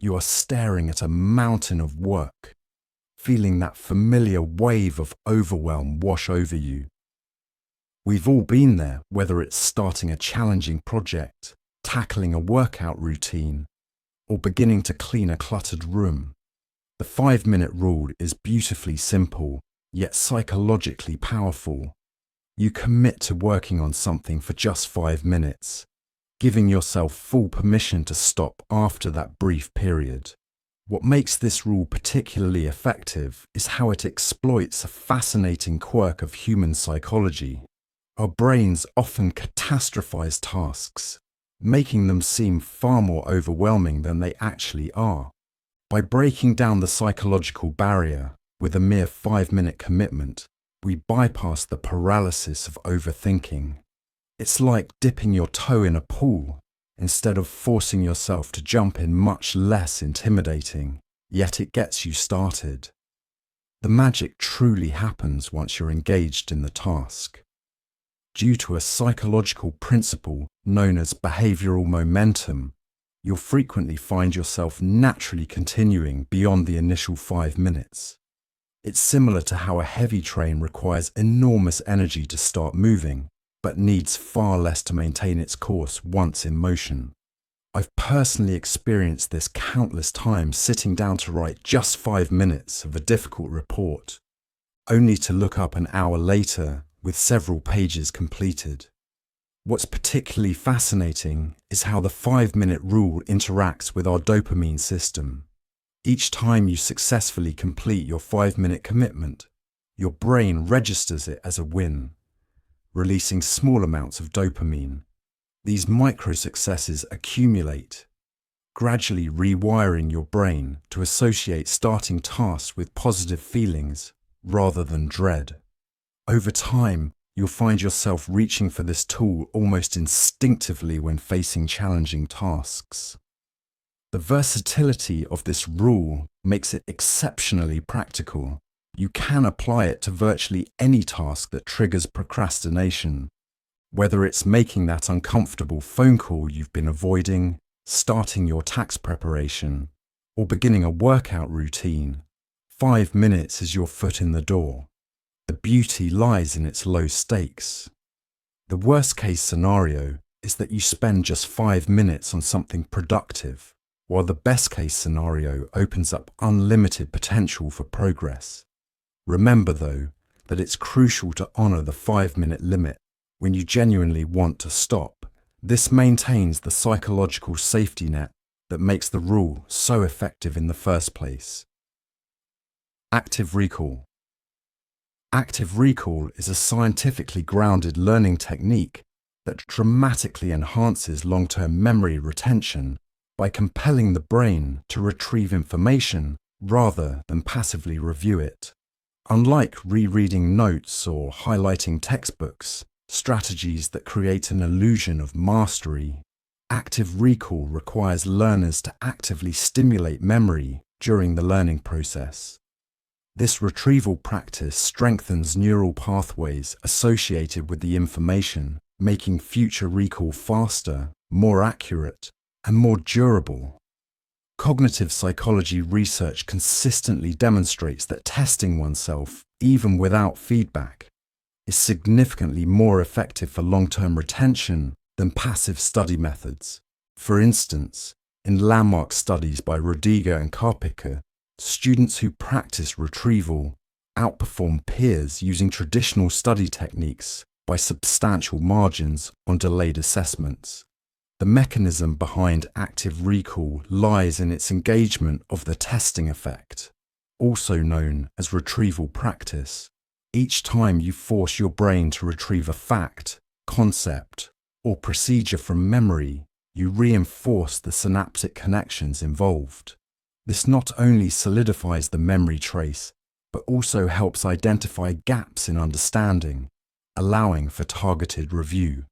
You are staring at a mountain of work, feeling that familiar wave of overwhelm wash over you. We've all been there, whether it's starting a challenging project, tackling a workout routine, or beginning to clean a cluttered room. The 5-minute rule is beautifully simple, yet psychologically powerful. You commit to working on something for just 5 minutes, giving yourself full permission to stop after that brief period. What makes this rule particularly effective is how it exploits a fascinating quirk of human psychology. Our brains often catastrophize tasks, making them seem far more overwhelming than they actually are. By breaking down the psychological barrier with a mere 5-minute commitment, we bypass the paralysis of overthinking. It's like dipping your toe in a pool instead of forcing yourself to jump in. Much less intimidating, yet it gets you started. The magic truly happens once you're engaged in the task. Due to a psychological principle known as behavioral momentum, you'll frequently find yourself naturally continuing beyond the initial 5 minutes. It's similar to how a heavy train requires enormous energy to start moving, but needs far less to maintain its course once in motion. I've personally experienced this countless times, sitting down to write just 5 minutes of a difficult report, only to look up an hour later with several pages completed. What's particularly fascinating is how the 5-minute rule interacts with our dopamine system. Each time you successfully complete your 5-minute commitment, your brain registers it as a win, releasing small amounts of dopamine. These micro-successes accumulate, gradually rewiring your brain to associate starting tasks with positive feelings rather than dread. Over time, you'll find yourself reaching for this tool almost instinctively when facing challenging tasks. The versatility of this rule makes it exceptionally practical. You can apply it to virtually any task that triggers procrastination, whether it's making that uncomfortable phone call you've been avoiding, starting your tax preparation, or beginning a workout routine. 5 minutes is your foot in the door. The beauty lies in its low stakes. The worst-case scenario is that you spend just 5 minutes on something productive, while the best-case scenario opens up unlimited potential for progress. Remember, though, that it's crucial to honor the 5-minute limit when you genuinely want to stop. This maintains the psychological safety net that makes the rule so effective in the first place. Active recall. Active recall is a scientifically grounded learning technique that dramatically enhances long-term memory retention by compelling the brain to retrieve information rather than passively review it. Unlike rereading notes or highlighting textbooks, strategies that create an illusion of mastery, active recall requires learners to actively stimulate memory during the learning process. This retrieval practice strengthens neural pathways associated with the information, making future recall faster, more accurate, and more durable. Cognitive psychology research consistently demonstrates that testing oneself, even without feedback, is significantly more effective for long-term retention than passive study methods. For instance, in landmark studies by Rodiger and Karpicke, students who practice retrieval outperform peers using traditional study techniques by substantial margins on delayed assessments. The mechanism behind active recall lies in its engagement of the testing effect, also known as retrieval practice. Each time you force your brain to retrieve a fact, concept, or procedure from memory, you reinforce the synaptic connections involved. This not only solidifies the memory trace, but also helps identify gaps in understanding, allowing for targeted review.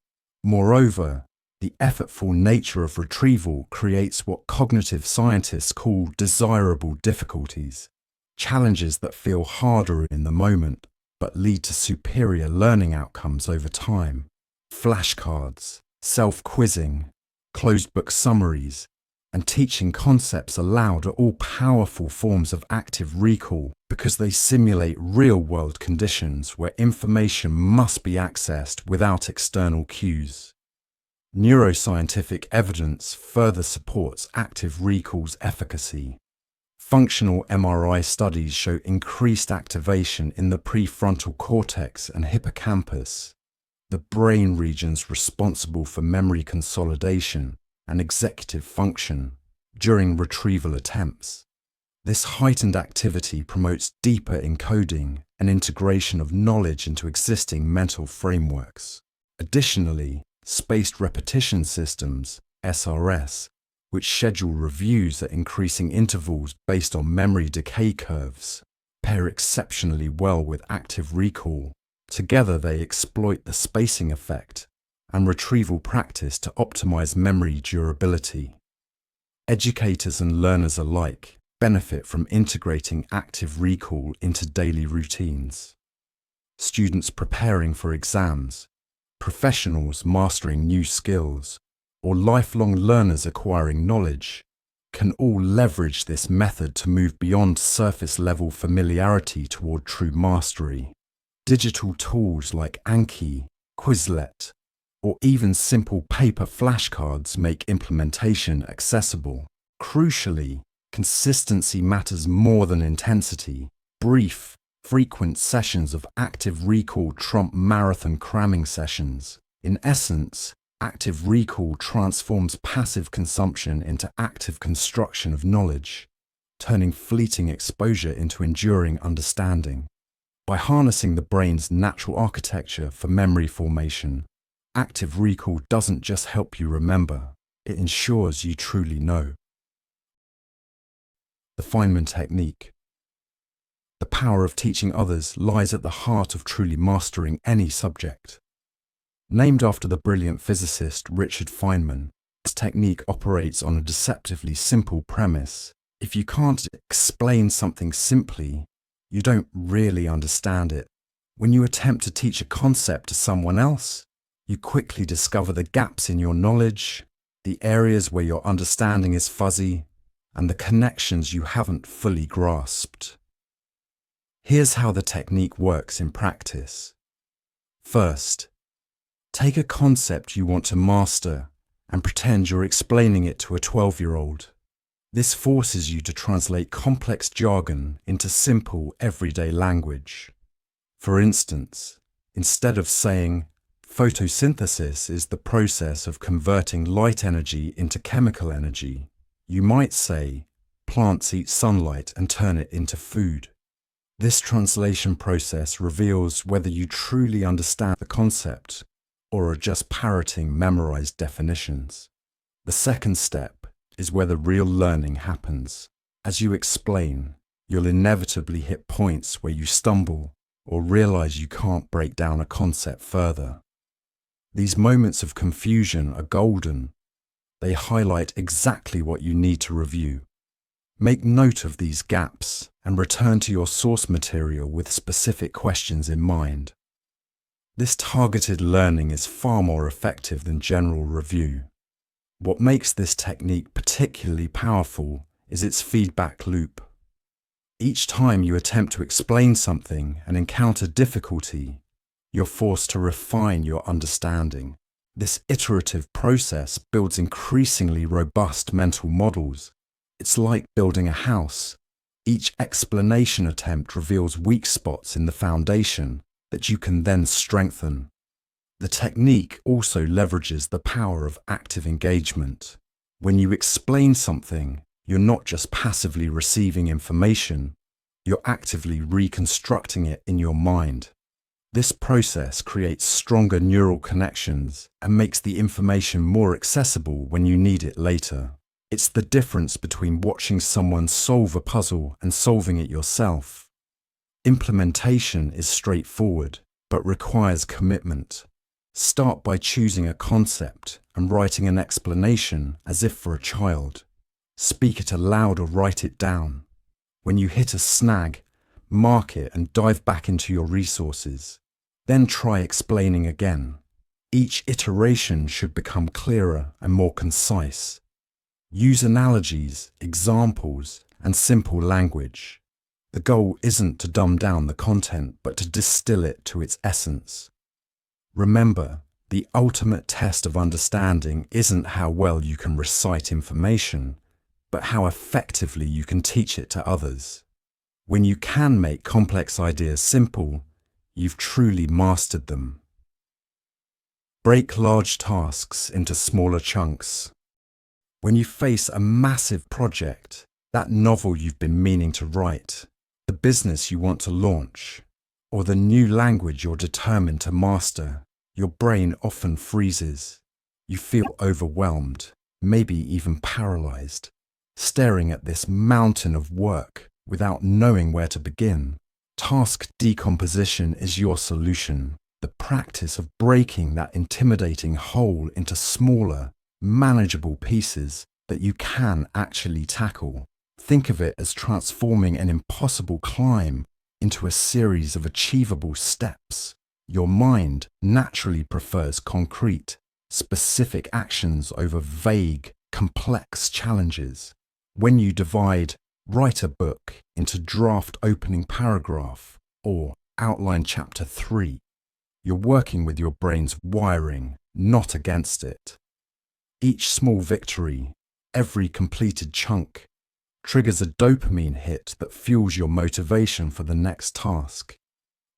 Moreover, the effortful nature of retrieval creates what cognitive scientists call desirable difficulties, challenges that feel harder in the moment but lead to superior learning outcomes over time. Flashcards, self-quizzing, closed-book summaries, And teaching concepts aloud are all powerful forms of active recall because they simulate real-world conditions where information must be accessed without external cues. Neuroscientific evidence further supports active recall's efficacy. Functional MRI studies show increased activation in the prefrontal cortex and hippocampus, the brain regions responsible for memory consolidation and executive function during retrieval attempts. This heightened activity promotes deeper encoding and integration of knowledge into existing mental frameworks. Additionally, spaced repetition systems, SRS, which schedule reviews at increasing intervals based on memory decay curves, pair exceptionally well with active recall. Together they exploit the spacing effect and retrieval practice to optimize memory durability. Educators and learners alike benefit from integrating active recall into daily routines. Students preparing for exams, professionals mastering new skills, or lifelong learners acquiring knowledge can all leverage this method to move beyond surface-level familiarity toward true mastery. Digital tools like Anki, Quizlet, or even simple paper flashcards make implementation accessible. Crucially, consistency matters more than intensity. Brief, frequent sessions of active recall trump marathon cramming sessions. In essence, active recall transforms passive consumption into active construction of knowledge, turning fleeting exposure into enduring understanding. By harnessing the brain's natural architecture for memory formation, active recall doesn't just help you remember, it ensures you truly know. The Feynman technique. The power of teaching others lies at the heart of truly mastering any subject. Named after the brilliant physicist Richard Feynman, this technique operates on a deceptively simple premise. If you can't explain something simply, you don't really understand it. When you attempt to teach a concept to someone else, you quickly discover the gaps in your knowledge, the areas where your understanding is fuzzy, and the connections you haven't fully grasped. Here's how the technique works in practice. First, take a concept you want to master and pretend you're explaining it to a 12-year-old. This forces you to translate complex jargon into simple, everyday language. For instance, instead of saying, photosynthesis is the process of converting light energy into chemical energy, you might say, plants eat sunlight and turn it into food. This translation process reveals whether you truly understand the concept or are just parroting memorized definitions. The second step is where the real learning happens. As you explain, you'll inevitably hit points where you stumble or realize you can't break down a concept further. These moments of confusion are golden. They highlight exactly what you need to review. Make note of these gaps and return to your source material with specific questions in mind. This targeted learning is far more effective than general review. What makes this technique particularly powerful is its feedback loop. Each time you attempt to explain something and encounter difficulty, you're forced to refine your understanding. This iterative process builds increasingly robust mental models. It's like building a house. Each explanation attempt reveals weak spots in the foundation that you can then strengthen. The technique also leverages the power of active engagement. When you explain something, you're not just passively receiving information, you're actively reconstructing it in your mind. This process creates stronger neural connections and makes the information more accessible when you need it later. It's the difference between watching someone solve a puzzle and solving it yourself. Implementation is straightforward, but requires commitment. Start by choosing a concept and writing an explanation as if for a child. Speak it aloud or write it down. When you hit a snag, mark it and dive back into your resources. Then try explaining again. Each iteration should become clearer and more concise. Use analogies, examples, and simple language. The goal isn't to dumb down the content, but to distill it to its essence. Remember, the ultimate test of understanding isn't how well you can recite information, but how effectively you can teach it to others. When you can make complex ideas simple, you've truly mastered them. Break large tasks into smaller chunks. When you face a massive project, that novel you've been meaning to write, the business you want to launch, or the new language you're determined to master, your brain often freezes. You feel overwhelmed, maybe even paralyzed, staring at this mountain of work without knowing where to begin. Task decomposition is your solution, the practice of breaking that intimidating whole into smaller, manageable pieces that you can actually tackle. Think of it as transforming an impossible climb into a series of achievable steps. Your mind naturally prefers concrete, specific actions over vague, complex challenges. When you divide write a book into draft opening paragraph or outline chapter 3, you're working with your brain's wiring, not against it. Each small victory, every completed chunk, triggers a dopamine hit that fuels your motivation for the next task.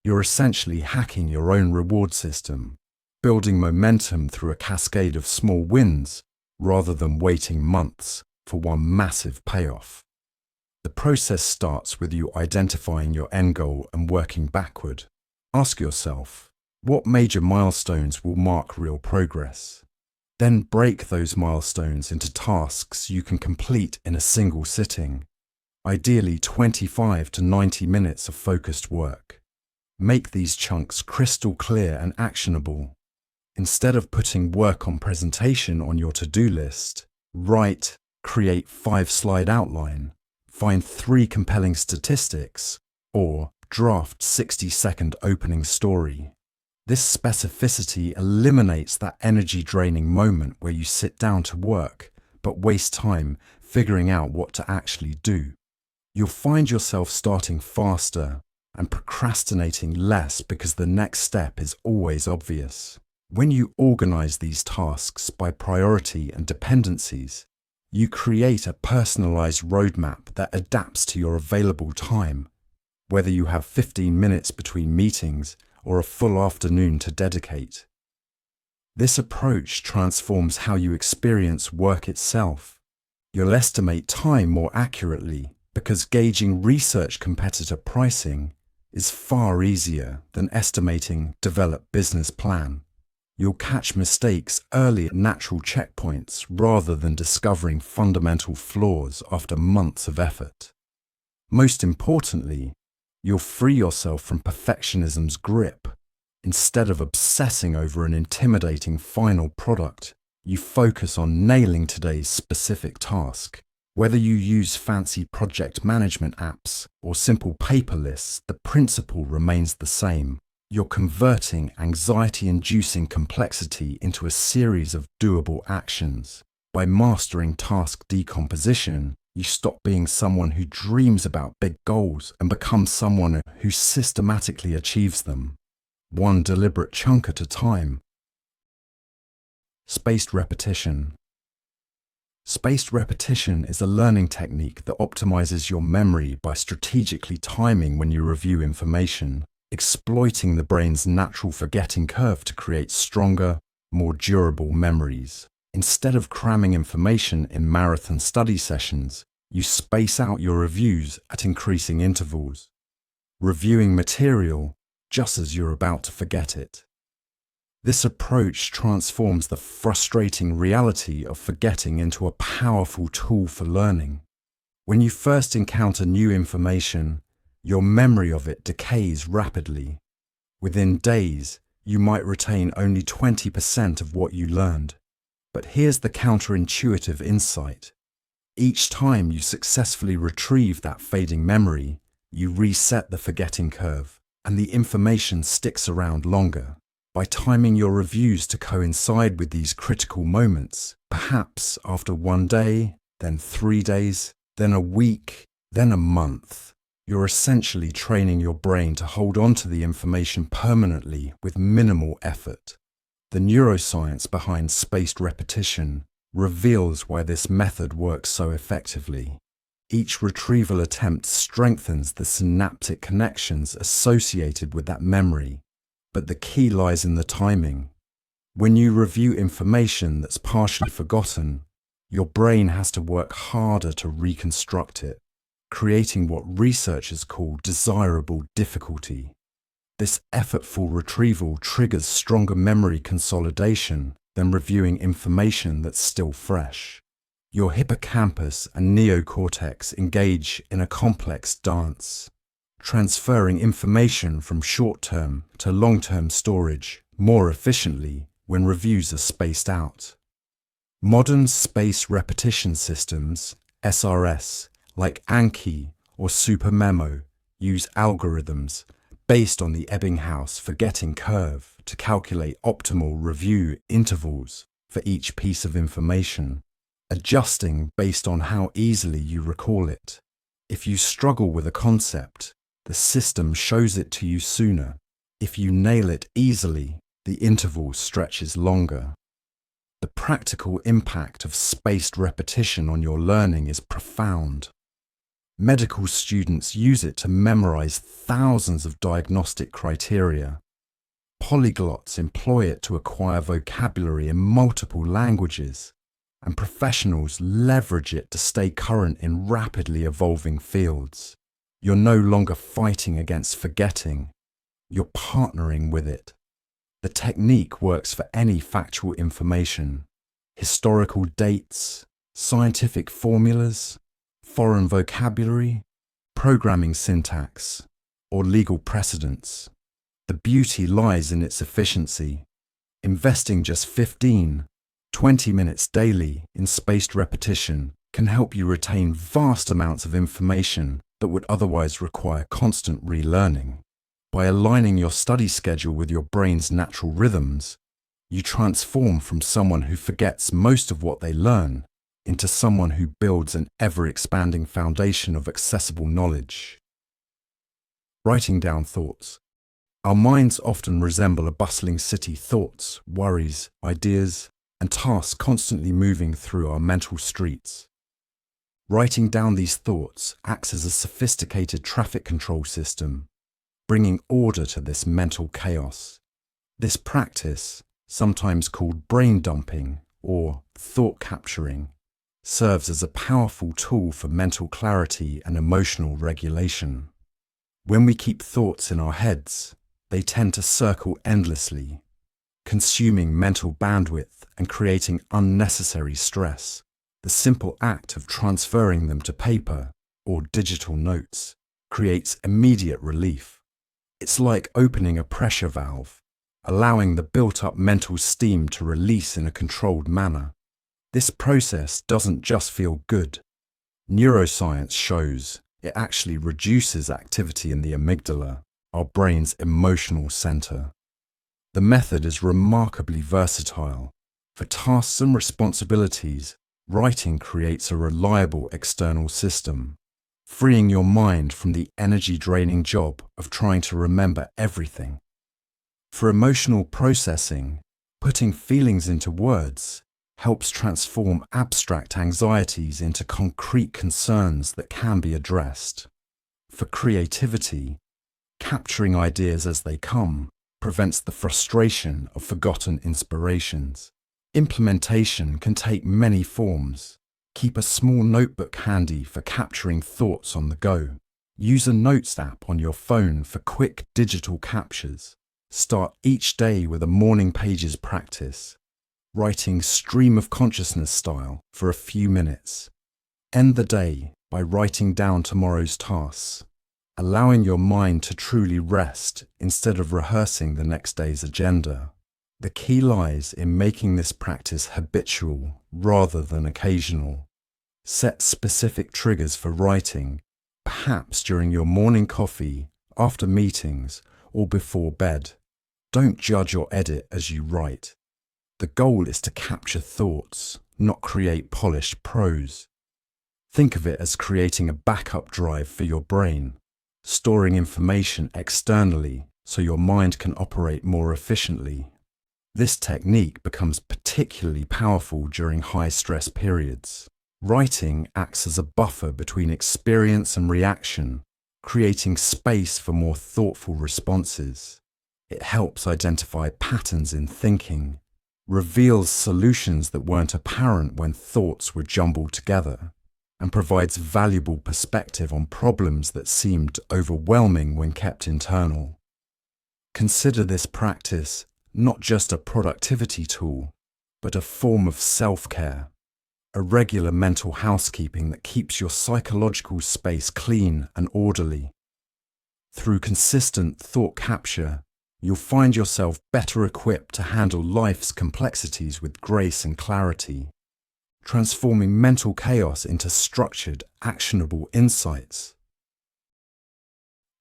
You're essentially hacking your own reward system, building momentum through a cascade of small wins rather than waiting months for one massive payoff. The process starts with you identifying your end goal and working backward. Ask yourself, what major milestones will mark real progress? Then break those milestones into tasks you can complete in a single sitting, ideally 25 to 90 minutes of focused work. Make these chunks crystal clear and actionable. Instead of putting work on presentation on your to-do list, create 5-slide outline, find 3 compelling statistics, or draft 60-second opening story. This specificity eliminates that energy-draining moment where you sit down to work, but waste time figuring out what to actually do. You'll find yourself starting faster and procrastinating less because the next step is always obvious. When you organize these tasks by priority and dependencies, you create a personalized roadmap that adapts to your available time, whether you have 15 minutes between meetings or a full afternoon to dedicate. This approach transforms how you experience work itself. You'll estimate time more accurately because gauging research competitor pricing is far easier than estimating developed business plan. You'll catch mistakes early at natural checkpoints rather than discovering fundamental flaws after months of effort. Most importantly, you'll free yourself from perfectionism's grip. Instead of obsessing over an intimidating final product, you focus on nailing today's specific task. Whether you use fancy project management apps or simple paper lists, the principle remains the same. You're converting anxiety-inducing complexity into a series of doable actions. By mastering task decomposition, you stop being someone who dreams about big goals and become someone who systematically achieves them, one deliberate chunk at a time. Spaced repetition. Spaced repetition is a learning technique that optimizes your memory by strategically timing when you review information, exploiting the brain's natural forgetting curve to create stronger, more durable memories. Instead of cramming information in marathon study sessions, you space out your reviews at increasing intervals, reviewing material just as you're about to forget it. This approach transforms the frustrating reality of forgetting into a powerful tool for learning. When you first encounter new information, your memory of it decays rapidly. Within days, you might retain only 20% of what you learned. But here's the counterintuitive insight. Each time you successfully retrieve that fading memory, you reset the forgetting curve, and the information sticks around longer. By timing your reviews to coincide with these critical moments, perhaps after 1 day, then 3 days, then a week, then a month. You're essentially training your brain to hold on to the information permanently with minimal effort. The neuroscience behind spaced repetition reveals why this method works so effectively. Each retrieval attempt strengthens the synaptic connections associated with that memory, but the key lies in the timing. When you review information that's partially forgotten, your brain has to work harder to reconstruct it, creating what researchers call desirable difficulty. This effortful retrieval triggers stronger memory consolidation than reviewing information that's still fresh. Your hippocampus and neocortex engage in a complex dance, transferring information from short-term to long-term storage more efficiently when reviews are spaced out. Modern space repetition systems, SRS, like Anki or SuperMemo, use algorithms based on the Ebbinghaus forgetting curve to calculate optimal review intervals for each piece of information, adjusting based on how easily you recall it. If you struggle with a concept, the system shows it to you sooner. If you nail it easily, the interval stretches longer. The practical impact of spaced repetition on your learning is profound. Medical students use it to memorize thousands of diagnostic criteria. Polyglots employ it to acquire vocabulary in multiple languages, and professionals leverage it to stay current in rapidly evolving fields. You're no longer fighting against forgetting, you're partnering with it. The technique works for any factual information: historical dates, scientific formulas, foreign vocabulary, programming syntax, or legal precedents. The beauty lies in its efficiency. Investing just 15-20 minutes daily in spaced repetition can help you retain vast amounts of information that would otherwise require constant relearning. By aligning your study schedule with your brain's natural rhythms, you transform from someone who forgets most of what they learn into someone who builds an ever-expanding foundation of accessible knowledge. Writing down thoughts. Our minds often resemble a bustling city: thoughts, worries, ideas, and tasks constantly moving through our mental streets. Writing down these thoughts acts as a sophisticated traffic control system, bringing order to this mental chaos. This practice, sometimes called brain dumping or thought capturing, serves as a powerful tool for mental clarity and emotional regulation. When we keep thoughts in our heads, they tend to circle endlessly, consuming mental bandwidth and creating unnecessary stress. The simple act of transferring them to paper or digital notes creates immediate relief. It's like opening a pressure valve, allowing the built-up mental steam to release in a controlled manner. This process doesn't just feel good. Neuroscience shows it actually reduces activity in the amygdala, our brain's emotional center. The method is remarkably versatile. For tasks and responsibilities, writing creates a reliable external system, freeing your mind from the energy-draining job of trying to remember everything. For emotional processing, putting feelings into words helps transform abstract anxieties into concrete concerns that can be addressed. For creativity, capturing ideas as they come prevents the frustration of forgotten inspirations. Implementation can take many forms. Keep a small notebook handy for capturing thoughts on the go. Use a notes app on your phone for quick digital captures. Start each day with a morning pages practice, writing stream of consciousness style for a few minutes. End the day by writing down tomorrow's tasks, allowing your mind to truly rest instead of rehearsing the next day's agenda. The key lies in making this practice habitual rather than occasional. Set specific triggers for writing, perhaps during your morning coffee, after meetings, or before bed. Don't judge or edit as you write. The goal is to capture thoughts, not create polished prose. Think of it as creating a backup drive for your brain, storing information externally so your mind can operate more efficiently. This technique becomes particularly powerful during high-stress periods. Writing acts as a buffer between experience and reaction, creating space for more thoughtful responses. It helps identify patterns in thinking, reveals solutions that weren't apparent when thoughts were jumbled together, and provides valuable perspective on problems that seemed overwhelming when kept internal. Consider this practice not just a productivity tool, but a form of self-care, a regular mental housekeeping that keeps your psychological space clean and orderly. Through consistent thought capture, you'll find yourself better equipped to handle life's complexities with grace and clarity, transforming mental chaos into structured, actionable insights.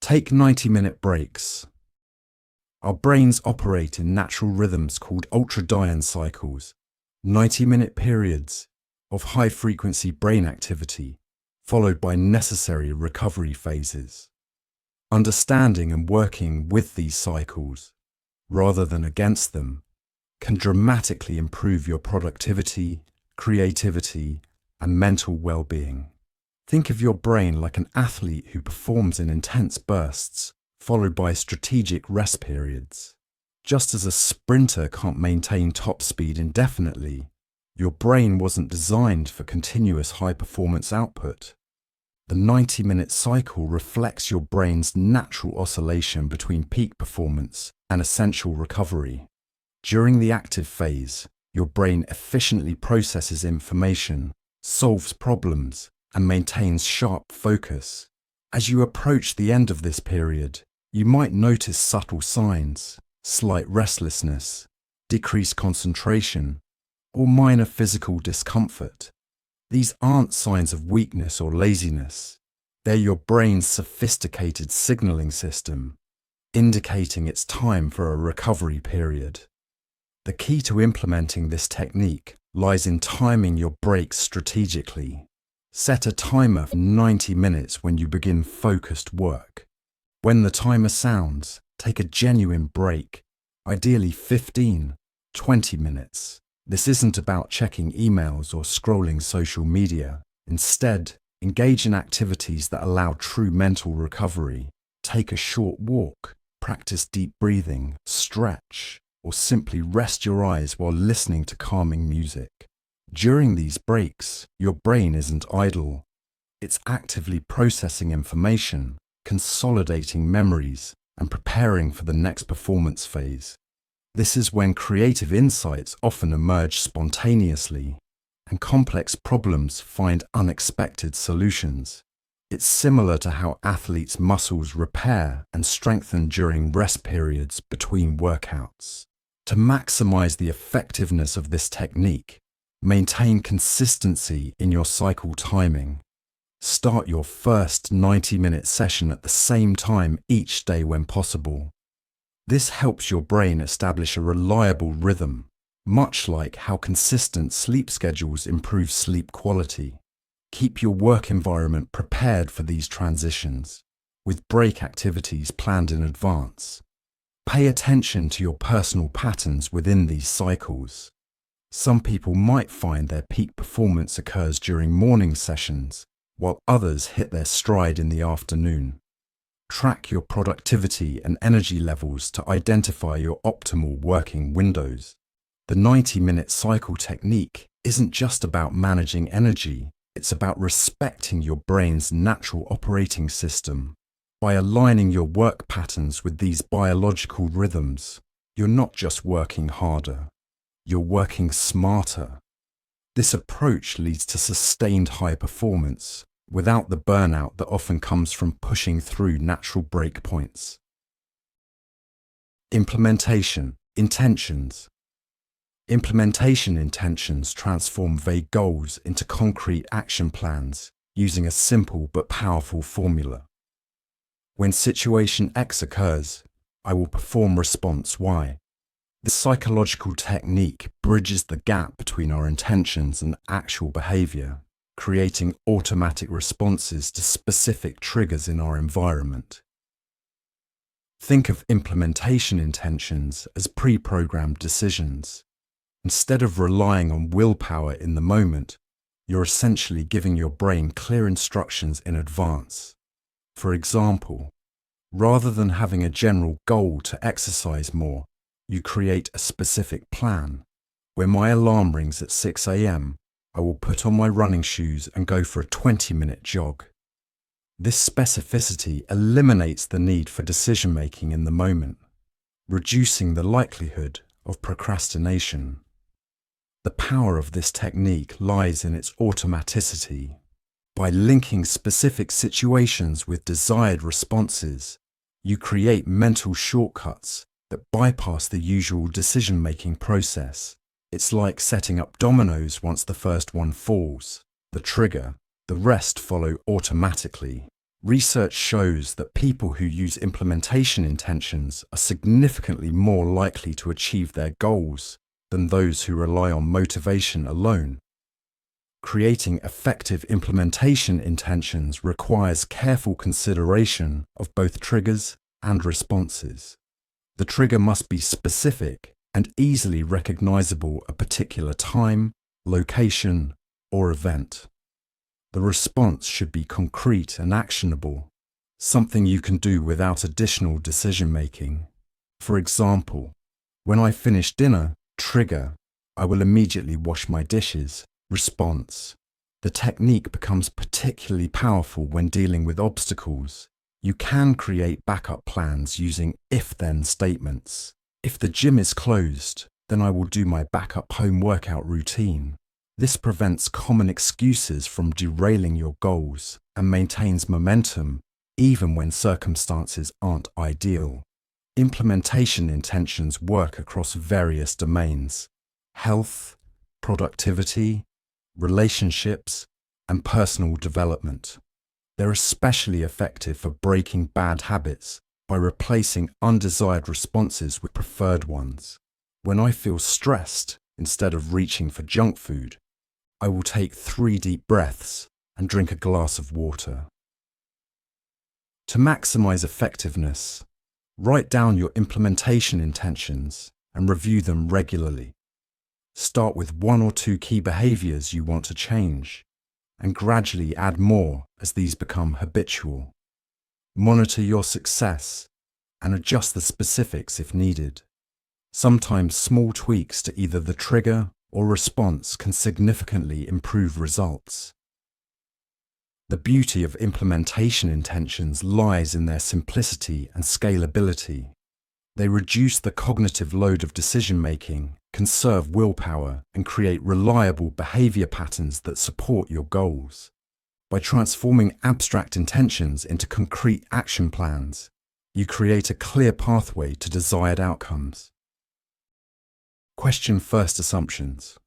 Take 90-minute breaks. Our brains operate in natural rhythms called ultradian cycles, 90-minute periods of high-frequency brain activity, followed by necessary recovery phases. Understanding and working with these cycles, rather than against them, can dramatically improve your productivity, creativity, and mental well-being. Think of your brain like an athlete who performs in intense bursts, followed by strategic rest periods. Just as a sprinter can't maintain top speed indefinitely, your brain wasn't designed for continuous high-performance output. The 90-minute cycle reflects your brain's natural oscillation between peak performance and essential recovery. During the active phase, your brain efficiently processes information, solves problems, and maintains sharp focus. As you approach the end of this period, you might notice subtle signs, slight restlessness, decreased concentration, or minor physical discomfort. These aren't signs of weakness or laziness. They're your brain's sophisticated signaling system, indicating it's time for a recovery period. The key to implementing this technique lies in timing your breaks strategically. Set a timer for 90 minutes when you begin focused work. When the timer sounds, take a genuine break, ideally 15, 20 minutes. This isn't about checking emails or scrolling social media. Instead, engage in activities that allow true mental recovery. Take a short walk, practice deep breathing, stretch, or simply rest your eyes while listening to calming music. During these breaks, your brain isn't idle. It's actively processing information, consolidating memories, and preparing for the next performance phase. This is when creative insights often emerge spontaneously, and complex problems find unexpected solutions. It's similar to how athletes' muscles repair and strengthen during rest periods between workouts. To maximize the effectiveness of this technique, maintain consistency in your cycle timing. Start your first 90-minute session at the same time each day when possible. This helps your brain establish a reliable rhythm, much like how consistent sleep schedules improve sleep quality. Keep your work environment prepared for these transitions, with break activities planned in advance. Pay attention to your personal patterns within these cycles. Some people might find their peak performance occurs during morning sessions, while others hit their stride in the afternoon. Track your productivity and energy levels to identify your optimal working windows. The 90-minute cycle technique isn't just about managing energy, it's about respecting your brain's natural operating system. By aligning your work patterns with these biological rhythms, you're not just working harder, you're working smarter. This approach leads to sustained high performance, without the burnout that often comes from pushing through natural breakpoints. Implementation intentions. Implementation intentions transform vague goals into concrete action plans using a simple but powerful formula. When situation X occurs, I will perform response Y. This psychological technique bridges the gap between our intentions and actual behavior. creating automatic responses to specific triggers in our environment. Think of implementation intentions as pre-programmed decisions. Instead of relying on willpower in the moment, you're essentially giving your brain clear instructions in advance. For example, rather than having a general goal to exercise more, you create a specific plan. When my alarm rings at 6 a.m., I will put on my running shoes and go for a 20-minute jog. This specificity eliminates the need for decision-making in the moment, reducing the likelihood of procrastination. The power of this technique lies in its automaticity. By linking specific situations with desired responses, you create mental shortcuts that bypass the usual decision-making process. It's like setting up dominoes. Once the first one falls, the trigger, the rest follow automatically. Research shows that people who use implementation intentions are significantly more likely to achieve their goals than those who rely on motivation alone. Creating effective implementation intentions requires careful consideration of both triggers and responses. The trigger must be specific and easily recognizable at a particular time, location, or event. The response should be concrete and actionable, something you can do without additional decision-making. For example, when I finish dinner, trigger, I will immediately wash my dishes. Response. The technique becomes particularly powerful when dealing with obstacles. You can create backup plans using if-then statements. If the gym is closed, then I will do my backup home workout routine. This prevents common excuses from derailing your goals and maintains momentum even when circumstances aren't ideal. Implementation intentions work across various domains: health, productivity, relationships, and personal development. They're especially effective for breaking bad habits by replacing undesired responses with preferred ones. When I feel stressed, instead of reaching for junk food, I will take 3 deep breaths and drink a glass of water. To maximize effectiveness, write down your implementation intentions and review them regularly. Start with 1 or 2 key behaviors you want to change, and gradually add more as these become habitual. Monitor your success and adjust the specifics if needed. Sometimes small tweaks to either the trigger or response can significantly improve results. The beauty of implementation intentions lies in their simplicity and scalability. They reduce the cognitive load of decision-making, conserve willpower, and create reliable behavior patterns that support your goals. By transforming abstract intentions into concrete action plans, you create a clear pathway to desired outcomes. Question first assumptions.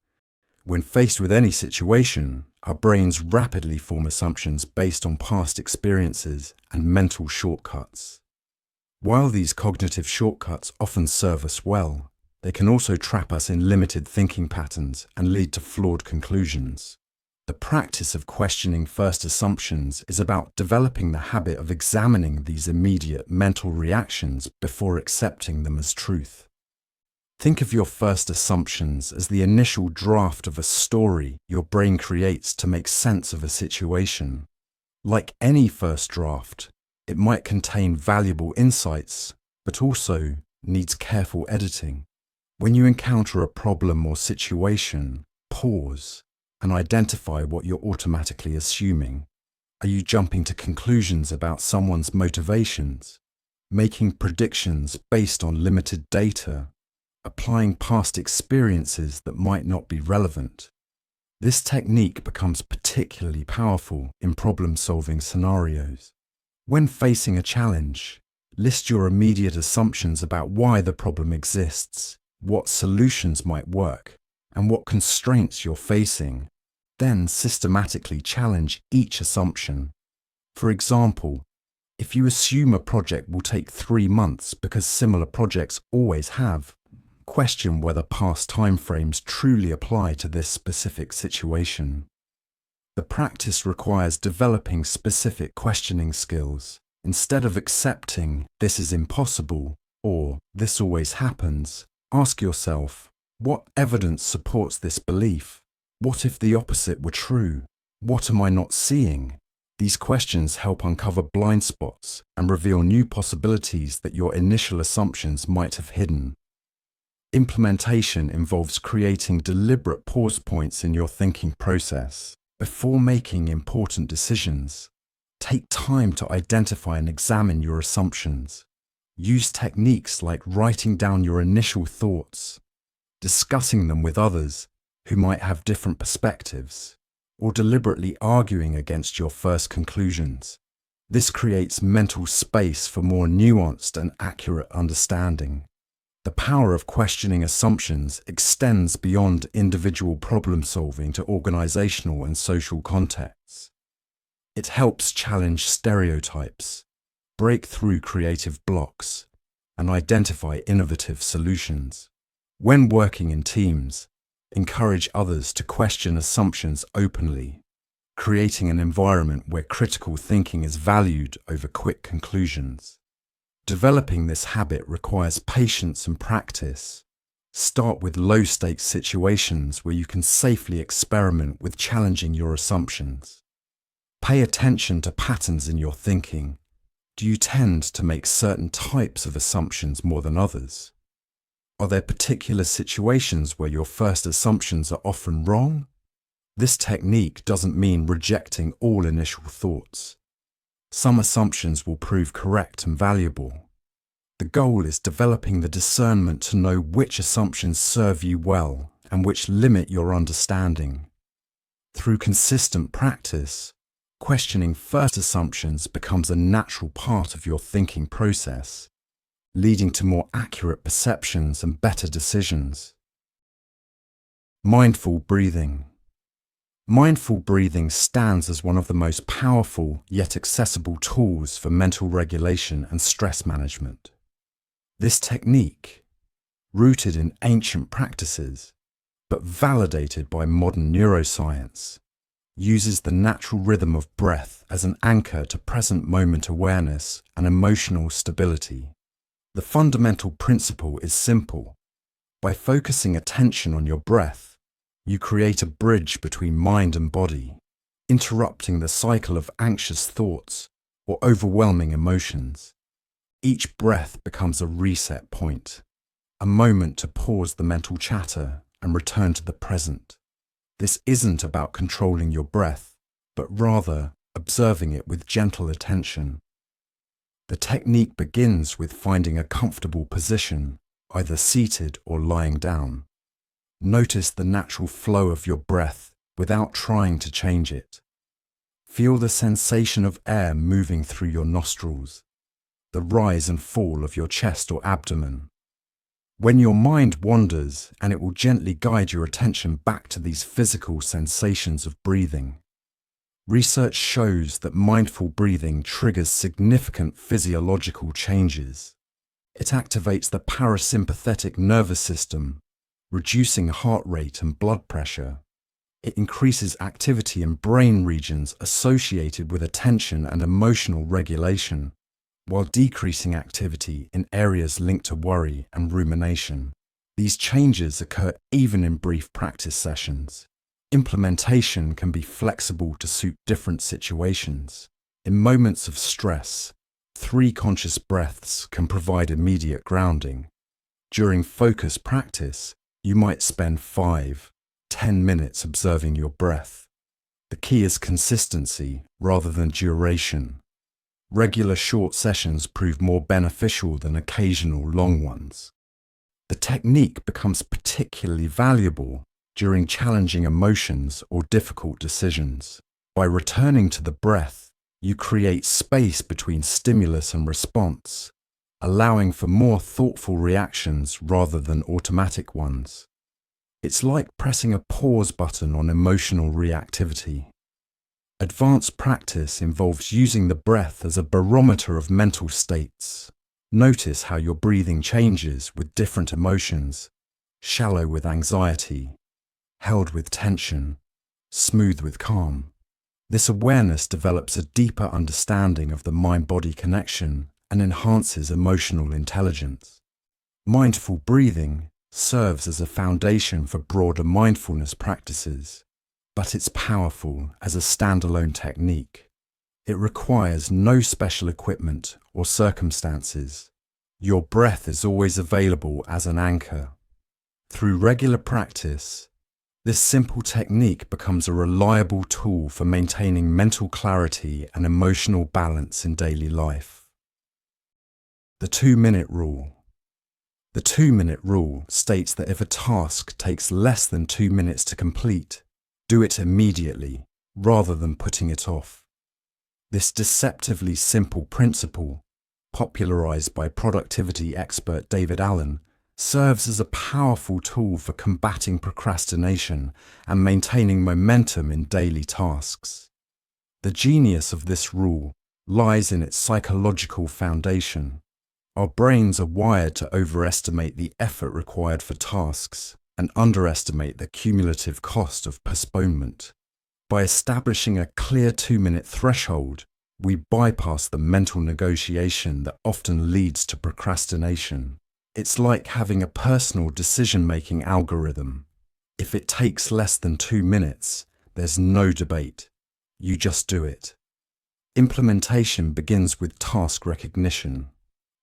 When faced with any situation, our brains rapidly form assumptions based on past experiences and mental shortcuts. While these cognitive shortcuts often serve us well, they can also trap us in limited thinking patterns and lead to flawed conclusions. The practice of questioning first assumptions is about developing the habit of examining these immediate mental reactions before accepting them as truth. Think of your first assumptions as the initial draft of a story your brain creates to make sense of a situation. Like any first draft, it might contain valuable insights, but also needs careful editing. When you encounter a problem or situation, pause and identify what you're automatically assuming. Are you jumping to conclusions about someone's motivations, making predictions based on limited data, applying past experiences that might not be relevant? This technique becomes particularly powerful in problem-solving scenarios. When facing a challenge, list your immediate assumptions about why the problem exists, what solutions might work, and what constraints you're facing. Then systematically challenge each assumption. For example, if you assume a project will take 3 months because similar projects always have, question whether past timeframes truly apply to this specific situation. The practice requires developing specific questioning skills. Instead of accepting "this is impossible" or "this always happens," ask yourself, what evidence supports this belief? What if the opposite were true? What am I not seeing? These questions help uncover blind spots and reveal new possibilities that your initial assumptions might have hidden. Implementation involves creating deliberate pause points in your thinking process. Before making important decisions, take time to identify and examine your assumptions. Use techniques like writing down your initial thoughts, discussing them with others who might have different perspectives, or deliberately arguing against your first conclusions. This creates mental space for more nuanced and accurate understanding. The power of questioning assumptions extends beyond individual problem solving to organizational and social contexts. It helps challenge stereotypes, break through creative blocks, and identify innovative solutions. When working in teams, encourage others to question assumptions openly, creating an environment where critical thinking is valued over quick conclusions. Developing this habit requires patience and practice. Start with low-stakes situations where you can safely experiment with challenging your assumptions. Pay attention to patterns in your thinking. Do you tend to make certain types of assumptions more than others? Are there particular situations where your first assumptions are often wrong? This technique doesn't mean rejecting all initial thoughts. Some assumptions will prove correct and valuable. The goal is developing the discernment to know which assumptions serve you well and which limit your understanding. Through consistent practice, questioning first assumptions becomes a natural part of your thinking process, leading to more accurate perceptions and better decisions. Mindful breathing. Mindful breathing stands as one of the most powerful yet accessible tools for mental regulation and stress management. This technique, rooted in ancient practices but validated by modern neuroscience, uses the natural rhythm of breath as an anchor to present moment awareness and emotional stability. The fundamental principle is simple. By focusing attention on your breath, you create a bridge between mind and body, interrupting the cycle of anxious thoughts or overwhelming emotions. Each breath becomes a reset point, a moment to pause the mental chatter and return to the present. This isn't about controlling your breath, but rather observing it with gentle attention. The technique begins with finding a comfortable position, either seated or lying down. Notice the natural flow of your breath without trying to change it. Feel the sensation of air moving through your nostrils, the rise and fall of your chest or abdomen. When your mind wanders, and it will gently guide your attention back to these physical sensations of breathing. Research shows that mindful breathing triggers significant physiological changes. It activates the parasympathetic nervous system, reducing heart rate and blood pressure. It increases activity in brain regions associated with attention and emotional regulation, while decreasing activity in areas linked to worry and rumination. These changes occur even in brief practice sessions. Implementation can be flexible to suit different situations. In moments of stress, 3 conscious breaths can provide immediate grounding. During focus practice, you might spend 5-10 minutes observing your breath. The key is consistency rather than duration. Regular short sessions prove more beneficial than occasional long ones. The technique becomes particularly valuable during challenging emotions or difficult decisions. By returning to the breath, you create space between stimulus and response, allowing for more thoughtful reactions rather than automatic ones. It's like pressing a pause button on emotional reactivity. Advanced practice involves using the breath as a barometer of mental states. Notice how your breathing changes with different emotions: shallow with anxiety, held with tension, smooth with calm. This awareness develops a deeper understanding of the mind-body connection and enhances emotional intelligence. Mindful breathing serves as a foundation for broader mindfulness practices, but it's powerful as a standalone technique. It requires no special equipment or circumstances. Your breath is always available as an anchor. Through regular practice, this simple technique becomes a reliable tool for maintaining mental clarity and emotional balance in daily life. The 2-minute rule. The 2-minute rule states that if a task takes less than 2 minutes to complete, do it immediately rather than putting it off. This deceptively simple principle, popularized by productivity expert David Allen, serves as a powerful tool for combating procrastination and maintaining momentum in daily tasks. The genius of this rule lies in its psychological foundation. Our brains are wired to overestimate the effort required for tasks and underestimate the cumulative cost of postponement. By establishing a clear 2-minute threshold, we bypass the mental negotiation that often leads to procrastination. It's like having a personal decision-making algorithm. If it takes less than 2 minutes, there's no debate. You just do it. Implementation begins with task recognition.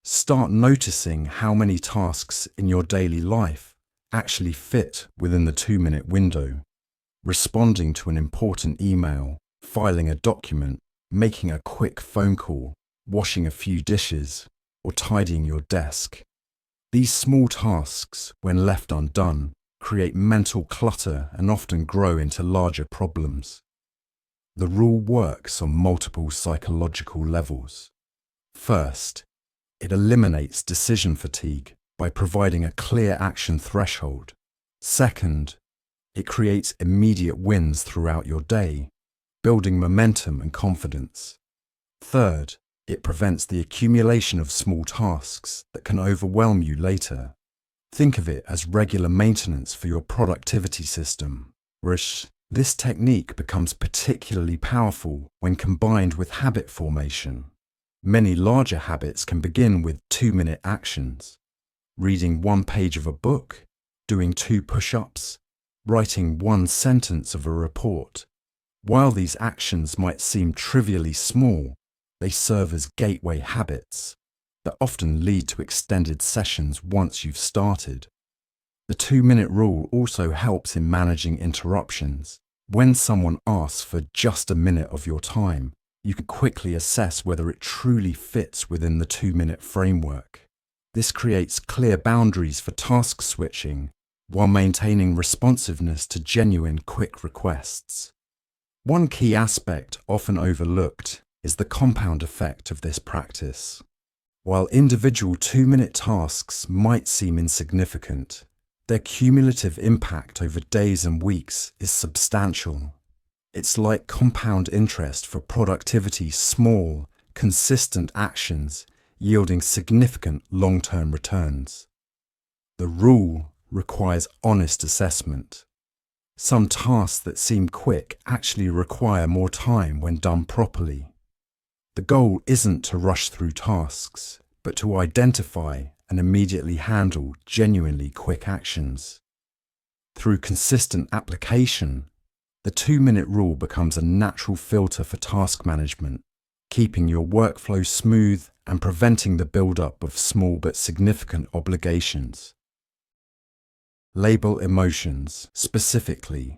Start noticing how many tasks in your daily life actually fit within the 2-minute window. Responding to an important email, filing a document, making a quick phone call, washing a few dishes, or tidying your desk. These small tasks, when left undone, create mental clutter and often grow into larger problems. The rule works on multiple psychological levels. First, it eliminates decision fatigue by providing a clear action threshold. Second, it creates immediate wins throughout your day, building momentum and confidence. Third, it prevents the accumulation of small tasks that can overwhelm you later. Think of it as regular maintenance for your productivity system. This technique becomes particularly powerful when combined with habit formation. Many larger habits can begin with 2-minute actions. Reading 1 page of a book, doing 2 push-ups, writing 1 sentence of a report. While these actions might seem trivially small, they serve as gateway habits that often lead to extended sessions once you've started. The 2-minute rule also helps in managing interruptions. When someone asks for just a minute of your time, you can quickly assess whether it truly fits within the 2-minute framework. This creates clear boundaries for task switching while maintaining responsiveness to genuine quick requests. One key aspect often overlooked is the compound effect of this practice. While individual 2-minute tasks might seem insignificant, their cumulative impact over days and weeks is substantial. It's like compound interest for productivity's small, consistent actions yielding significant long-term returns. The rule requires honest assessment. Some tasks that seem quick actually require more time when done properly. The goal isn't to rush through tasks, but to identify and immediately handle genuinely quick actions. Through consistent application, the 2-minute rule becomes a natural filter for task management, keeping your workflow smooth and preventing the build-up of small but significant obligations. Label emotions specifically.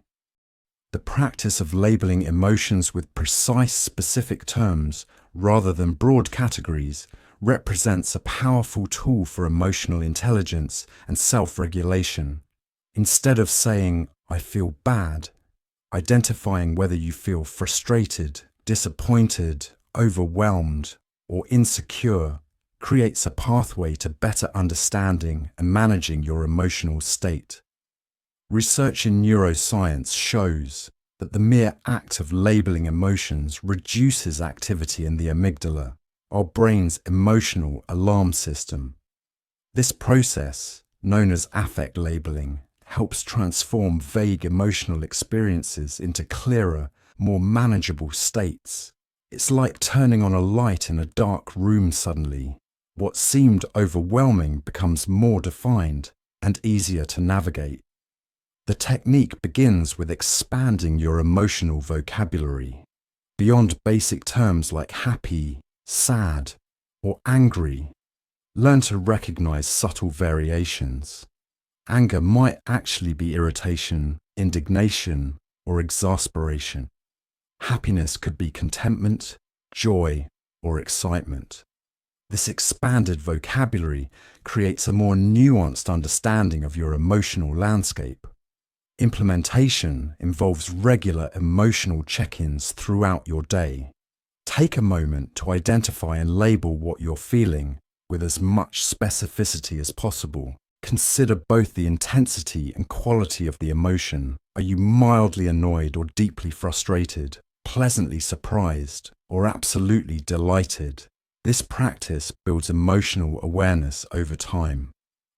The practice of labeling emotions with precise, specific terms rather than broad categories represents a powerful tool for emotional intelligence and self-regulation. Instead of saying, "I feel bad," identifying whether you feel frustrated, disappointed, overwhelmed, or insecure creates a pathway to better understanding and managing your emotional state. Research in neuroscience shows that the mere act of labeling emotions reduces activity in the amygdala, our brain's emotional alarm system. This process, known as affect labeling, helps transform vague emotional experiences into clearer, more manageable states. It's like turning on a light in a dark room suddenly. What seemed overwhelming becomes more defined and easier to navigate. The technique begins with expanding your emotional vocabulary. Beyond basic terms like happy, sad, or angry, learn to recognize subtle variations. Anger might actually be irritation, indignation, or exasperation. Happiness could be contentment, joy, or excitement. This expanded vocabulary creates a more nuanced understanding of your emotional landscape. Implementation involves regular emotional check-ins throughout your day. Take a moment to identify and label what you're feeling with as much specificity as possible. Consider both the intensity and quality of the emotion. Are you mildly annoyed or deeply frustrated, pleasantly surprised, or absolutely delighted? This practice builds emotional awareness over time.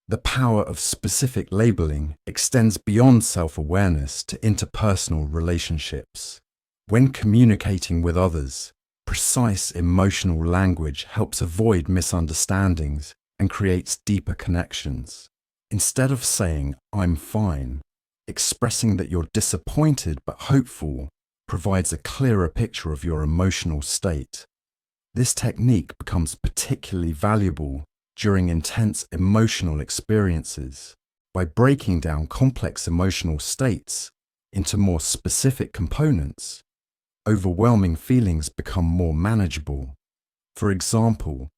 The power of specific labeling extends beyond self-awareness to interpersonal relationships. When communicating with others, precise emotional language helps avoid misunderstandings and creates deeper connections. Instead of saying, "I'm fine," expressing that you're disappointed but hopeful provides a clearer picture of your emotional state. This technique becomes particularly valuable during intense emotional experiences. By breaking down complex emotional states into more specific components, overwhelming feelings become more manageable. For example,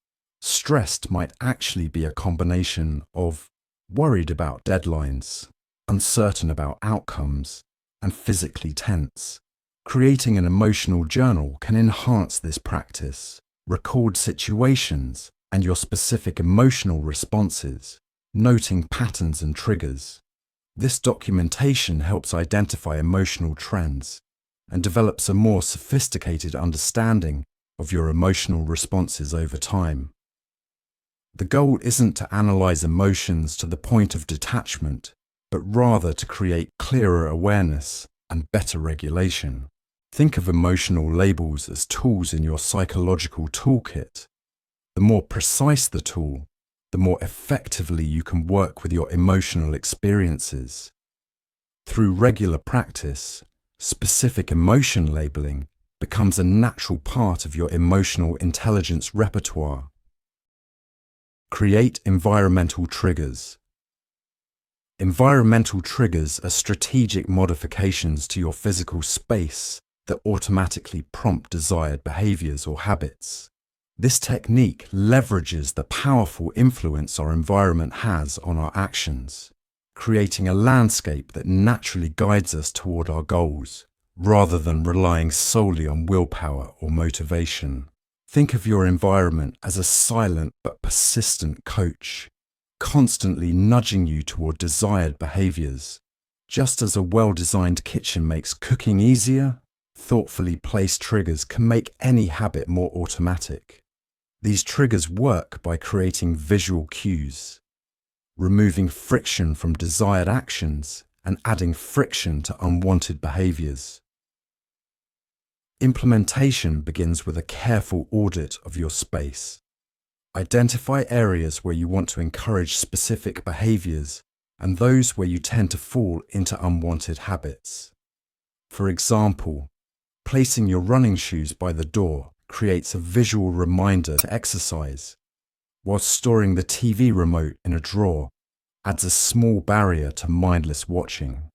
stressed might actually be a combination of worried about deadlines, uncertain about outcomes, and physically tense. Creating an emotional journal can enhance this practice. Record situations and your specific emotional responses, noting patterns and triggers. This documentation helps identify emotional trends and develops a more sophisticated understanding of your emotional responses over time. The goal isn't to analyze emotions to the point of detachment, but rather to create clearer awareness and better regulation. Think of emotional labels as tools in your psychological toolkit. The more precise the tool, the more effectively you can work with your emotional experiences. Through regular practice, specific emotion labeling becomes a natural part of your emotional intelligence repertoire. Create environmental triggers. Environmental triggers are strategic modifications to your physical space that automatically prompt desired behaviors or habits. This technique leverages the powerful influence our environment has on our actions, creating a landscape that naturally guides us toward our goals, rather than relying solely on willpower or motivation. Think of your environment as a silent but persistent coach, constantly nudging you toward desired behaviors. Just as a well-designed kitchen makes cooking easier, thoughtfully placed triggers can make any habit more automatic. These triggers work by creating visual cues, removing friction from desired actions and adding friction to unwanted behaviors. Implementation begins with a careful audit of your space. Identify areas where you want to encourage specific behaviors and those where you tend to fall into unwanted habits. For example, placing your running shoes by the door creates a visual reminder to exercise, while storing the TV remote in a drawer adds a small barrier to mindless watching.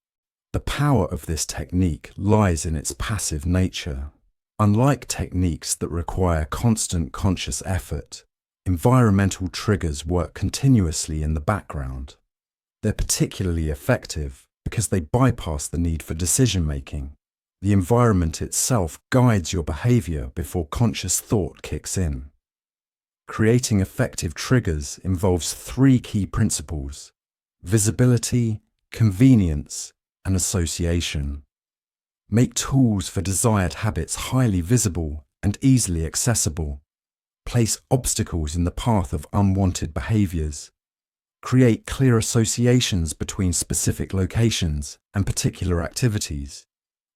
The power of this technique lies in its passive nature. Unlike techniques that require constant conscious effort, environmental triggers work continuously in the background. They're particularly effective because they bypass the need for decision-making. The environment itself guides your behavior before conscious thought kicks in. Creating effective triggers involves three key principles: visibility, convenience, and association. Make tools for desired habits highly visible and easily accessible. Place obstacles in the path of unwanted behaviors. Create clear associations between specific locations and particular activities.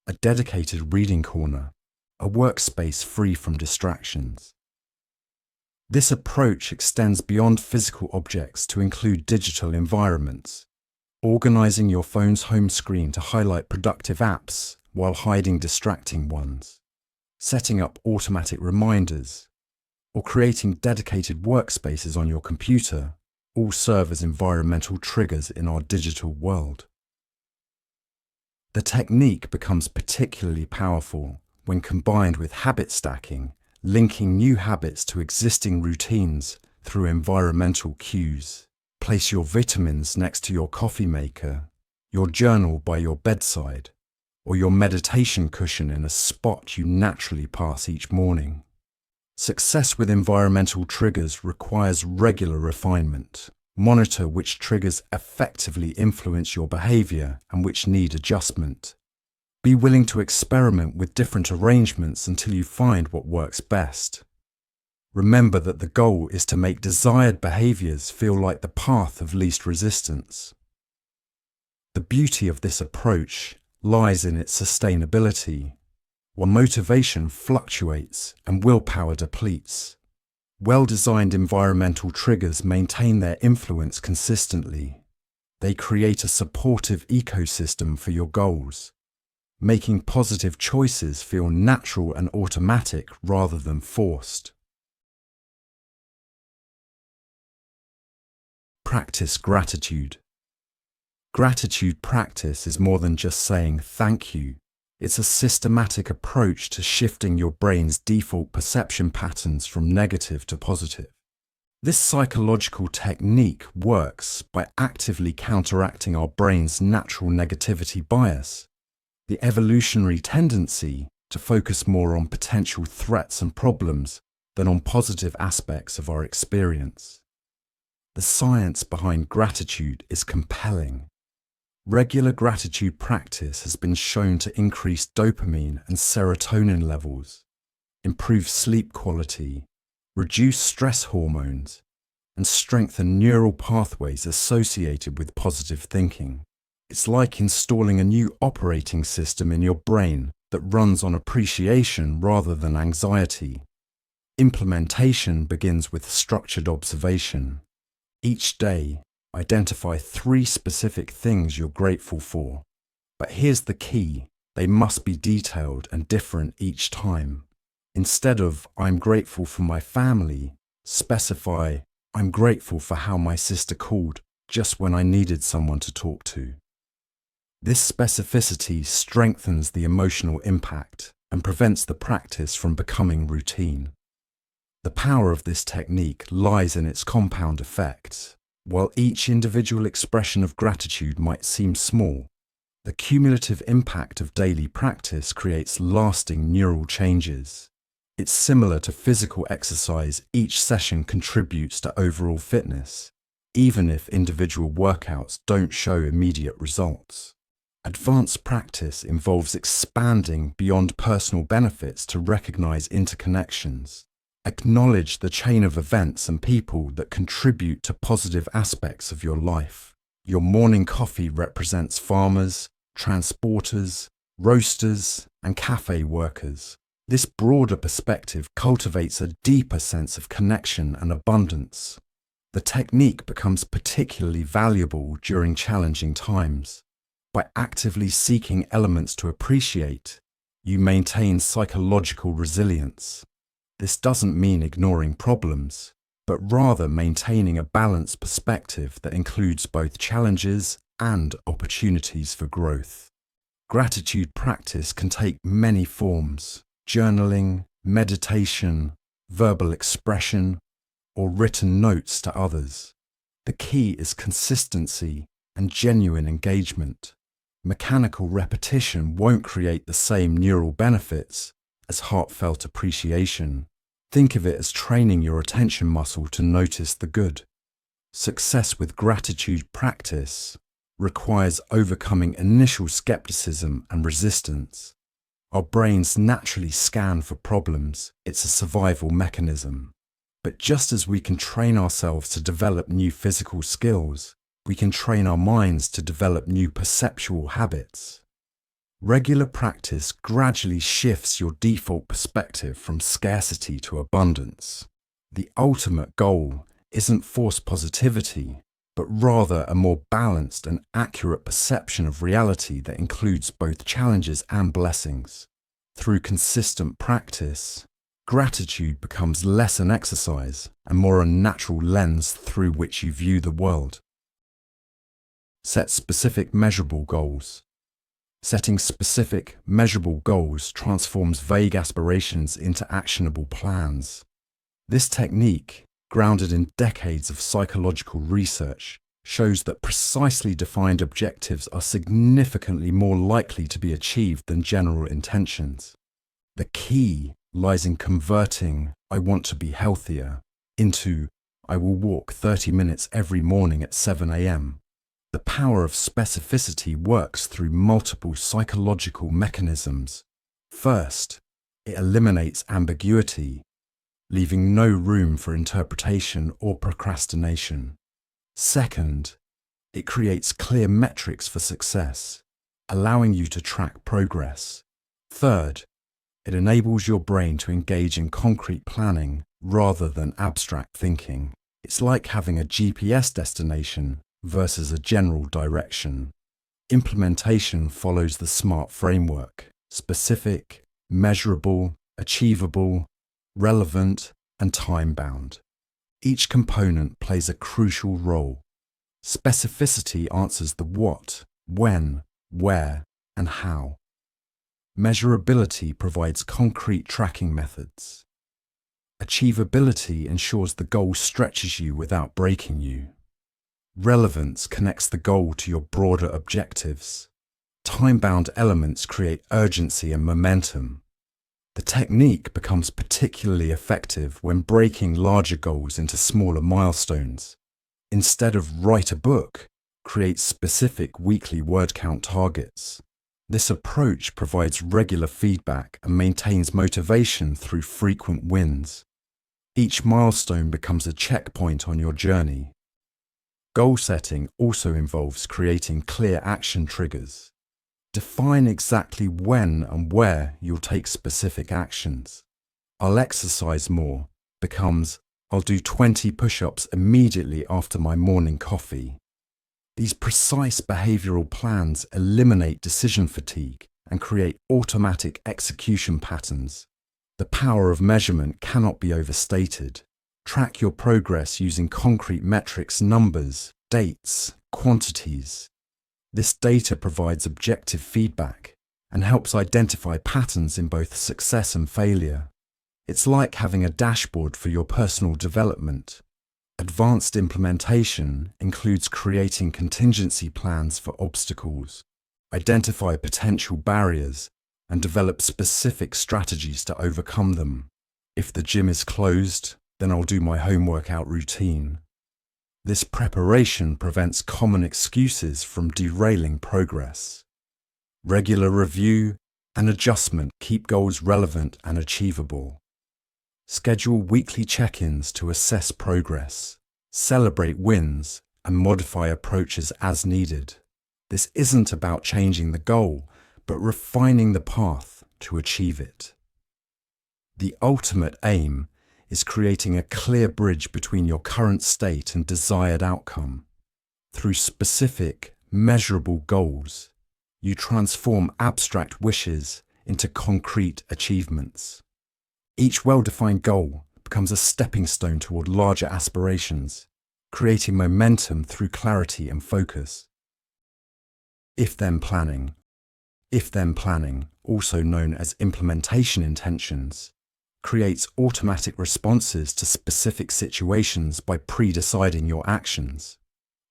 a dedicated reading corner, a workspace free from distractions. This approach extends beyond physical objects to include digital environments, organizing your phone's home screen to highlight productive apps while hiding distracting ones, setting up automatic reminders, or creating dedicated workspaces on your computer all serve as environmental triggers in our digital world. The technique becomes particularly powerful when combined with habit stacking, linking new habits to existing routines through environmental cues. Place your vitamins next to your coffee maker, your journal by your bedside, or your meditation cushion in a spot you naturally pass each morning. Success with environmental triggers requires regular refinement. Monitor which triggers effectively influence your behavior and which need adjustment. Be willing to experiment with different arrangements until you find what works best. Remember that the goal is to make desired behaviors feel like the path of least resistance. The beauty of this approach lies in its sustainability. While motivation fluctuates and willpower depletes, well-designed environmental triggers maintain their influence consistently. They create a supportive ecosystem for your goals, making positive choices feel natural and automatic rather than forced. Practice gratitude. Gratitude practice is more than just saying thank you. It's a systematic approach to shifting your brain's default perception patterns from negative to positive. This psychological technique works by actively counteracting our brain's natural negativity bias, the evolutionary tendency to focus more on potential threats and problems than on positive aspects of our experience. The science behind gratitude is compelling. Regular gratitude practice has been shown to increase dopamine and serotonin levels, improve sleep quality, reduce stress hormones, and strengthen neural pathways associated with positive thinking. It's like installing a new operating system in your brain that runs on appreciation rather than anxiety. Implementation begins with structured observation. Each day, identify 3 specific things you're grateful for. But here's the key: they must be detailed and different each time. Instead of "I'm grateful for my family," specify "I'm grateful for how my sister called just when I needed someone to talk to." This specificity strengthens the emotional impact and prevents the practice from becoming routine. The power of this technique lies in its compound effects. While each individual expression of gratitude might seem small, the cumulative impact of daily practice creates lasting neural changes. It's similar to physical exercise. Each session contributes to overall fitness, even if individual workouts don't show immediate results. Advanced practice involves expanding beyond personal benefits to recognize interconnections. Acknowledge the chain of events and people that contribute to positive aspects of your life. Your morning coffee represents farmers, transporters, roasters, and cafe workers. This broader perspective cultivates a deeper sense of connection and abundance. The technique becomes particularly valuable during challenging times. By actively seeking elements to appreciate, you maintain psychological resilience. This doesn't mean ignoring problems, but rather maintaining a balanced perspective that includes both challenges and opportunities for growth. Gratitude practice can take many forms: journaling, meditation, verbal expression, or written notes to others. The key is consistency and genuine engagement. Mechanical repetition won't create the same neural benefits as heartfelt appreciation. Think of it as training your attention muscle to notice the good. Success with gratitude practice requires overcoming initial skepticism and resistance. Our brains naturally scan for problems. It's a survival mechanism. But just as we can train ourselves to develop new physical skills, we can train our minds to develop new perceptual habits. Regular practice gradually shifts your default perspective from scarcity to abundance. The ultimate goal isn't forced positivity, but rather a more balanced and accurate perception of reality that includes both challenges and blessings. Through consistent practice, gratitude becomes less an exercise and more a natural lens through which you view the world. Set specific, measurable goals. Setting specific, measurable goals transforms vague aspirations into actionable plans. This technique, grounded in decades of psychological research, shows that precisely defined objectives are significantly more likely to be achieved than general intentions. The key lies in converting "I want to be healthier" into "I will walk 30 minutes every morning at 7 a.m." The power of specificity works through multiple psychological mechanisms. First, it eliminates ambiguity, leaving no room for interpretation or procrastination. Second, it creates clear metrics for success, allowing you to track progress. Third, it enables your brain to engage in concrete planning rather than abstract thinking. It's like having a GPS destination versus a general direction. Implementation follows the SMART framework: specific, measurable, achievable, relevant, and time-bound. Each component plays a crucial role. Specificity answers the what, when, where, and how. Measurability provides concrete tracking methods. Achievability ensures the goal stretches you without breaking you. Relevance connects the goal to your broader objectives. Time-bound elements create urgency and momentum. The technique becomes particularly effective when breaking larger goals into smaller milestones. Instead of "write a book," create specific weekly word count targets. This approach provides regular feedback and maintains motivation through frequent wins. Each milestone becomes a checkpoint on your journey. Goal setting also involves creating clear action triggers. Define exactly when and where you'll take specific actions. "I'll exercise more" becomes "I'll do 20 push-ups immediately after my morning coffee." These precise behavioral plans eliminate decision fatigue and create automatic execution patterns. The power of measurement cannot be overstated. Track your progress using concrete metrics, numbers, dates, quantities. This data provides objective feedback and helps identify patterns in both success and failure. It's like having a dashboard for your personal development. Advanced implementation includes creating contingency plans for obstacles, identify potential barriers, and develop specific strategies to overcome them. If the gym is closed, then I'll do my home workout routine. This preparation prevents common excuses from derailing progress. Regular review and adjustment keep goals relevant and achievable. Schedule weekly check-ins to assess progress. Celebrate wins and modify approaches as needed. This isn't about changing the goal, but refining the path to achieve it. The ultimate aim is creating a clear bridge between your current state and desired outcome. Through specific, measurable goals, you transform abstract wishes into concrete achievements. Each well-defined goal becomes a stepping stone toward larger aspirations, creating momentum through clarity and focus. If-then planning. If-then planning, also known as implementation intentions, creates automatic responses to specific situations by pre-deciding your actions.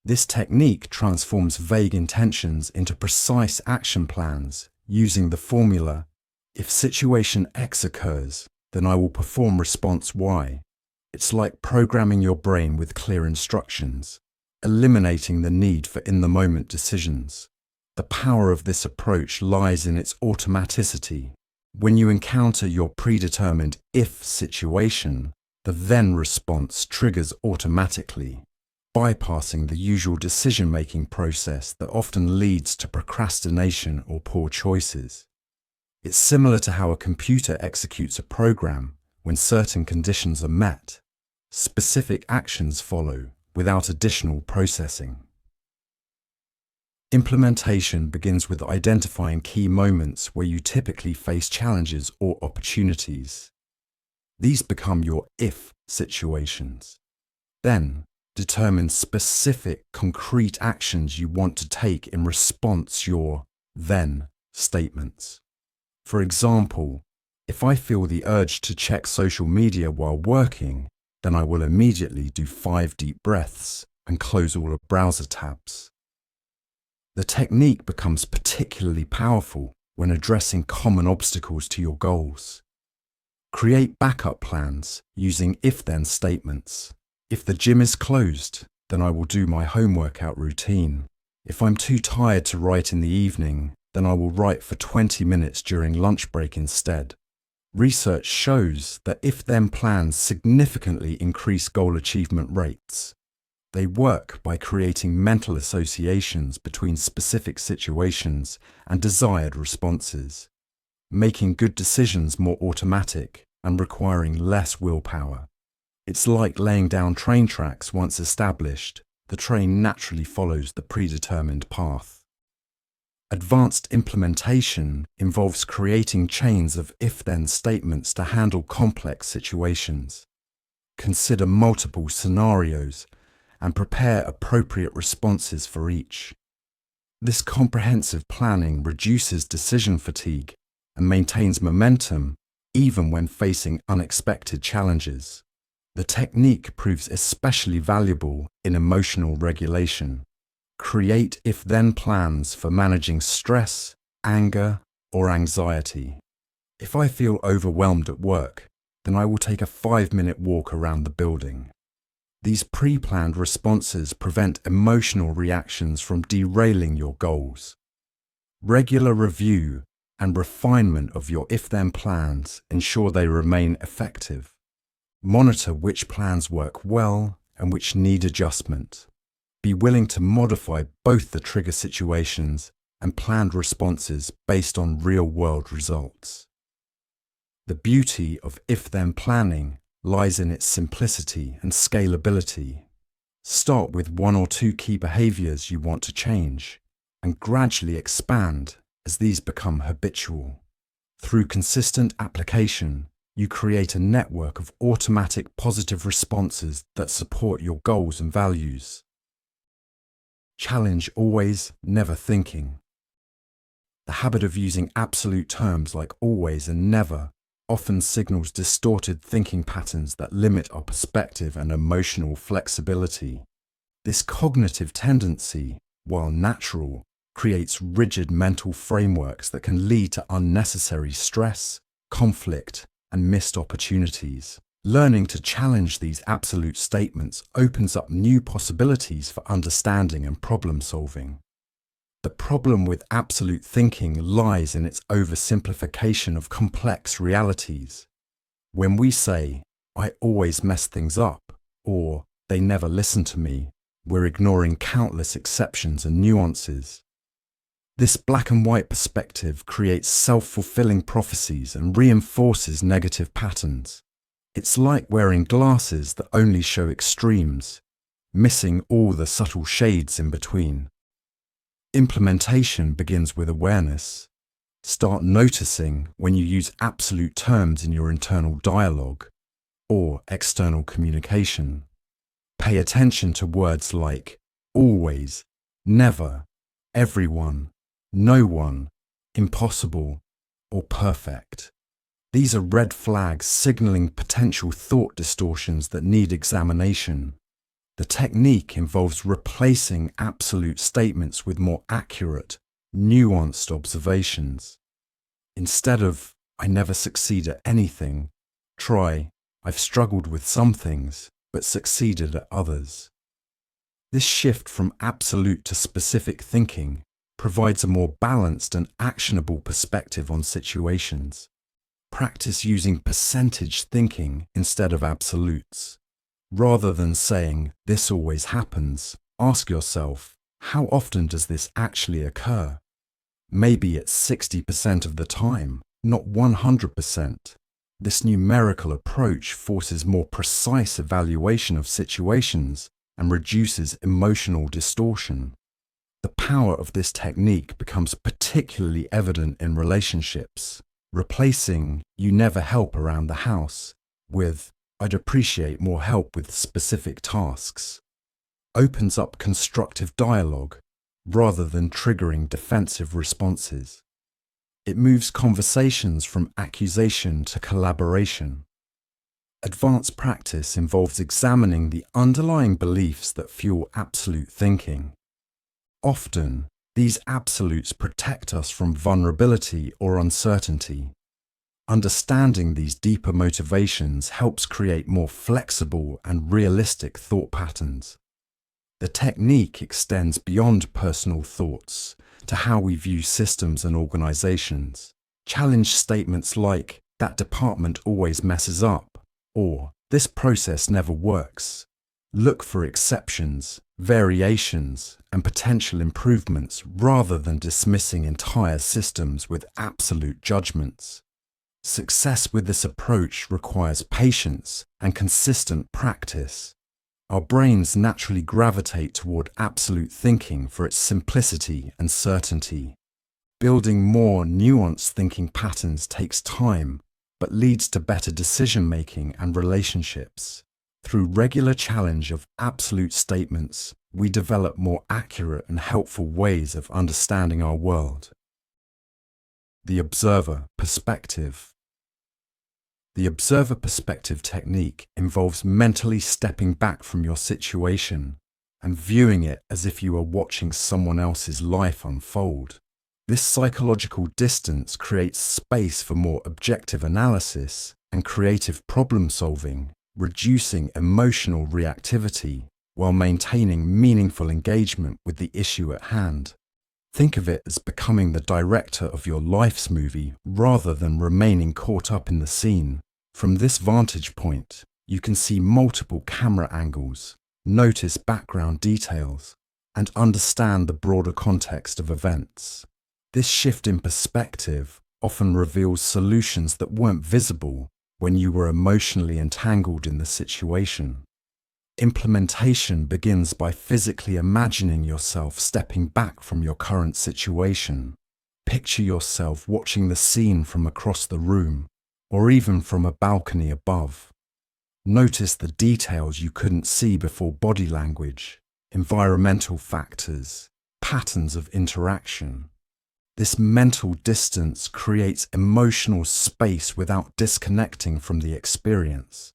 This technique transforms vague intentions into precise action plans using the formula, "If situation X occurs, then I will perform response Y." It's like programming your brain with clear instructions, eliminating the need for in-the-moment decisions. The power of this approach lies in its automaticity. When you encounter your predetermined if situation, the then response triggers automatically. bypassing the usual decision-making process that often leads to procrastination or poor choices. It's similar to how a computer executes a program when certain conditions are met. Specific actions follow without additional processing. Implementation begins with identifying key moments where you typically face challenges or opportunities. These become your if situations. Then, determine specific, concrete actions you want to take in response to your then statements. For example, if I feel the urge to check social media while working, then I will immediately do 5 deep breaths and close all the browser tabs. The technique becomes particularly powerful when addressing common obstacles to your goals. Create backup plans using if-then statements. If the gym is closed, then I will do my home workout routine. If I'm too tired to write in the evening, then I will write for 20 minutes during lunch break instead. Research shows that if-then plans significantly increase goal achievement rates. They work by creating mental associations between specific situations and desired responses, making good decisions more automatic and requiring less willpower. It's like laying down train tracks once established. The train naturally follows the predetermined path. Advanced implementation involves creating chains of if-then statements to handle complex situations. Consider multiple scenarios and prepare appropriate responses for each. This comprehensive planning reduces decision fatigue and maintains momentum even when facing unexpected challenges. The technique proves especially valuable in emotional regulation. Create if-then plans for managing stress, anger, or anxiety. If I feel overwhelmed at work, then I will take a 5-minute walk around the building. These pre-planned responses prevent emotional reactions from derailing your goals. Regular review and refinement of your if-then plans ensure they remain effective. Monitor which plans work well and which need adjustment. Be willing to modify both the trigger situations and planned responses based on real-world results. The beauty of if-then planning lies in its simplicity and scalability. Start with 1 or 2 key behaviors you want to change and gradually expand as these become habitual. Through consistent application, you create a network of automatic positive responses that support your goals and values. Challenge always, never thinking. The habit of using absolute terms like always and never often signals distorted thinking patterns that limit our perspective and emotional flexibility. This cognitive tendency, while natural, creates rigid mental frameworks that can lead to unnecessary stress, conflict, and missed opportunities. Learning to challenge these absolute statements opens up new possibilities for understanding and problem solving. The problem with absolute thinking lies in its oversimplification of complex realities. When we say, "I always mess things up," or "they never listen to me," we're ignoring countless exceptions and nuances. This black and white perspective creates self-fulfilling prophecies and reinforces negative patterns. It's like wearing glasses that only show extremes, missing all the subtle shades in between. Implementation begins with awareness. Start noticing when you use absolute terms in your internal dialogue or external communication. Pay attention to words like always, never, everyone, no one, impossible, or perfect. These are red flags signaling potential thought distortions that need examination. The technique involves replacing absolute statements with more accurate, nuanced observations. Instead of, "I never succeed at anything," try, "I've struggled with some things, but succeeded at others." This shift from absolute to specific thinking provides a more balanced and actionable perspective on situations. Practice using percentage thinking instead of absolutes. Rather than saying, "This always happens," ask yourself, "How often does this actually occur?" Maybe it's 60% of the time, not 100%. This numerical approach forces more precise evaluation of situations and reduces emotional distortion. The power of this technique becomes particularly evident in relationships, replacing "you never help around the house" with "I'd appreciate more help with specific tasks." Opens up constructive dialogue rather than triggering defensive responses. It moves conversations from accusation to collaboration. Advanced practice involves examining the underlying beliefs that fuel absolute thinking. Often, these absolutes protect us from vulnerability or uncertainty. Understanding these deeper motivations helps create more flexible and realistic thought patterns. The technique extends beyond personal thoughts to how we view systems and organizations. Challenge statements like, "That department always messes up," or "This process never works." Look for exceptions, variations, and potential improvements rather than dismissing entire systems with absolute judgments. Success with this approach requires patience and consistent practice. Our brains naturally gravitate toward absolute thinking for its simplicity and certainty. Building more nuanced thinking patterns takes time, but leads to better decision-making and relationships. Through regular challenge of absolute statements, we develop more accurate and helpful ways of understanding our world. The observer perspective. The observer perspective technique involves mentally stepping back from your situation and viewing it as if you are watching someone else's life unfold. This psychological distance creates space for more objective analysis and creative problem solving, reducing emotional reactivity while maintaining meaningful engagement with the issue at hand. Think of it as becoming the director of your life's movie rather than remaining caught up in the scene. From this vantage point, you can see multiple camera angles, notice background details, and understand the broader context of events. This shift in perspective often reveals solutions that weren't visible when you were emotionally entangled in the situation. Implementation begins by physically imagining yourself stepping back from your current situation. Picture yourself watching the scene from across the room, or even from a balcony above. Notice the details you couldn't see before: body language, environmental factors, patterns of interaction. This mental distance creates emotional space without disconnecting from the experience.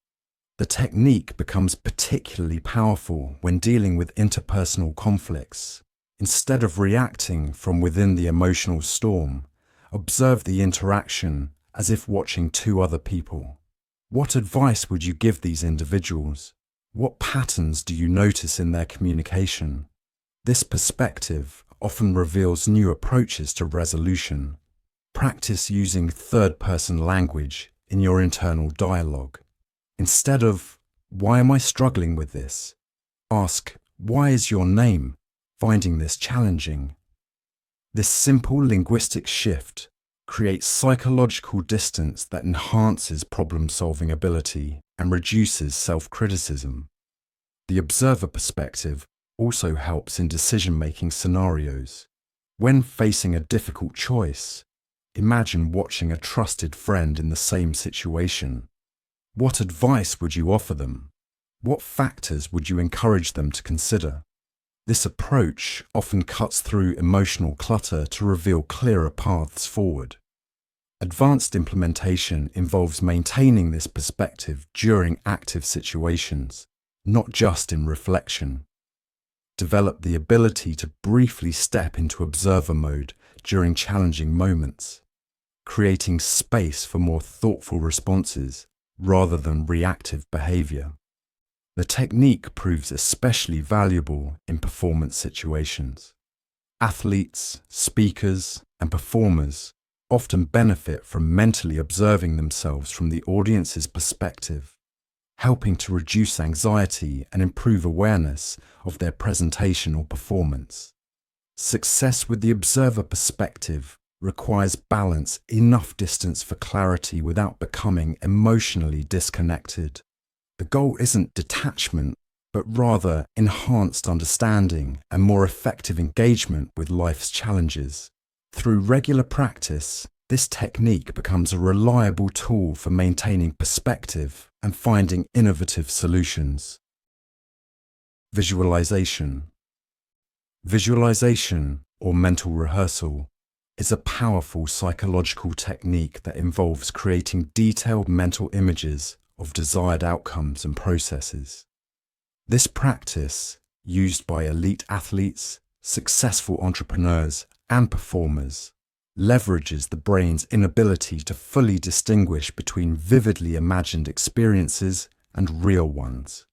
The technique becomes particularly powerful when dealing with interpersonal conflicts. Instead of reacting from within the emotional storm, observe the interaction as if watching two other people. What advice would you give these individuals? What patterns do you notice in their communication? This perspective often reveals new approaches to resolution. Practice using third-person language in your internal dialogue. Instead of, "Why am I struggling with this?" ask, "Why is your name finding this challenging?" This simple linguistic shift creates psychological distance that enhances problem-solving ability and reduces self-criticism. The observer perspective also helps in decision-making scenarios. When facing a difficult choice, imagine watching a trusted friend in the same situation. What advice would you offer them? What factors would you encourage them to consider? This approach often cuts through emotional clutter to reveal clearer paths forward. Advanced implementation involves maintaining this perspective during active situations, not just in reflection. Develop the ability to briefly step into observer mode during challenging moments, creating space for more thoughtful responses rather than reactive behavior. The technique proves especially valuable in performance situations. Athletes, speakers, and performers often benefit from mentally observing themselves from the audience's perspective. helping to reduce anxiety and improve awareness of their presentation or performance. Success with the observer perspective requires balance, enough distance for clarity without becoming emotionally disconnected. The goal isn't detachment, but rather enhanced understanding and more effective engagement with life's challenges. Through regular practice, this technique becomes a reliable tool for maintaining perspective and finding innovative solutions. Visualization. Visualization, or mental rehearsal, is a powerful psychological technique that involves creating detailed mental images of desired outcomes and processes. This practice, used by elite athletes, successful entrepreneurs, and performers, leverages the brain's inability to fully distinguish between vividly imagined experiences and real ones,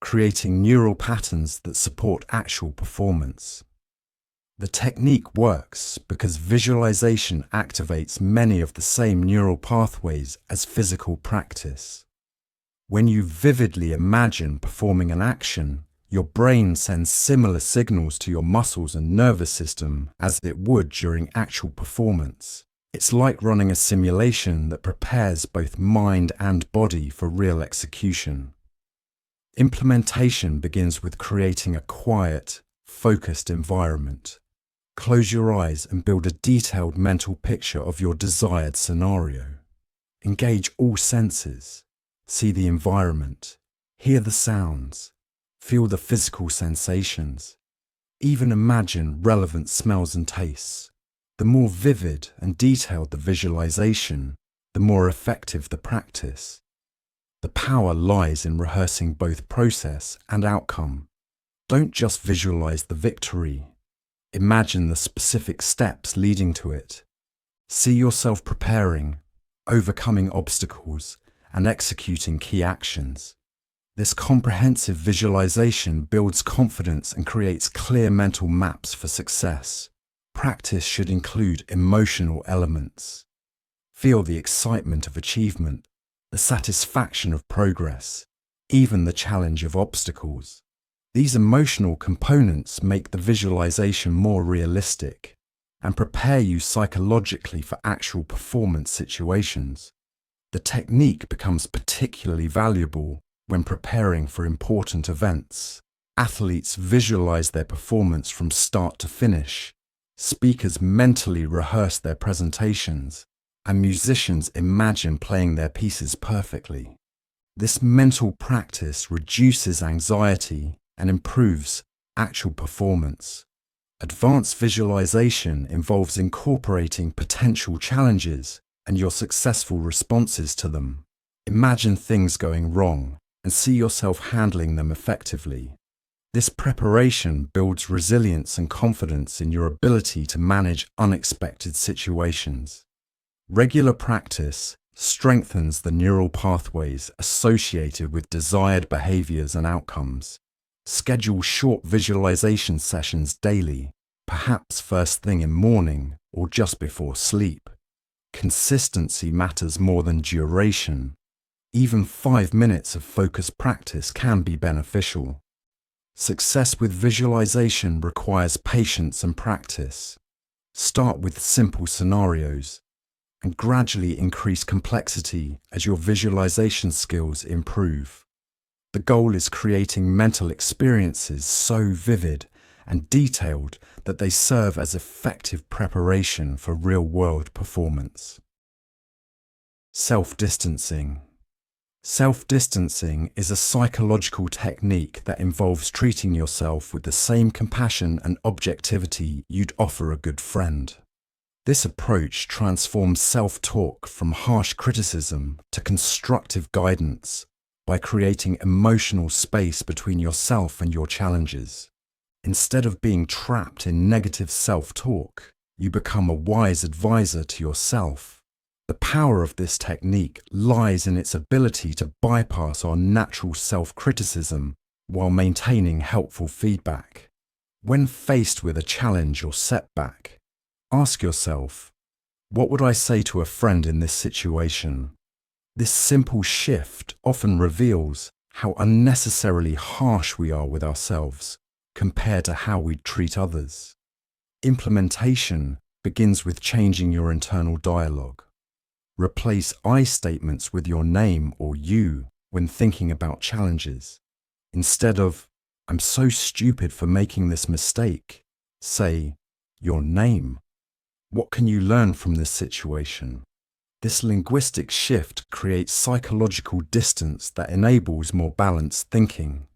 creating neural patterns that support actual performance. The technique works because visualization activates many of the same neural pathways as physical practice. When you vividly imagine performing an action, your brain sends similar signals to your muscles and nervous system as it would during actual performance. It's like running a simulation that prepares both mind and body for real execution. Implementation begins with creating a quiet, focused environment. Close your eyes and build a detailed mental picture of your desired scenario. Engage all senses. See the environment, hear the sounds, feel the physical sensations. Even imagine relevant smells and tastes. The more vivid and detailed the visualization, the more effective the practice. The power lies in rehearsing both process and outcome. Don't just visualize the victory. Imagine the specific steps leading to it. See yourself preparing, overcoming obstacles, and executing key actions. This comprehensive visualization builds confidence and creates clear mental maps for success. Practice should include emotional elements. Feel the excitement of achievement, the satisfaction of progress, even the challenge of obstacles. These emotional components make the visualization more realistic and prepare you psychologically for actual performance situations. The technique becomes particularly valuable when preparing for important events. Athletes visualize their performance from start to finish. Speakers mentally rehearse their presentations, and musicians imagine playing their pieces perfectly. This mental practice reduces anxiety and improves actual performance. Advanced visualization involves incorporating potential challenges and your successful responses to them. Imagine things going wrong and see yourself handling them effectively. This preparation builds resilience and confidence in your ability to manage unexpected situations. Regular practice strengthens the neural pathways associated with desired behaviors and outcomes. Schedule short visualization sessions daily, perhaps first thing in morning or just before sleep. Consistency matters more than duration. Even 5 minutes of focused practice can be beneficial. Success with visualization requires patience and practice. Start with simple scenarios and gradually increase complexity as your visualization skills improve. The goal is creating mental experiences so vivid and detailed that they serve as effective preparation for real-world performance. Self-distancing. Self-distancing is a psychological technique that involves treating yourself with the same compassion and objectivity you'd offer a good friend. This approach transforms self-talk from harsh criticism to constructive guidance by creating emotional space between yourself and your challenges. Instead of being trapped in negative self-talk, you become a wise advisor to yourself. The power of this technique lies in its ability to bypass our natural self-criticism while maintaining helpful feedback. When faced with a challenge or setback, ask yourself, what would I say to a friend in this situation? This simple shift often reveals how unnecessarily harsh we are with ourselves compared to how we treat others. Implementation begins with changing your internal dialogue. Replace I statements with your name or you when thinking about challenges. Instead of, "I'm so stupid for making this mistake," say, "Your name. What can you learn from this situation?" This linguistic shift creates psychological distance that enables more balanced thinking.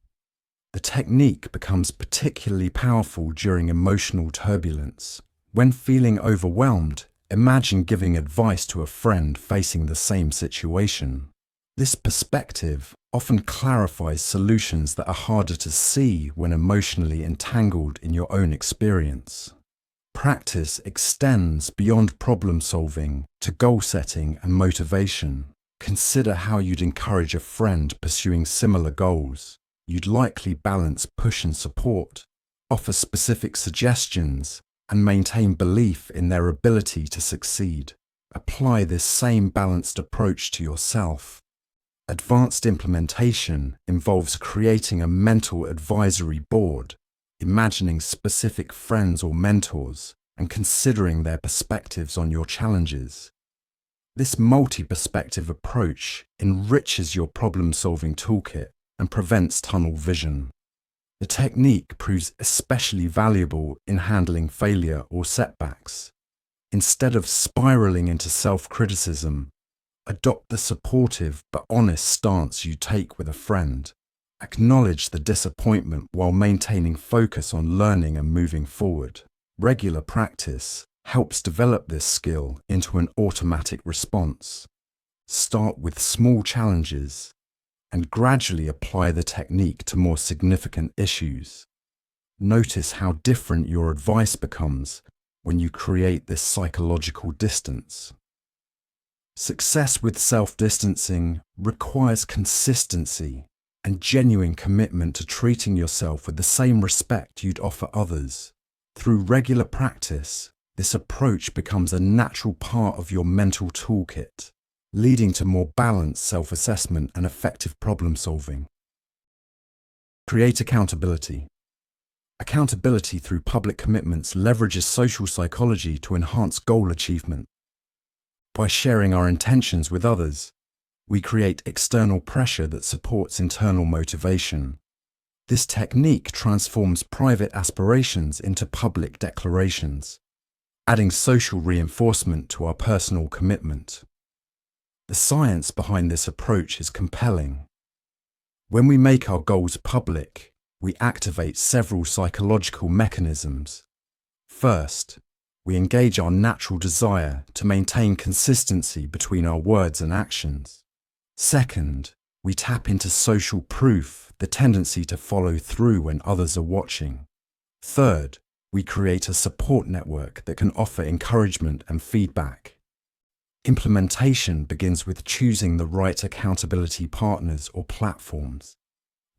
The technique becomes particularly powerful during emotional turbulence. When feeling overwhelmed, imagine giving advice to a friend facing the same situation. This perspective often clarifies solutions that are harder to see when emotionally entangled in your own experience. Practice extends beyond problem solving to goal setting and motivation. Consider how you'd encourage a friend pursuing similar goals. You'd likely balance push and support, offer specific suggestions, and maintain belief in their ability to succeed. Apply this same balanced approach to yourself. Advanced implementation involves creating a mental advisory board, imagining specific friends or mentors, and considering their perspectives on your challenges. This multi-perspective approach enriches your problem-solving toolkit and prevents tunnel vision. The technique proves especially valuable in handling failure or setbacks. Instead of spiraling into self-criticism, adopt the supportive but honest stance you take with a friend. Acknowledge the disappointment while maintaining focus on learning and moving forward. Regular practice helps develop this skill into an automatic response. Start with small challenges and gradually apply the technique to more significant issues. Notice how different your advice becomes when you create this psychological distance. Success with self-distancing requires consistency and genuine commitment to treating yourself with the same respect you'd offer others. Through regular practice, this approach becomes a natural part of your mental toolkit, leading to more balanced self-assessment and effective problem-solving. Create accountability. Accountability through public commitments leverages social psychology to enhance goal achievement. By sharing our intentions with others, we create external pressure that supports internal motivation. This technique transforms private aspirations into public declarations, adding social reinforcement to our personal commitment. The science behind this approach is compelling. When we make our goals public, we activate several psychological mechanisms. First, we engage our natural desire to maintain consistency between our words and actions. Second, we tap into social proof, the tendency to follow through when others are watching. Third, we create a support network that can offer encouragement and feedback. Implementation begins with choosing the right accountability partners or platforms.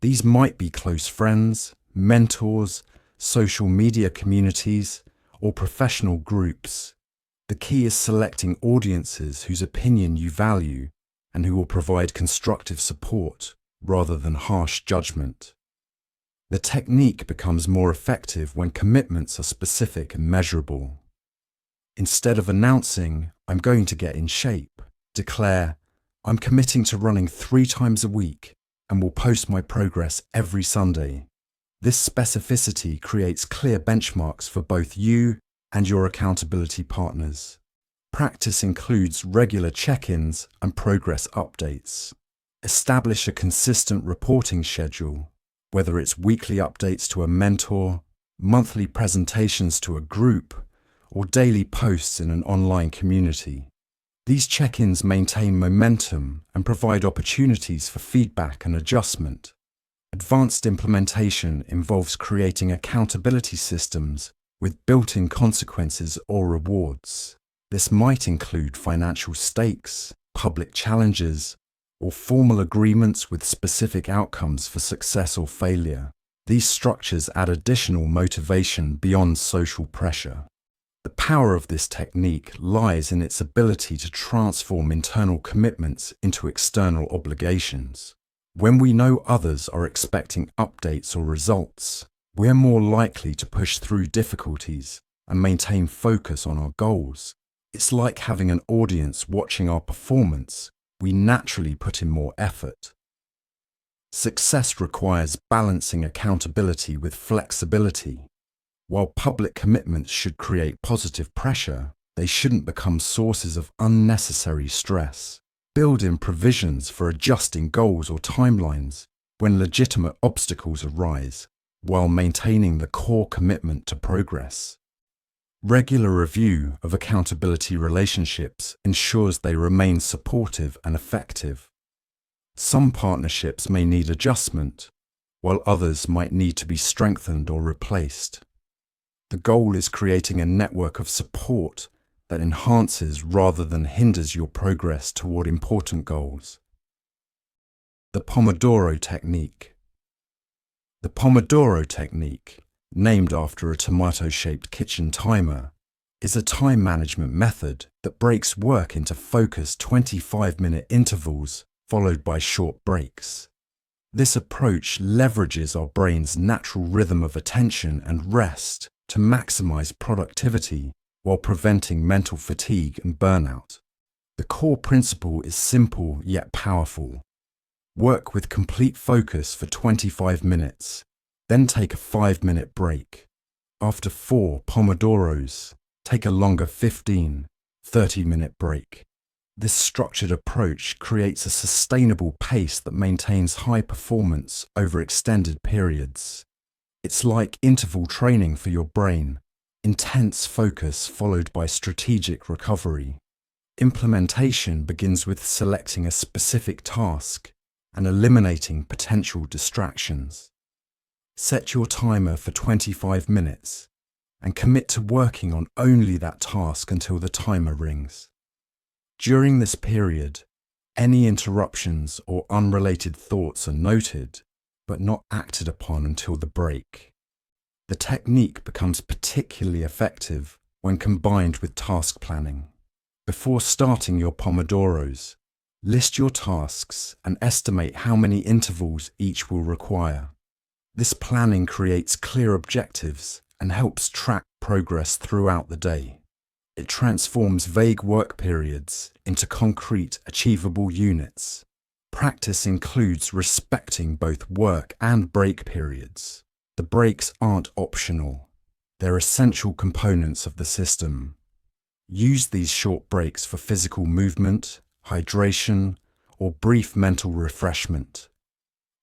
These might be close friends, mentors, social media communities, or professional groups. The key is selecting audiences whose opinion you value and who will provide constructive support rather than harsh judgment. The technique becomes more effective when commitments are specific and measurable. Instead of announcing, "I'm going to get in shape," declare, "I'm committing to running 3 times a week and will post my progress every Sunday." This specificity creates clear benchmarks for both you and your accountability partners. Practice includes regular check-ins and progress updates. Establish a consistent reporting schedule, whether it's weekly updates to a mentor, monthly presentations to a group, or daily posts in an online community. These check-ins maintain momentum and provide opportunities for feedback and adjustment. Advanced implementation involves creating accountability systems with built-in consequences or rewards. This might include financial stakes, public challenges, or formal agreements with specific outcomes for success or failure. These structures add additional motivation beyond social pressure. The power of this technique lies in its ability to transform internal commitments into external obligations. When we know others are expecting updates or results, we're more likely to push through difficulties and maintain focus on our goals. It's like having an audience watching our performance. We naturally put in more effort. Success requires balancing accountability with flexibility. While public commitments should create positive pressure, they shouldn't become sources of unnecessary stress. Build in provisions for adjusting goals or timelines when legitimate obstacles arise, while maintaining the core commitment to progress. Regular review of accountability relationships ensures they remain supportive and effective. Some partnerships may need adjustment, while others might need to be strengthened or replaced. The goal is creating a network of support that enhances rather than hinders your progress toward important goals. The Pomodoro Technique. The Pomodoro Technique, named after a tomato-shaped kitchen timer, is a time management method that breaks work into focused 25-minute intervals followed by short breaks. This approach leverages our brain's natural rhythm of attention and rest to maximize productivity while preventing mental fatigue and burnout. The core principle is simple yet powerful. Work with complete focus for 25 minutes. Then take a 5-minute break. After 4 Pomodoros, take a longer 15, 30-minute break. This structured approach creates a sustainable pace that maintains high performance over extended periods. It's like interval training for your brain, intense focus followed by strategic recovery. Implementation begins with selecting a specific task and eliminating potential distractions. Set your timer for 25 minutes and commit to working on only that task until the timer rings. During this period, any interruptions or unrelated thoughts are noted, but not acted upon until the break. The technique becomes particularly effective when combined with task planning. Before starting your Pomodoros, list your tasks and estimate how many intervals each will require. This planning creates clear objectives and helps track progress throughout the day. It transforms vague work periods into concrete, achievable units. Practice includes respecting both work and break periods. The breaks aren't optional. They're essential components of the system. Use these short breaks for physical movement, hydration, or brief mental refreshment.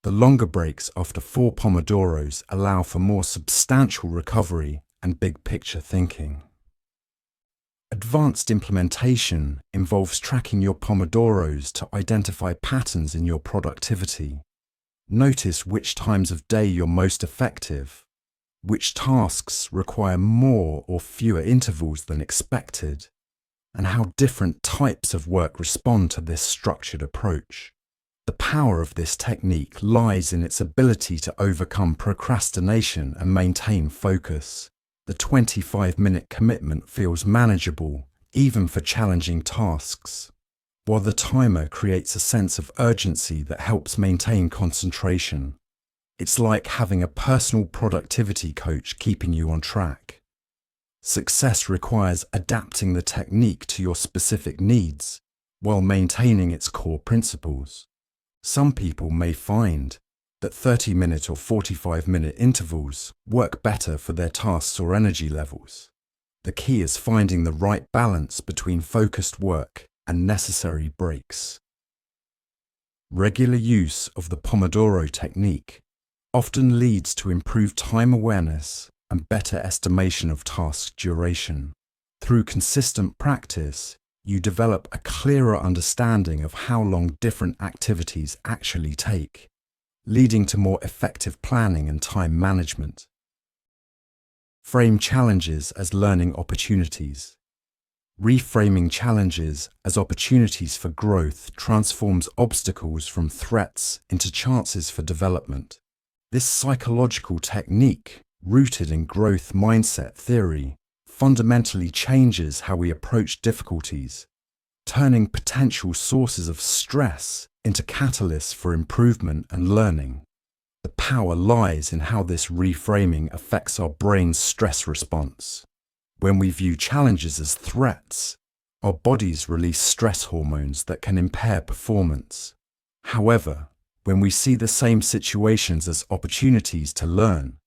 The longer breaks after 4 Pomodoros allow for more substantial recovery and big-picture thinking. Advanced implementation involves tracking your Pomodoros to identify patterns in your productivity. Notice which times of day you're most effective, which tasks require more or fewer intervals than expected, and how different types of work respond to this structured approach. The power of this technique lies in its ability to overcome procrastination and maintain focus. The 25-minute commitment feels manageable, even for challenging tasks, while the timer creates a sense of urgency that helps maintain concentration. It's like having a personal productivity coach keeping you on track. Success requires adapting the technique to your specific needs while maintaining its core principles. Some people may find that 30-minute or 45-minute intervals work better for their tasks or energy levels. The key is finding the right balance between focused work and necessary breaks. Regular use of the Pomodoro technique often leads to improved time awareness and better estimation of task duration. Through consistent practice, you develop a clearer understanding of how long different activities actually take, leading to more effective planning and time management. Frame challenges as learning opportunities. Reframing challenges as opportunities for growth transforms obstacles from threats into chances for development. This psychological technique, rooted in growth mindset theory, fundamentally changes how we approach difficulties, turning potential sources of stress into catalysts for improvement and learning. The power lies in how this reframing affects our brain's stress response. When we view challenges as threats, our bodies release stress hormones that can impair performance. However, when we see the same situations as opportunities to learn,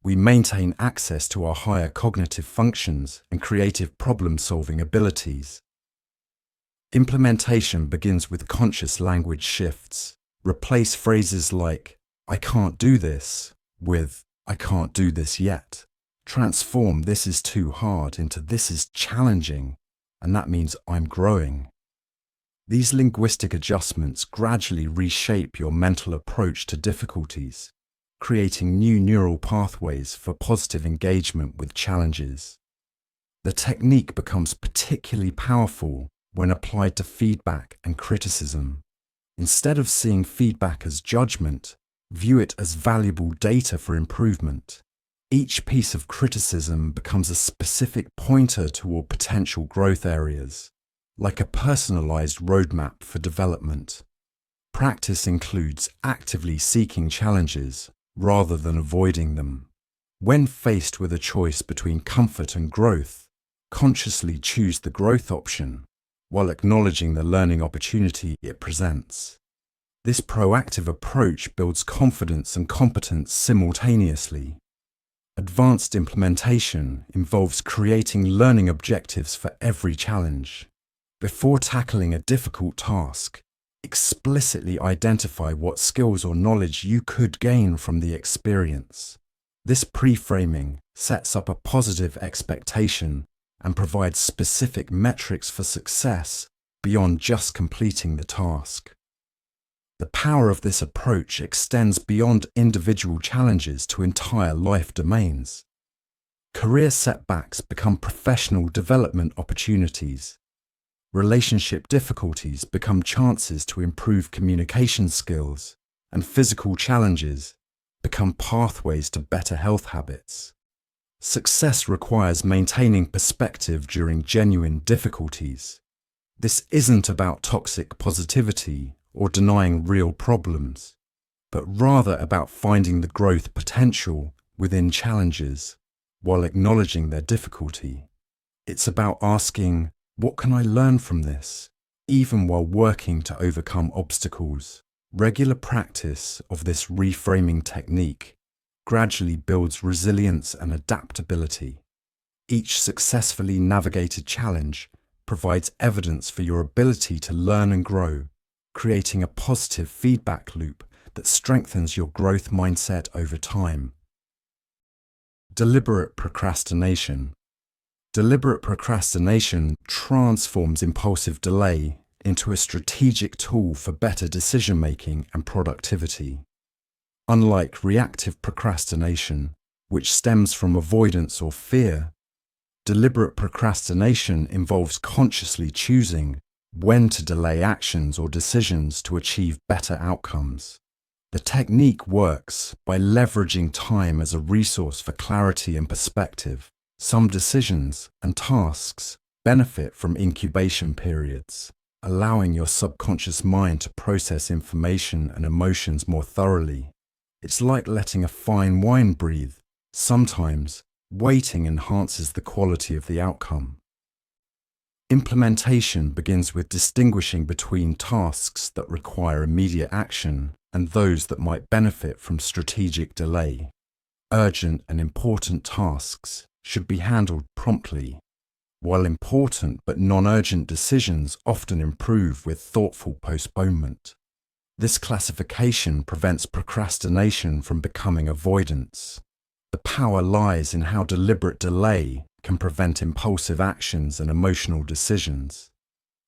we maintain access to our higher cognitive functions and creative problem-solving abilities. Implementation begins with conscious language shifts. Replace phrases like, "I can't do this," with, "I can't do this yet." Transform "this is too hard" into "this is challenging," and that means "I'm growing." These linguistic adjustments gradually reshape your mental approach to difficulties, creating new neural pathways for positive engagement with challenges. The technique becomes particularly powerful when applied to feedback and criticism. Instead of seeing feedback as judgment, view it as valuable data for improvement. Each piece of criticism becomes a specific pointer toward potential growth areas, like a personalized roadmap for development. Practice includes actively seeking challenges rather than avoiding them. When faced with a choice between comfort and growth, consciously choose the growth option while acknowledging the learning opportunity it presents. This proactive approach builds confidence and competence simultaneously. Advanced implementation involves creating learning objectives for every challenge. Before tackling a difficult task, explicitly identify what skills or knowledge you could gain from the experience. This pre-framing sets up a positive expectation and provides specific metrics for success beyond just completing the task. The power of this approach extends beyond individual challenges to entire life domains. Career setbacks become professional development opportunities. Relationship difficulties become chances to improve communication skills, and physical challenges become pathways to better health habits. Success requires maintaining perspective during genuine difficulties. This isn't about toxic positivity or denying real problems, but rather about finding the growth potential within challenges while acknowledging their difficulty. It's about asking, what can I learn from this, even while working to overcome obstacles? Regular practice of this reframing technique gradually builds resilience and adaptability. Each successfully navigated challenge provides evidence for your ability to learn and grow, creating a positive feedback loop that strengthens your growth mindset over time. Deliberate procrastination. Deliberate procrastination transforms impulsive delay into a strategic tool for better decision-making and productivity. Unlike reactive procrastination, which stems from avoidance or fear, deliberate procrastination involves consciously choosing when to delay actions or decisions to achieve better outcomes. The technique works by leveraging time as a resource for clarity and perspective. Some decisions and tasks benefit from incubation periods, allowing your subconscious mind to process information and emotions more thoroughly. It's like letting a fine wine breathe. Sometimes, waiting enhances the quality of the outcome. Implementation begins with distinguishing between tasks that require immediate action and those that might benefit from strategic delay. Urgent and important tasks should be handled promptly, while important but non-urgent decisions often improve with thoughtful postponement. This classification prevents procrastination from becoming avoidance. The power lies in how deliberate delay can prevent impulsive actions and emotional decisions.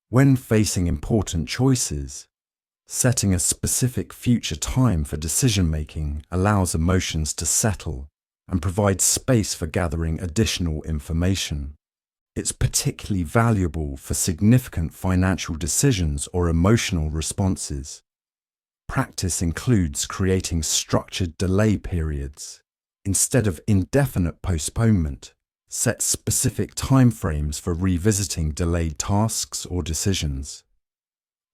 When facing important choices, setting a specific future time for decision-making allows emotions to settle and provides space for gathering additional information. It's particularly valuable for significant financial decisions or emotional responses. Practice includes creating structured delay periods. Instead of indefinite postponement, Set specific timeframes for revisiting delayed tasks or decisions.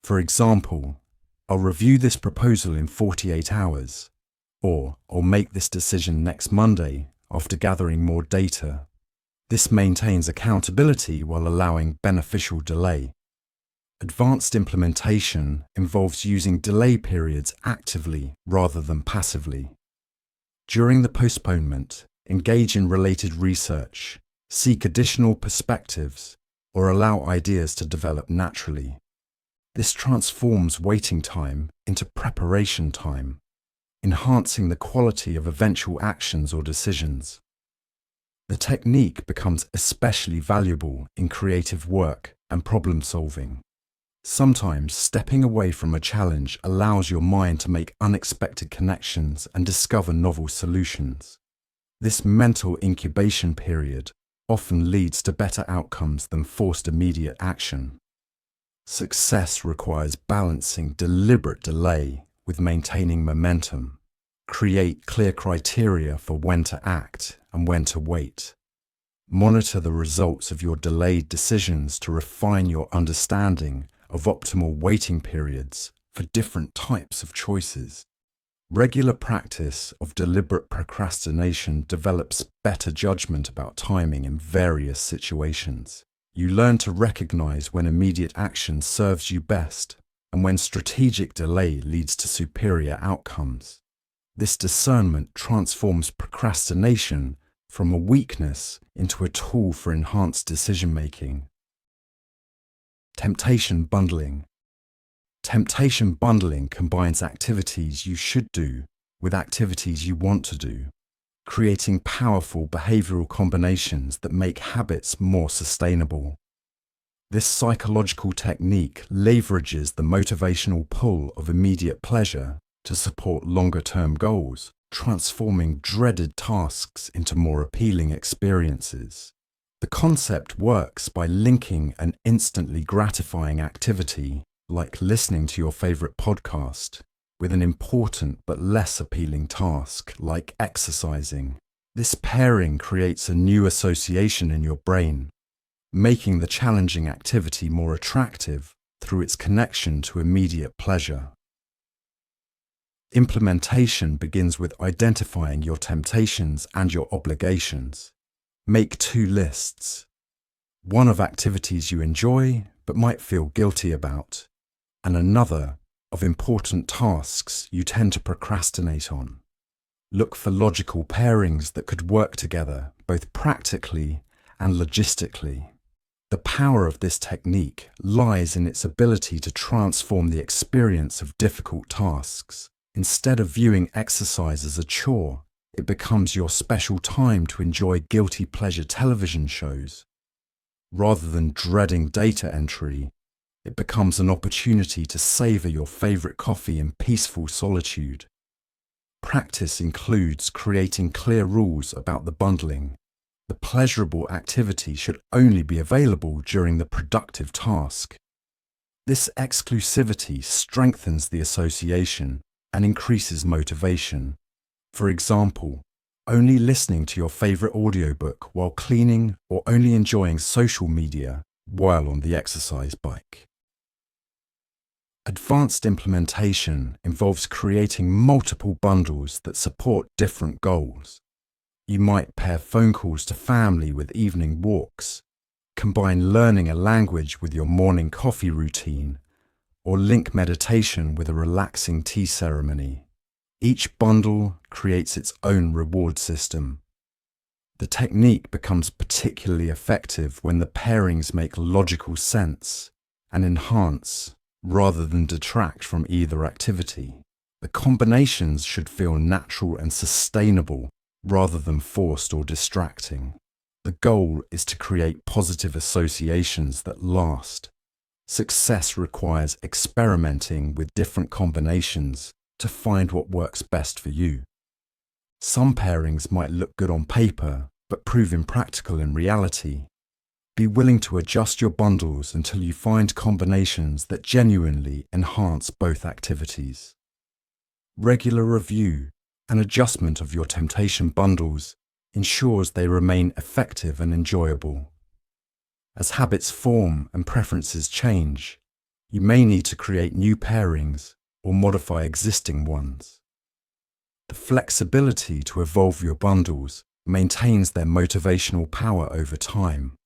For example, I'll review this proposal in 48 hours, or I'll make this decision next Monday after gathering more data. This maintains accountability while allowing beneficial delay. Advanced implementation involves using delay periods actively rather than passively. During the postponement, engage in related research, seek additional perspectives, or allow ideas to develop naturally. This transforms waiting time into preparation time, enhancing the quality of eventual actions or decisions. The technique becomes especially valuable in creative work and problem solving. Sometimes stepping away from a challenge allows your mind to make unexpected connections and discover novel solutions. This mental incubation period often leads to better outcomes than forced immediate action. Success requires balancing deliberate delay with maintaining momentum. Create clear criteria for when to act and when to wait. Monitor the results of your delayed decisions to refine your understanding of optimal waiting periods for different types of choices. Regular practice of deliberate procrastination develops better judgment about timing in various situations. You learn to recognize when immediate action serves you best and when strategic delay leads to superior outcomes. This discernment transforms procrastination from a weakness into a tool for enhanced decision-making. Temptation bundling. Temptation bundling combines activities you should do with activities you want to do, creating powerful behavioral combinations that make habits more sustainable. This psychological technique leverages the motivational pull of immediate pleasure to support longer-term goals, transforming dreaded tasks into more appealing experiences. The concept works by linking an instantly gratifying activity, like listening to your favorite podcast, with an important but less appealing task, like exercising. This pairing creates a new association in your brain, making the challenging activity more attractive through its connection to immediate pleasure. Implementation begins with identifying your temptations and your obligations. Make 2 lists. One of activities you enjoy but might feel guilty about, and another of important tasks you tend to procrastinate on. Look for logical pairings that could work together, both practically and logistically. The power of this technique lies in its ability to transform the experience of difficult tasks. Instead of viewing exercise as a chore, it becomes your special time to enjoy guilty pleasure television shows. Rather than dreading data entry, it becomes an opportunity to savor your favorite coffee in peaceful solitude. Practice includes creating clear rules about the bundling. The pleasurable activity should only be available during the productive task. This exclusivity strengthens the association and increases motivation. For example, only listening to your favorite audiobook while cleaning or only enjoying social media while on the exercise bike. Advanced implementation involves creating multiple bundles that support different goals. You might pair phone calls to family with evening walks, combine learning a language with your morning coffee routine, or link meditation with a relaxing tea ceremony. Each bundle creates its own reward system. The technique becomes particularly effective when the pairings make logical sense and enhance rather than detract from either activity. The combinations should feel natural and sustainable rather than forced or distracting. The goal is to create positive associations that last. Success requires experimenting with different combinations to find what works best for you. Some pairings might look good on paper, but prove impractical in reality. Be willing to adjust your bundles until you find combinations that genuinely enhance both activities. Regular review and adjustment of your temptation bundles ensures they remain effective and enjoyable. As habits form and preferences change, you may need to create new pairings or modify existing ones. The flexibility to evolve your bundles maintains their motivational power over time.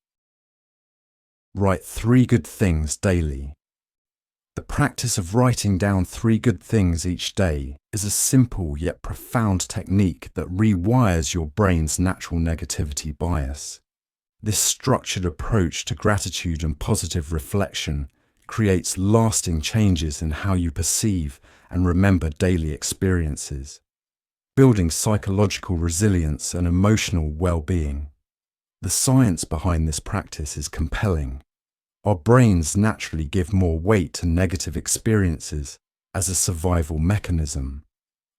Write 3 good things daily. The practice of writing down 3 good things each day is a simple yet profound technique that rewires your brain's natural negativity bias. This structured approach to gratitude and positive reflection creates lasting changes in how you perceive and remember daily experiences, building psychological resilience and emotional well-being. The science behind this practice is compelling. Our brains naturally give more weight to negative experiences as a survival mechanism.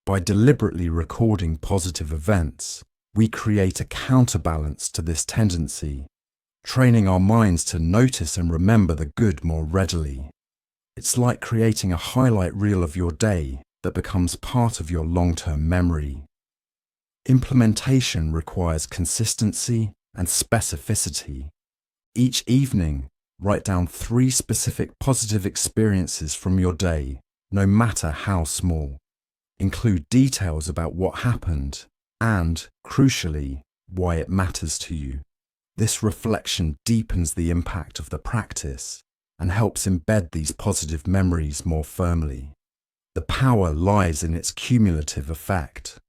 By deliberately recording positive events, we create a counterbalance to this tendency, training our minds to notice and remember the good more readily. It's like creating a highlight reel of your day that becomes part of your long-term memory. Implementation requires consistency and specificity. Each evening, write down 3 specific positive experiences from your day, no matter how small. Include details about what happened and, crucially, why it matters to you. This reflection deepens the impact of the practice and helps embed these positive memories more firmly. The power lies in its cumulative effect.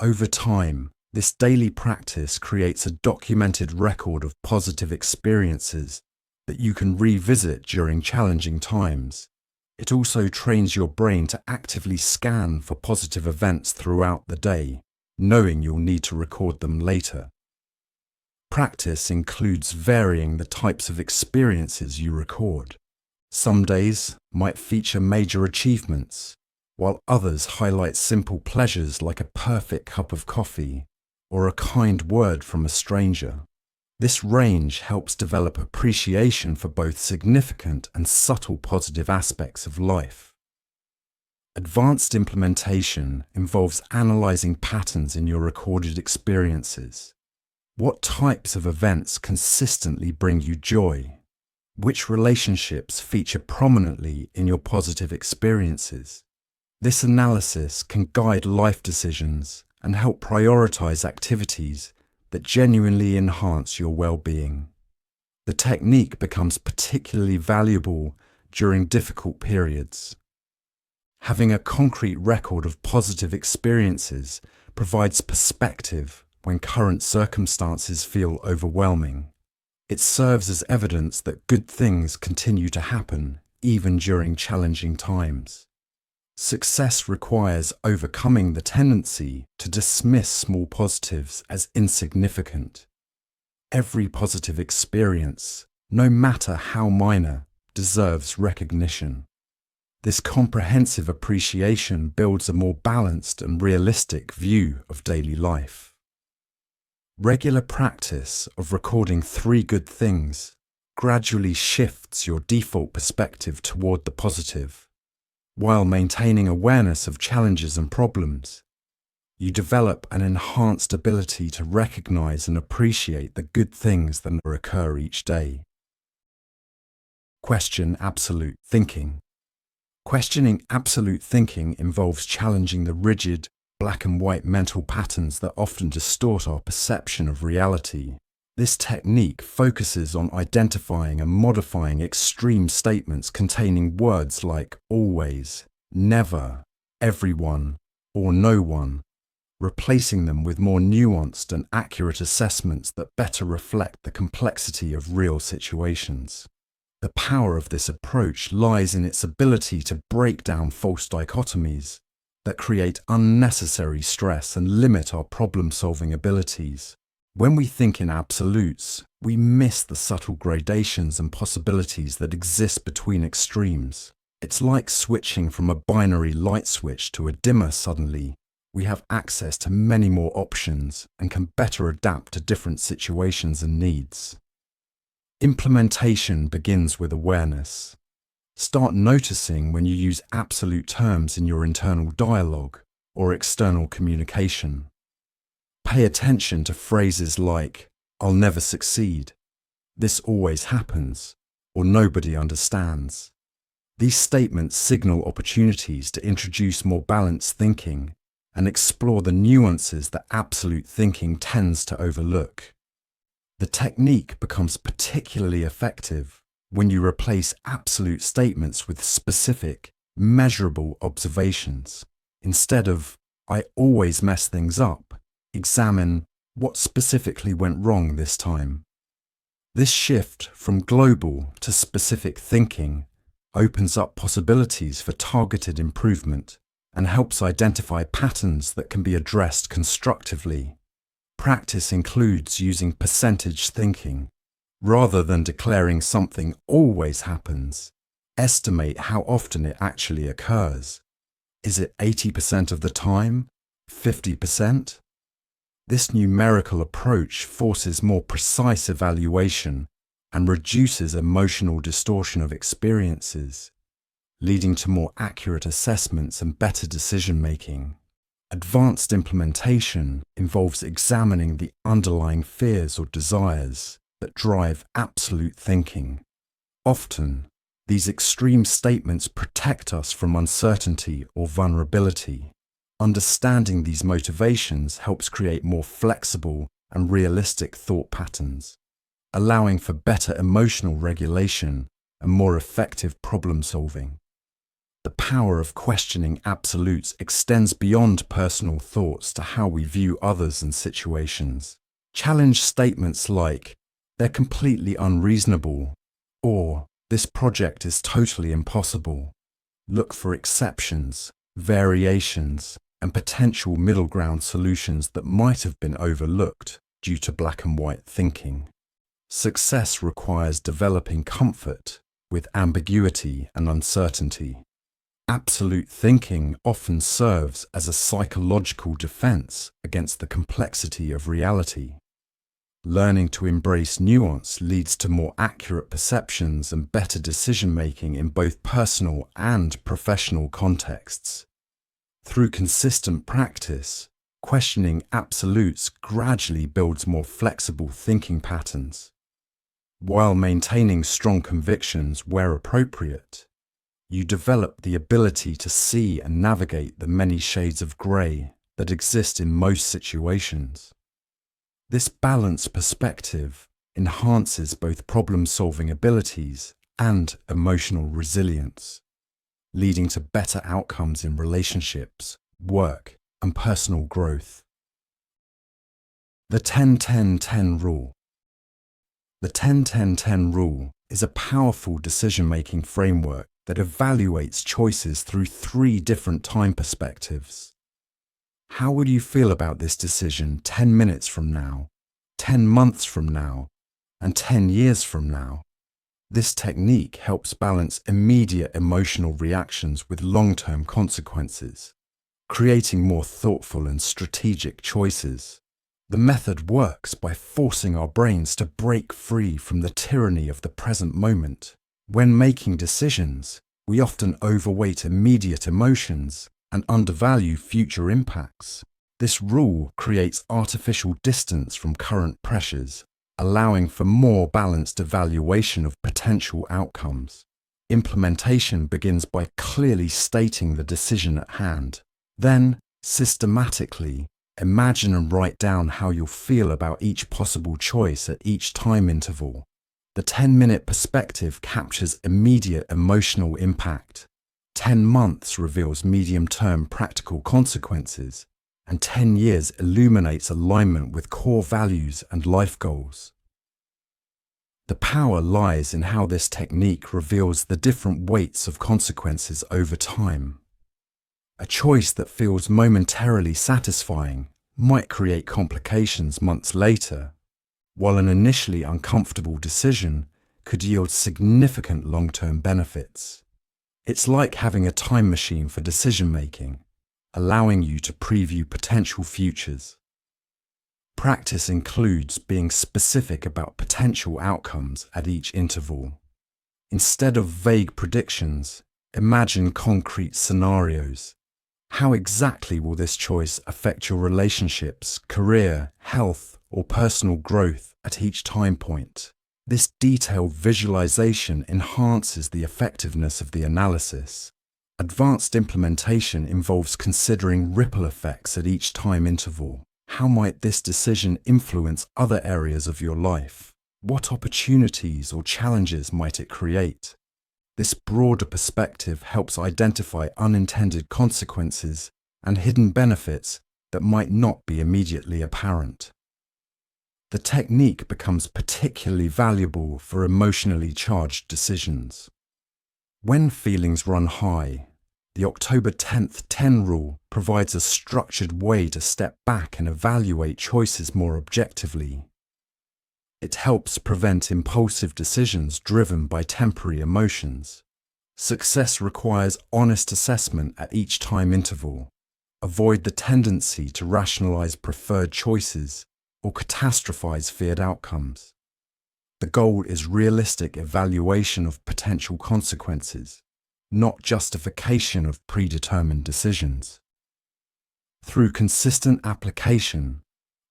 Over time, this daily practice creates a documented record of positive experiences that you can revisit during challenging times. It also trains your brain to actively scan for positive events throughout the day, knowing you'll need to record them later. Practice includes varying the types of experiences you record. Some days might feature major achievements, while others highlight simple pleasures like a perfect cup of coffee or a kind word from a stranger. This range helps develop appreciation for both significant and subtle positive aspects of life. Advanced implementation involves analyzing patterns in your recorded experiences. What types of events consistently bring you joy? Which relationships feature prominently in your positive experiences? This analysis can guide life decisions and help prioritize activities that genuinely enhance your well-being. The technique becomes particularly valuable during difficult periods. Having a concrete record of positive experiences provides perspective when current circumstances feel overwhelming. It serves as evidence that good things continue to happen even during challenging times. Success requires overcoming the tendency to dismiss small positives as insignificant. Every positive experience, no matter how minor, deserves recognition. This comprehensive appreciation builds a more balanced and realistic view of daily life. Regular practice of recording 3 good things gradually shifts your default perspective toward the positive. While maintaining awareness of challenges and problems, you develop an enhanced ability to recognize and appreciate the good things that occur each day. Question absolute thinking. Questioning absolute thinking involves challenging the rigid, black and white mental patterns that often distort our perception of reality. This technique focuses on identifying and modifying extreme statements containing words like always, never, everyone, or no one, replacing them with more nuanced and accurate assessments that better reflect the complexity of real situations. The power of this approach lies in its ability to break down false dichotomies that create unnecessary stress and limit our problem-solving abilities. When we think in absolutes, we miss the subtle gradations and possibilities that exist between extremes. It's like switching from a binary light switch to a dimmer suddenly. We have access to many more options and can better adapt to different situations and needs. Implementation begins with awareness. Start noticing when you use absolute terms in your internal dialogue or external communication. Pay attention to phrases like, "I'll never succeed," "This always happens," or "Nobody understands." These statements signal opportunities to introduce more balanced thinking and explore the nuances that absolute thinking tends to overlook. The technique becomes particularly effective when you replace absolute statements with specific, measurable observations. Instead of, "I always mess things up," examine what specifically went wrong this time. This shift from global to specific thinking opens up possibilities for targeted improvement and helps identify patterns that can be addressed constructively. Practice includes using percentage thinking. Rather than declaring something always happens, estimate how often it actually occurs. Is it 80% of the time? 50%? This numerical approach forces more precise evaluation and reduces emotional distortion of experiences, leading to more accurate assessments and better decision-making. Advanced implementation involves examining the underlying fears or desires that drive absolute thinking. Often, these extreme statements protect us from uncertainty or vulnerability. Understanding these motivations helps create more flexible and realistic thought patterns, allowing for better emotional regulation and more effective problem solving. The power of questioning absolutes extends beyond personal thoughts to how we view others and situations. Challenge statements like, "They're completely unreasonable," or "This project is totally impossible." Look for exceptions, variations, and potential middle ground solutions that might have been overlooked due to black and white thinking. Success requires developing comfort with ambiguity and uncertainty. Absolute thinking often serves as a psychological defense against the complexity of reality. Learning to embrace nuance leads to more accurate perceptions and better decision-making in both personal and professional contexts. Through consistent practice, questioning absolutes gradually builds more flexible thinking patterns. While maintaining strong convictions where appropriate, you develop the ability to see and navigate the many shades of grey that exist in most situations. This balanced perspective enhances both problem-solving abilities and emotional resilience, leading to better outcomes in relationships, work, and personal growth. The 10-10-10 rule. The 10-10-10 rule is a powerful decision-making framework that evaluates choices through 3 different time perspectives. How would you feel about this decision 10 minutes from now, 10 months from now, and 10 years from now? This technique helps balance immediate emotional reactions with long-term consequences, creating more thoughtful and strategic choices. The method works by forcing our brains to break free from the tyranny of the present moment. When making decisions, we often overweight immediate emotions and undervalue future impacts. This rule creates artificial distance from current pressures, allowing for more balanced evaluation of potential outcomes. Implementation begins by clearly stating the decision at hand. Then, systematically, imagine and write down how you'll feel about each possible choice at each time interval. The 10-minute perspective captures immediate emotional impact. 10 months reveals medium-term practical consequences, and 10 years illuminates alignment with core values and life goals. The power lies in how this technique reveals the different weights of consequences over time. A choice that feels momentarily satisfying might create complications months later, while an initially uncomfortable decision could yield significant long-term benefits. It's like having a time machine for decision-making, allowing you to preview potential futures. Practice includes being specific about potential outcomes at each interval. Instead of vague predictions, imagine concrete scenarios. How exactly will this choice affect your relationships, career, health, or personal growth at each time point? This detailed visualization enhances the effectiveness of the analysis. Advanced implementation involves considering ripple effects at each time interval. How might this decision influence other areas of your life? What opportunities or challenges might it create? This broader perspective helps identify unintended consequences and hidden benefits that might not be immediately apparent. The technique becomes particularly valuable for emotionally charged decisions. When feelings run high, the October 10th 10 rule provides a structured way to step back and evaluate choices more objectively. It helps prevent impulsive decisions driven by temporary emotions. Success requires honest assessment at each time interval. Avoid the tendency to rationalize preferred choices or catastrophize feared outcomes. The goal is realistic evaluation of potential consequences, not justification of predetermined decisions. Through consistent application,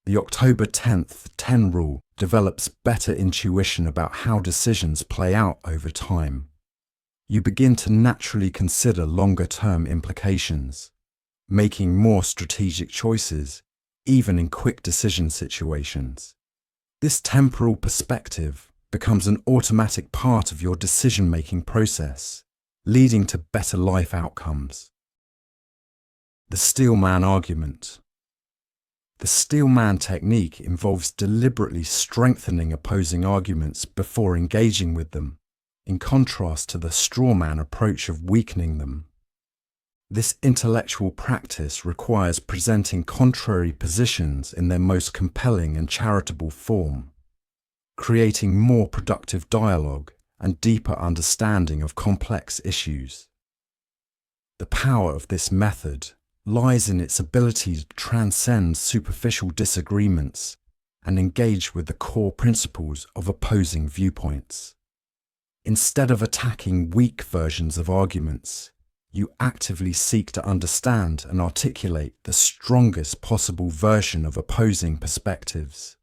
the October 10th 10 rule develops better intuition about how decisions play out over time. You begin to naturally consider longer-term implications, making more strategic choices, even in quick decision situations. This temporal perspective becomes an automatic part of your decision-making process, leading to better life outcomes. The Steelman argument. The Steelman technique involves deliberately strengthening opposing arguments before engaging with them, in contrast to the strawman approach of weakening them. This intellectual practice requires presenting contrary positions in their most compelling and charitable form, creating more productive dialogue and deeper understanding of complex issues. The power of this method lies in its ability to transcend superficial disagreements and engage with the core principles of opposing viewpoints. Instead of attacking weak versions of arguments, you actively seek to understand and articulate the strongest possible version of opposing perspectives.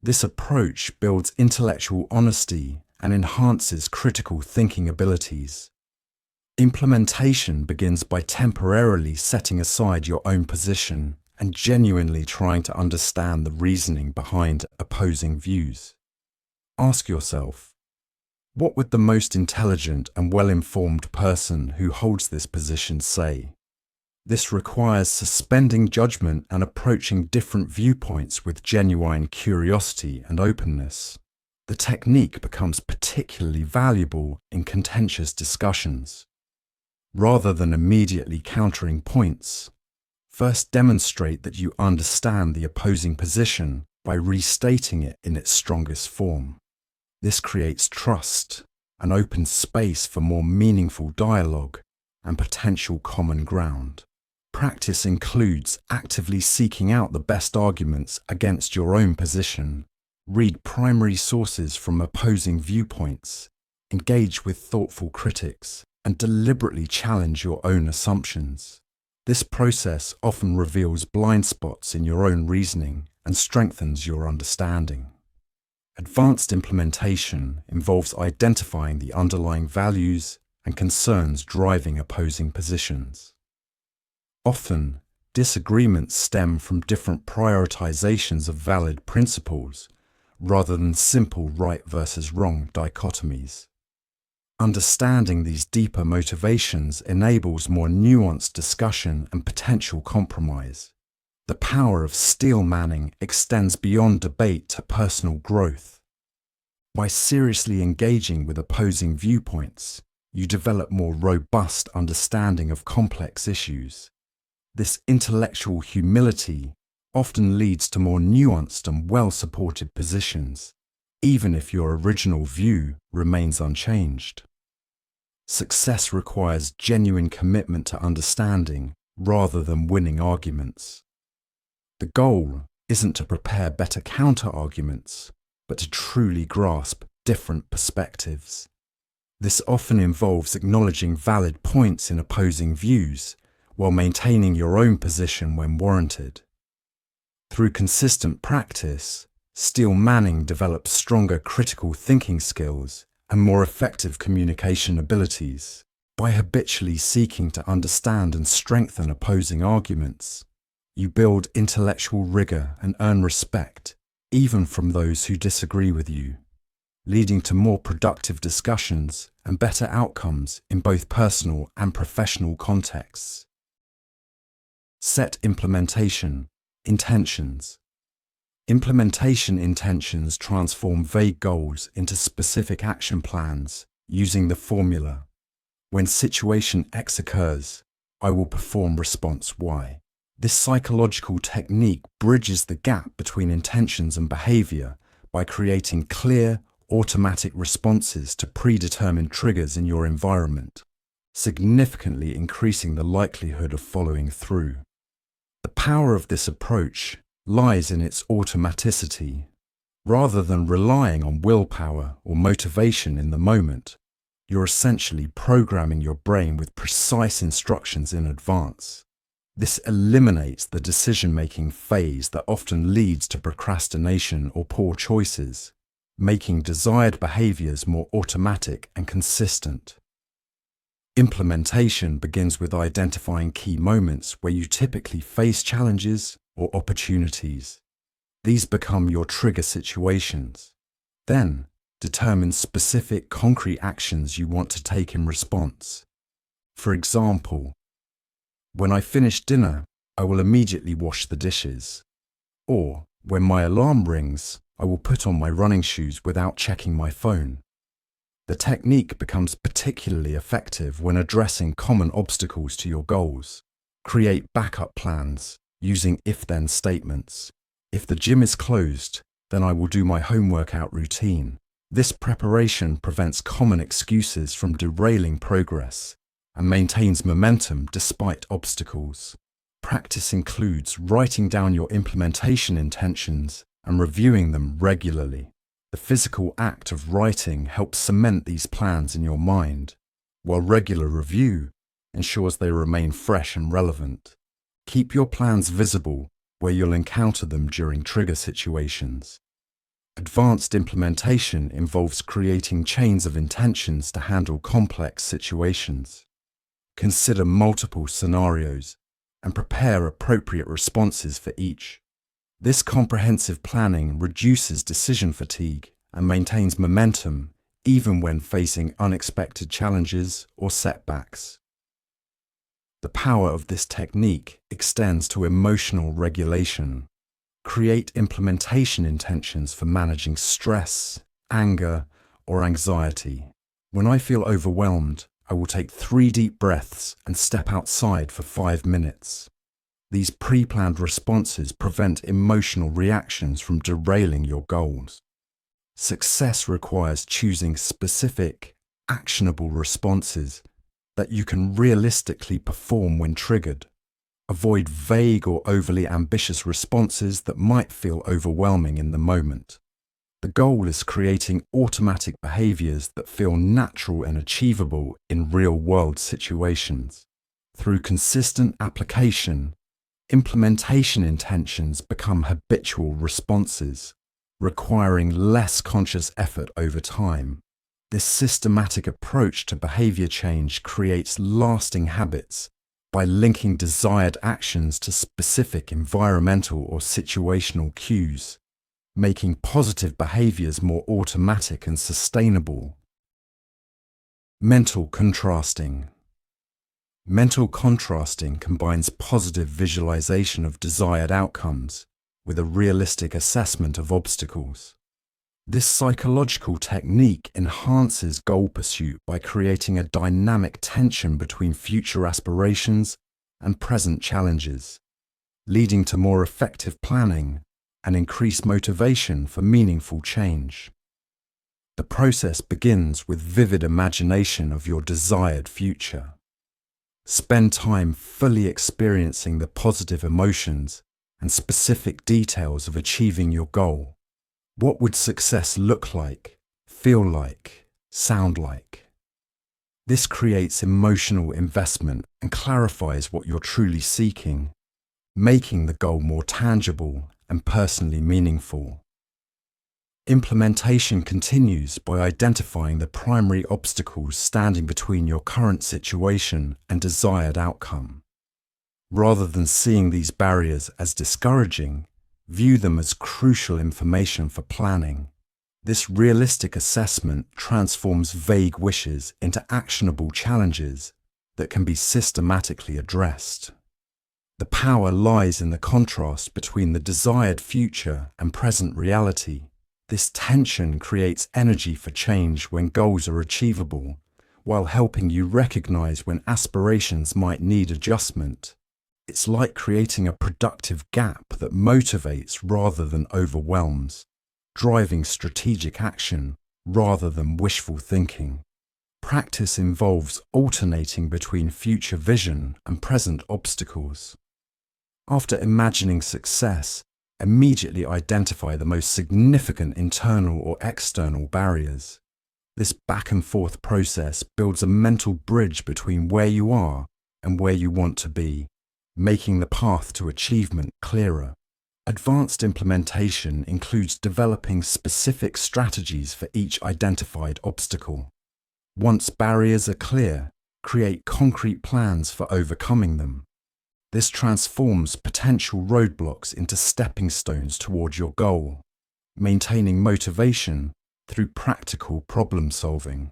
This approach builds intellectual honesty and enhances critical thinking abilities. Implementation begins by temporarily setting aside your own position and genuinely trying to understand the reasoning behind opposing views. Ask yourself, what would the most intelligent and well-informed person who holds this position say? This requires suspending judgment and approaching different viewpoints with genuine curiosity and openness. The technique becomes particularly valuable in contentious discussions. Rather than immediately countering points, first demonstrate that you understand the opposing position by restating it in its strongest form. This creates trust and opens space for more meaningful dialogue and potential common ground. Practice includes actively seeking out the best arguments against your own position. Read primary sources from opposing viewpoints, engage with thoughtful critics, and deliberately challenge your own assumptions. This process often reveals blind spots in your own reasoning and strengthens your understanding. Advanced implementation involves identifying the underlying values and concerns driving opposing positions. Often, disagreements stem from different prioritizations of valid principles, rather than simple right versus wrong dichotomies. Understanding these deeper motivations enables more nuanced discussion and potential compromise. The power of steelmanning extends beyond debate to personal growth. By seriously engaging with opposing viewpoints, you develop more robust understanding of complex issues. This intellectual humility often leads to more nuanced and well-supported positions, even if your original view remains unchanged. Success requires genuine commitment to understanding rather than winning arguments. The goal isn't to prepare better counter-arguments, but to truly grasp different perspectives. This often involves acknowledging valid points in opposing views, while maintaining your own position when warranted. Through consistent practice, Steel Manning develops stronger critical thinking skills and more effective communication abilities by habitually seeking to understand and strengthen opposing arguments. You build intellectual rigor and earn respect, even from those who disagree with you, leading to more productive discussions and better outcomes in both personal and professional contexts. Set implementation intentions. Implementation intentions transform vague goals into specific action plans using the formula: when situation X occurs, I will perform response Y. This psychological technique bridges the gap between intentions and behavior by creating clear, automatic responses to predetermined triggers in your environment, significantly increasing the likelihood of following through. The power of this approach lies in its automaticity. Rather than relying on willpower or motivation in the moment, you're essentially programming your brain with precise instructions in advance. This eliminates the decision-making phase that often leads to procrastination or poor choices, making desired behaviors more automatic and consistent. Implementation begins with identifying key moments where you typically face challenges or opportunities. These become your trigger situations. Then, determine specific concrete actions you want to take in response. For example, when I finish dinner, I will immediately wash the dishes. Or, when my alarm rings, I will put on my running shoes without checking my phone. The technique becomes particularly effective when addressing common obstacles to your goals. Create backup plans using if-then statements. If the gym is closed, then I will do my home workout routine. This preparation prevents common excuses from derailing progress and maintains momentum despite obstacles. Practice includes writing down your implementation intentions and reviewing them regularly. The physical act of writing helps cement these plans in your mind, while regular review ensures they remain fresh and relevant. Keep your plans visible where you'll encounter them during trigger situations. Advanced implementation involves creating chains of intentions to handle complex situations. Consider multiple scenarios and prepare appropriate responses for each. This comprehensive planning reduces decision fatigue and maintains momentum even when facing unexpected challenges or setbacks. The power of this technique extends to emotional regulation. Create implementation intentions for managing stress, anger, or anxiety. When I feel overwhelmed, I will take 3 deep breaths and step outside for 5 minutes. These pre-planned responses prevent emotional reactions from derailing your goals. Success requires choosing specific, actionable responses that you can realistically perform when triggered. Avoid vague or overly ambitious responses that might feel overwhelming in the moment. The goal is creating automatic behaviors that feel natural and achievable in real-world situations. Through consistent application, implementation intentions become habitual responses, requiring less conscious effort over time. This systematic approach to behavior change creates lasting habits by linking desired actions to specific environmental or situational cues, making positive behaviors more automatic and sustainable. Mental contrasting. Mental contrasting combines positive visualization of desired outcomes with a realistic assessment of obstacles. This psychological technique enhances goal pursuit by creating a dynamic tension between future aspirations and present challenges, leading to more effective planning and increased motivation for meaningful change. The process begins with vivid imagination of your desired future. Spend time fully experiencing the positive emotions and specific details of achieving your goal. What would success look like, feel like, sound like? This creates emotional investment and clarifies what you're truly seeking, making the goal more tangible and personally meaningful. Implementation continues by identifying the primary obstacles standing between your current situation and desired outcome. Rather than seeing these barriers as discouraging, view them as crucial information for planning. This realistic assessment transforms vague wishes into actionable challenges that can be systematically addressed. The power lies in the contrast between the desired future and present reality. This tension creates energy for change when goals are achievable, while helping you recognize when aspirations might need adjustment. It's like creating a productive gap that motivates rather than overwhelms, driving strategic action rather than wishful thinking. Practice involves alternating between future vision and present obstacles. After imagining success, immediately identify the most significant internal or external barriers. This back and forth process builds a mental bridge between where you are and where you want to be, making the path to achievement clearer. Advanced implementation includes developing specific strategies for each identified obstacle. Once barriers are clear, create concrete plans for overcoming them. This transforms potential roadblocks into stepping stones towards your goal, maintaining motivation through practical problem solving.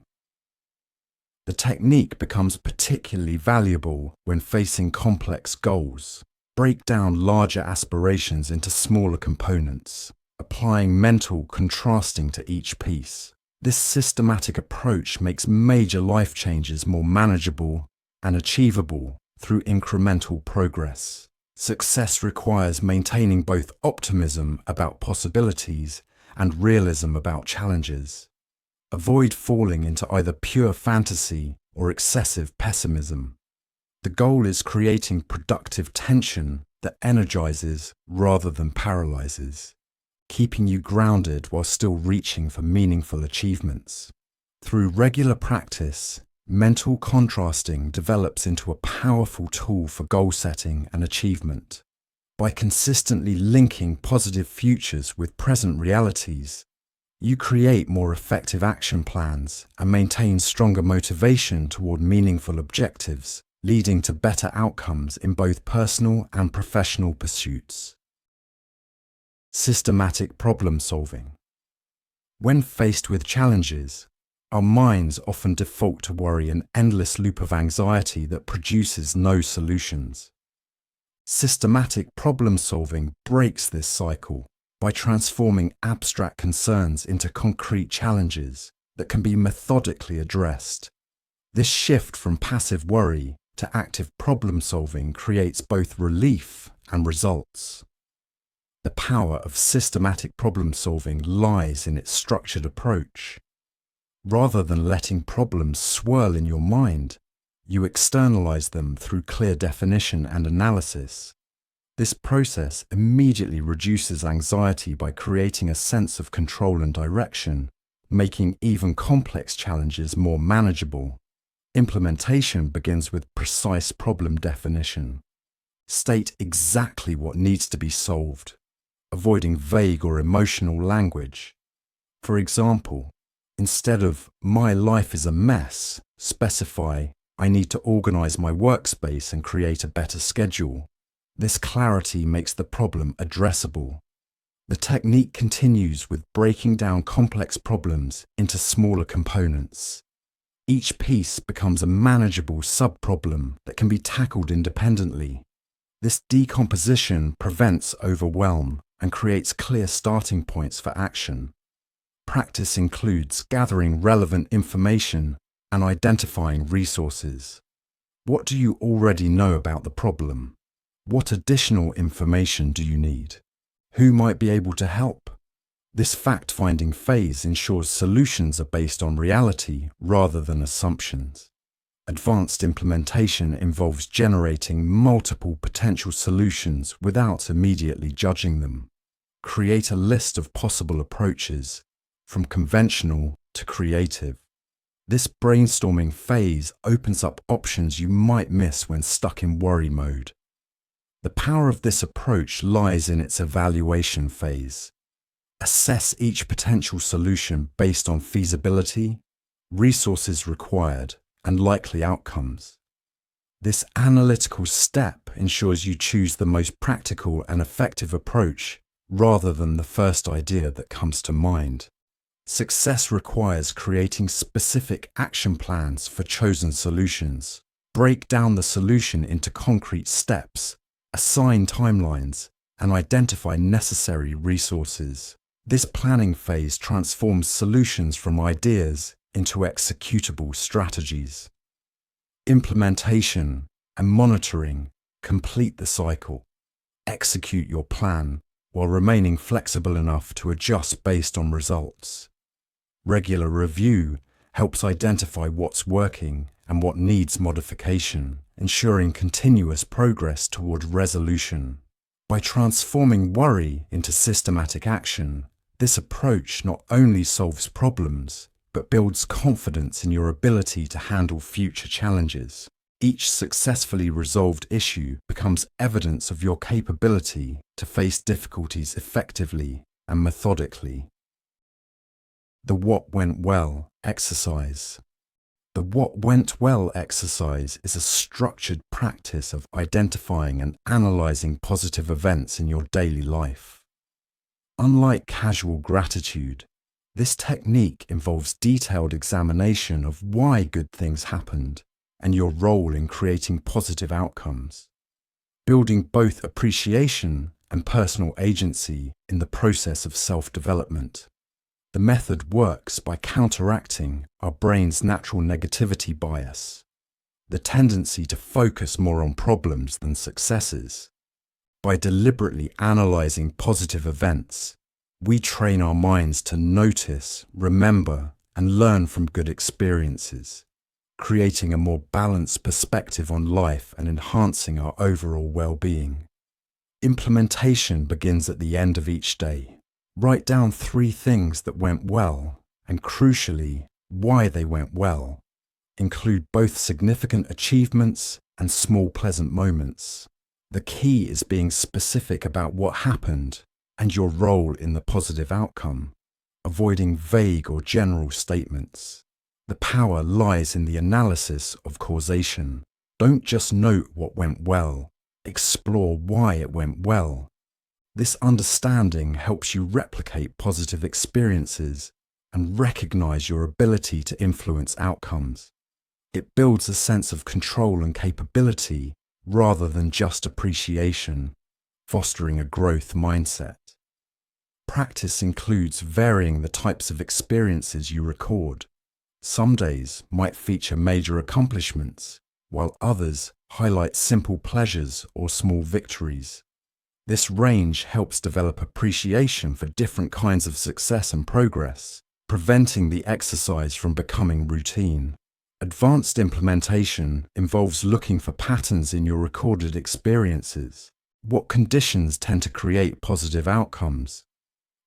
The technique becomes particularly valuable when facing complex goals. Break down larger aspirations into smaller components, applying mental contrasting to each piece. This systematic approach makes major life changes more manageable and achievable through incremental progress. Success requires maintaining both optimism about possibilities and realism about challenges. Avoid falling into either pure fantasy or excessive pessimism. The goal is creating productive tension that energizes rather than paralyzes, keeping you grounded while still reaching for meaningful achievements. Through regular practice, mental contrasting develops into a powerful tool for goal setting and achievement. By consistently linking positive futures with present realities, you create more effective action plans and maintain stronger motivation toward meaningful objectives, leading to better outcomes in both personal and professional pursuits. Systematic problem solving. When faced with challenges, our minds often default to worry, an endless loop of anxiety that produces no solutions. Systematic problem solving breaks this cycle by transforming abstract concerns into concrete challenges that can be methodically addressed. This shift from passive worry to active problem solving creates both relief and results. The power of systematic problem solving lies in its structured approach. Rather than letting problems swirl in your mind, you externalize them through clear definition and analysis. This process immediately reduces anxiety by creating a sense of control and direction, making even complex challenges more manageable. Implementation begins with precise problem definition. State exactly what needs to be solved, avoiding vague or emotional language. For example, instead of "my life is a mess," specify "I need to organize my workspace and create a better schedule." This clarity makes the problem addressable. The technique continues with breaking down complex problems into smaller components. Each piece becomes a manageable sub-problem that can be tackled independently. This decomposition prevents overwhelm and creates clear starting points for action. Practice includes gathering relevant information and identifying resources. What do you already know about the problem? What additional information do you need? Who might be able to help? This fact-finding phase ensures solutions are based on reality rather than assumptions. Advanced implementation involves generating multiple potential solutions without immediately judging them. Create a list of possible approaches, from conventional to creative. This brainstorming phase opens up options you might miss when stuck in worry mode. The power of this approach lies in its evaluation phase. Assess each potential solution based on feasibility, resources required, and likely outcomes. This analytical step ensures you choose the most practical and effective approach rather than the first idea that comes to mind. Success requires creating specific action plans for chosen solutions. Break down the solution into concrete steps, assign timelines, and identify necessary resources. This planning phase transforms solutions from ideas into executable strategies. Implementation and monitoring complete the cycle. Execute your plan while remaining flexible enough to adjust based on results. Regular review helps identify what's working and what needs modification, ensuring continuous progress toward resolution. By transforming worry into systematic action, this approach not only solves problems, but builds confidence in your ability to handle future challenges. Each successfully resolved issue becomes evidence of your capability to face difficulties effectively and methodically. The What Went Well exercise. The What Went Well exercise is a structured practice of identifying and analyzing positive events in your daily life. Unlike casual gratitude, this technique involves detailed examination of why good things happened and your role in creating positive outcomes, building both appreciation and personal agency in the process of self-development. The method works by counteracting our brain's natural negativity bias, the tendency to focus more on problems than successes. By deliberately analyzing positive events, we train our minds to notice, remember, and learn from good experiences, creating a more balanced perspective on life and enhancing our overall well-being. Implementation begins at the end of each day. Write down 3 things that went well, and crucially, why they went well. Include both significant achievements and small pleasant moments. The key is being specific about what happened and your role in the positive outcome, avoiding vague or general statements. The power lies in the analysis of causation. Don't just note what went well, explore why it went well. This understanding helps you replicate positive experiences and recognize your ability to influence outcomes. It builds a sense of control and capability rather than just appreciation, fostering a growth mindset. Practice includes varying the types of experiences you record. Some days might feature major accomplishments, while others highlight simple pleasures or small victories. This range helps develop appreciation for different kinds of success and progress, preventing the exercise from becoming routine. Advanced implementation involves looking for patterns in your recorded experiences. What conditions tend to create positive outcomes?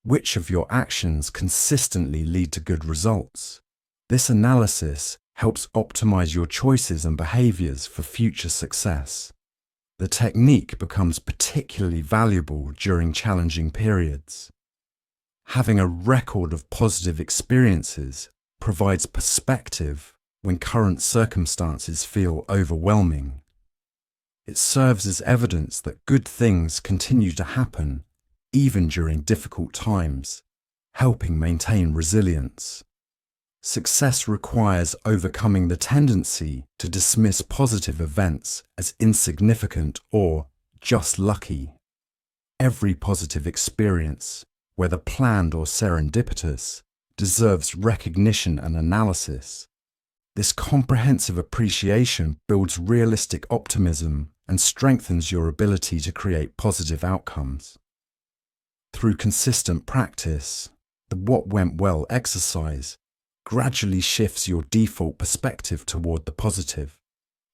Which of your actions consistently lead to good results? This analysis helps optimize your choices and behaviors for future success. The technique becomes particularly valuable during challenging periods. Having a record of positive experiences provides perspective when current circumstances feel overwhelming. It serves as evidence that good things continue to happen even during difficult times, helping maintain resilience. Success requires overcoming the tendency to dismiss positive events as insignificant or just lucky. Every positive experience, whether planned or serendipitous, deserves recognition and analysis. This comprehensive appreciation builds realistic optimism and strengthens your ability to create positive outcomes. Through consistent practice, the What Went Well exercise gradually shifts your default perspective toward the positive.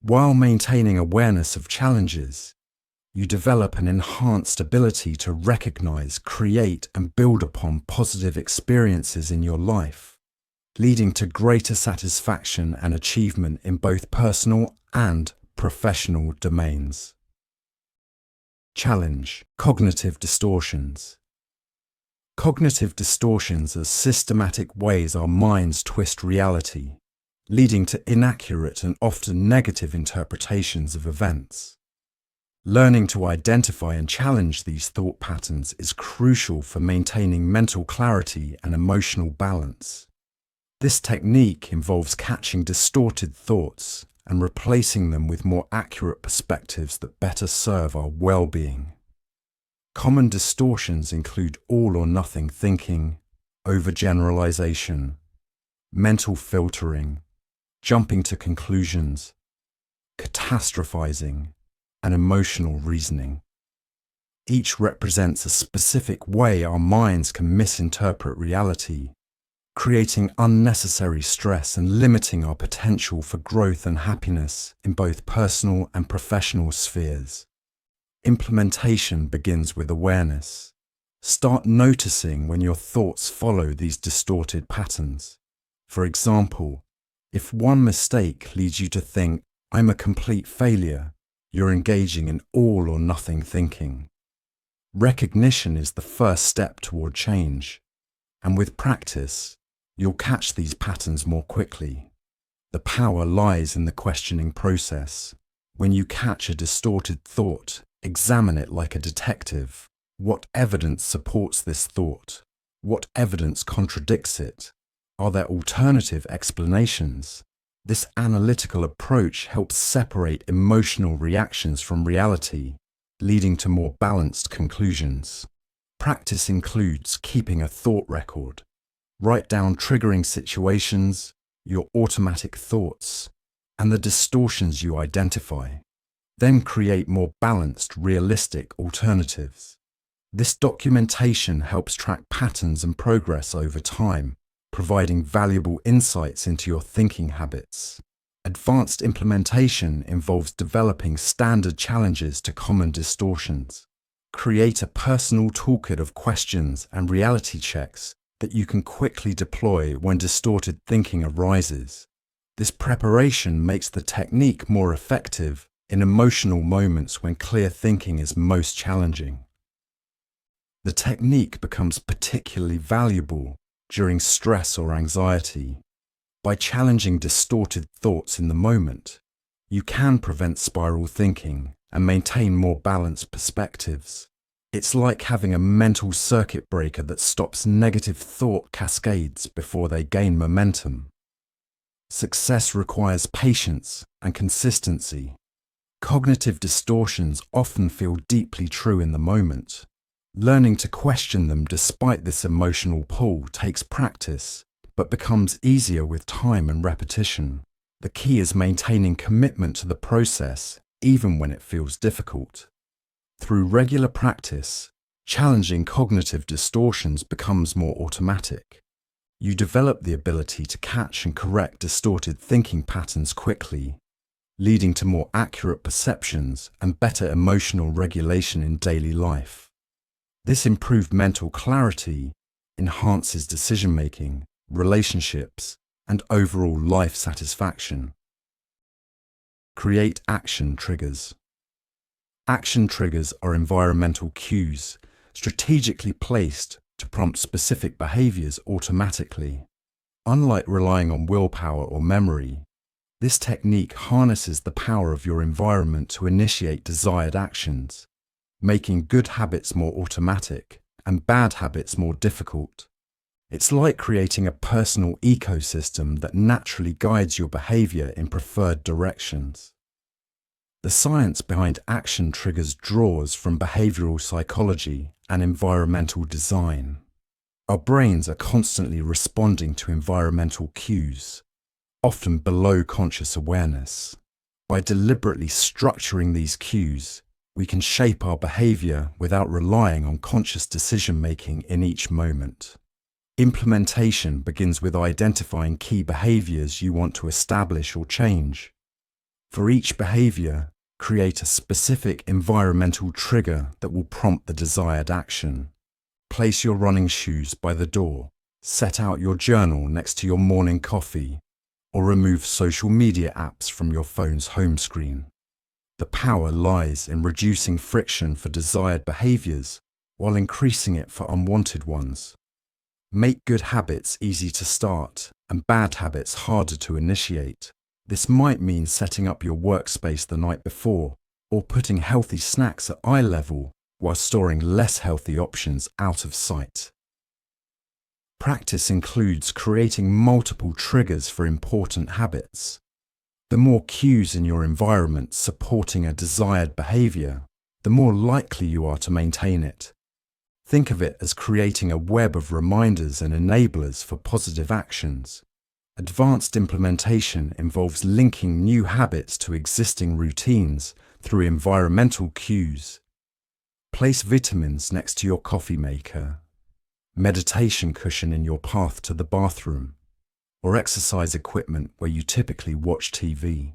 While maintaining awareness of challenges, you develop an enhanced ability to recognize, create, and build upon positive experiences in your life. leading to greater satisfaction and achievement in both personal and professional domains. Challenge: cognitive distortions. Cognitive distortions are systematic ways our minds twist reality, leading to inaccurate and often negative interpretations of events. Learning to identify and challenge these thought patterns is crucial for maintaining mental clarity and emotional balance. This technique involves catching distorted thoughts and replacing them with more accurate perspectives that better serve our well-being. Common distortions include all or nothing thinking, overgeneralization, mental filtering, jumping to conclusions, catastrophizing, and emotional reasoning. Each represents a specific way our minds can misinterpret reality, creating unnecessary stress and limiting our potential for growth and happiness in both personal and professional spheres. Implementation begins with awareness. Start noticing when your thoughts follow these distorted patterns. For example, if one mistake leads you to think, "I'm a complete failure," you're engaging in all or nothing thinking. Recognition is the first step toward change, and with practice, you'll catch these patterns more quickly. The power lies in the questioning process. When you catch a distorted thought, examine it like a detective. What evidence supports this thought? What evidence contradicts it? Are there alternative explanations? This analytical approach helps separate emotional reactions from reality, leading to more balanced conclusions. Practice includes keeping a thought record. Write down triggering situations, your automatic thoughts, and the distortions you identify. Then create more balanced, realistic alternatives. This documentation helps track patterns and progress over time, providing valuable insights into your thinking habits. Advanced implementation involves developing standard challenges to common distortions. Create a personal toolkit of questions and reality checks that you can quickly deploy when distorted thinking arises. This preparation makes the technique more effective in emotional moments when clear thinking is most challenging. The technique becomes particularly valuable during stress or anxiety. By challenging distorted thoughts in the moment, you can prevent spiral thinking and maintain more balanced perspectives. It's like having a mental circuit breaker that stops negative thought cascades before they gain momentum. Success requires patience and consistency. Cognitive distortions often feel deeply true in the moment. Learning to question them despite this emotional pull takes practice, but becomes easier with time and repetition. The key is maintaining commitment to the process, even when it feels difficult. Through regular practice, challenging cognitive distortions becomes more automatic. You develop the ability to catch and correct distorted thinking patterns quickly, leading to more accurate perceptions and better emotional regulation in daily life. This improved mental clarity enhances decision-making, relationships, and overall life satisfaction. Create action triggers. Action triggers are environmental cues, strategically placed to prompt specific behaviors automatically. Unlike relying on willpower or memory, this technique harnesses the power of your environment to initiate desired actions, making good habits more automatic and bad habits more difficult. It's like creating a personal ecosystem that naturally guides your behavior in preferred directions. The science behind action triggers draws from behavioral psychology and environmental design. Our brains are constantly responding to environmental cues, often below conscious awareness. By deliberately structuring these cues, we can shape our behavior without relying on conscious decision-making in each moment. Implementation begins with identifying key behaviors you want to establish or change. For each behavior, create a specific environmental trigger that will prompt the desired action. Place your running shoes by the door, Set out your journal next to your morning coffee, or remove social media apps from your phone's home screen. The power lies in reducing friction for desired behaviors while increasing it for unwanted ones. Make good habits easy to start and bad habits harder to initiate. This might mean setting up your workspace the night before or putting healthy snacks at eye level while storing less healthy options out of sight. Practice includes creating multiple triggers for important habits. The more cues in your environment supporting a desired behavior, the more likely you are to maintain it. Think of it as creating a web of reminders and enablers for positive actions. Advanced implementation involves linking new habits to existing routines through environmental cues. Place vitamins next to your coffee maker, meditation cushion in your path to the bathroom, or exercise equipment where you typically watch TV.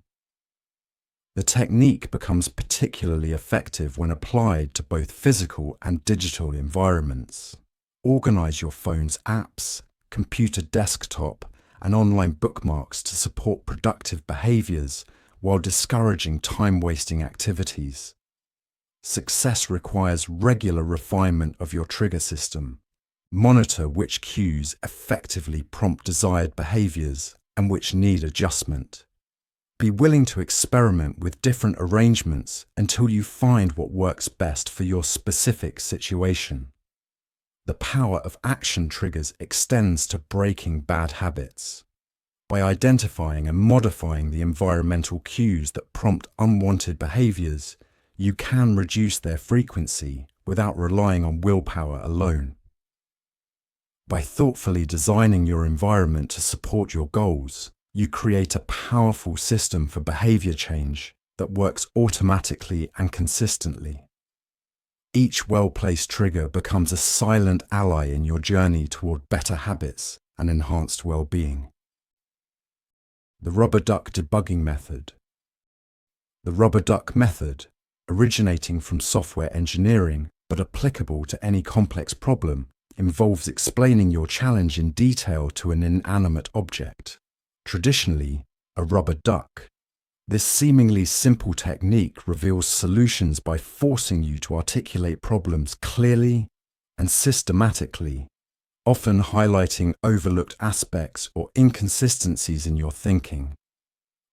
The technique becomes particularly effective when applied to both physical and digital environments. Organize your phone's apps, computer desktop, and online bookmarks to support productive behaviors while discouraging time-wasting activities. Success requires regular refinement of your trigger system. Monitor which cues effectively prompt desired behaviors and which need adjustment. Be willing to experiment with different arrangements until you find what works best for your specific situation. The power of action triggers extends to breaking bad habits. By identifying and modifying the environmental cues that prompt unwanted behaviors, you can reduce their frequency without relying on willpower alone. By thoughtfully designing your environment to support your goals, you create a powerful system for behavior change that works automatically and consistently. Each well-placed trigger becomes a silent ally in your journey toward better habits and enhanced well-being. The rubber duck debugging method. The rubber duck method, originating from software engineering but applicable to any complex problem, involves explaining your challenge in detail to an inanimate object, traditionally a rubber duck. This seemingly simple technique reveals solutions by forcing you to articulate problems clearly and systematically, often highlighting overlooked aspects or inconsistencies in your thinking.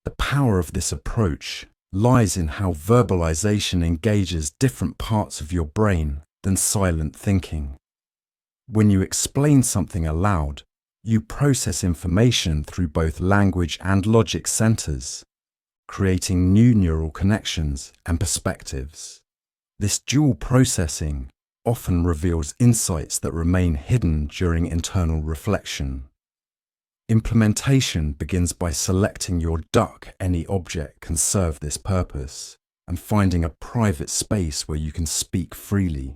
The power of this approach lies in how verbalization engages different parts of your brain than silent thinking. When you explain something aloud, you process information through both language and logic centers, creating new neural connections and perspectives. This dual processing often reveals insights that remain hidden during internal reflection. Implementation begins by selecting your duck. Any object can serve this purpose, and finding a private space where you can speak freely.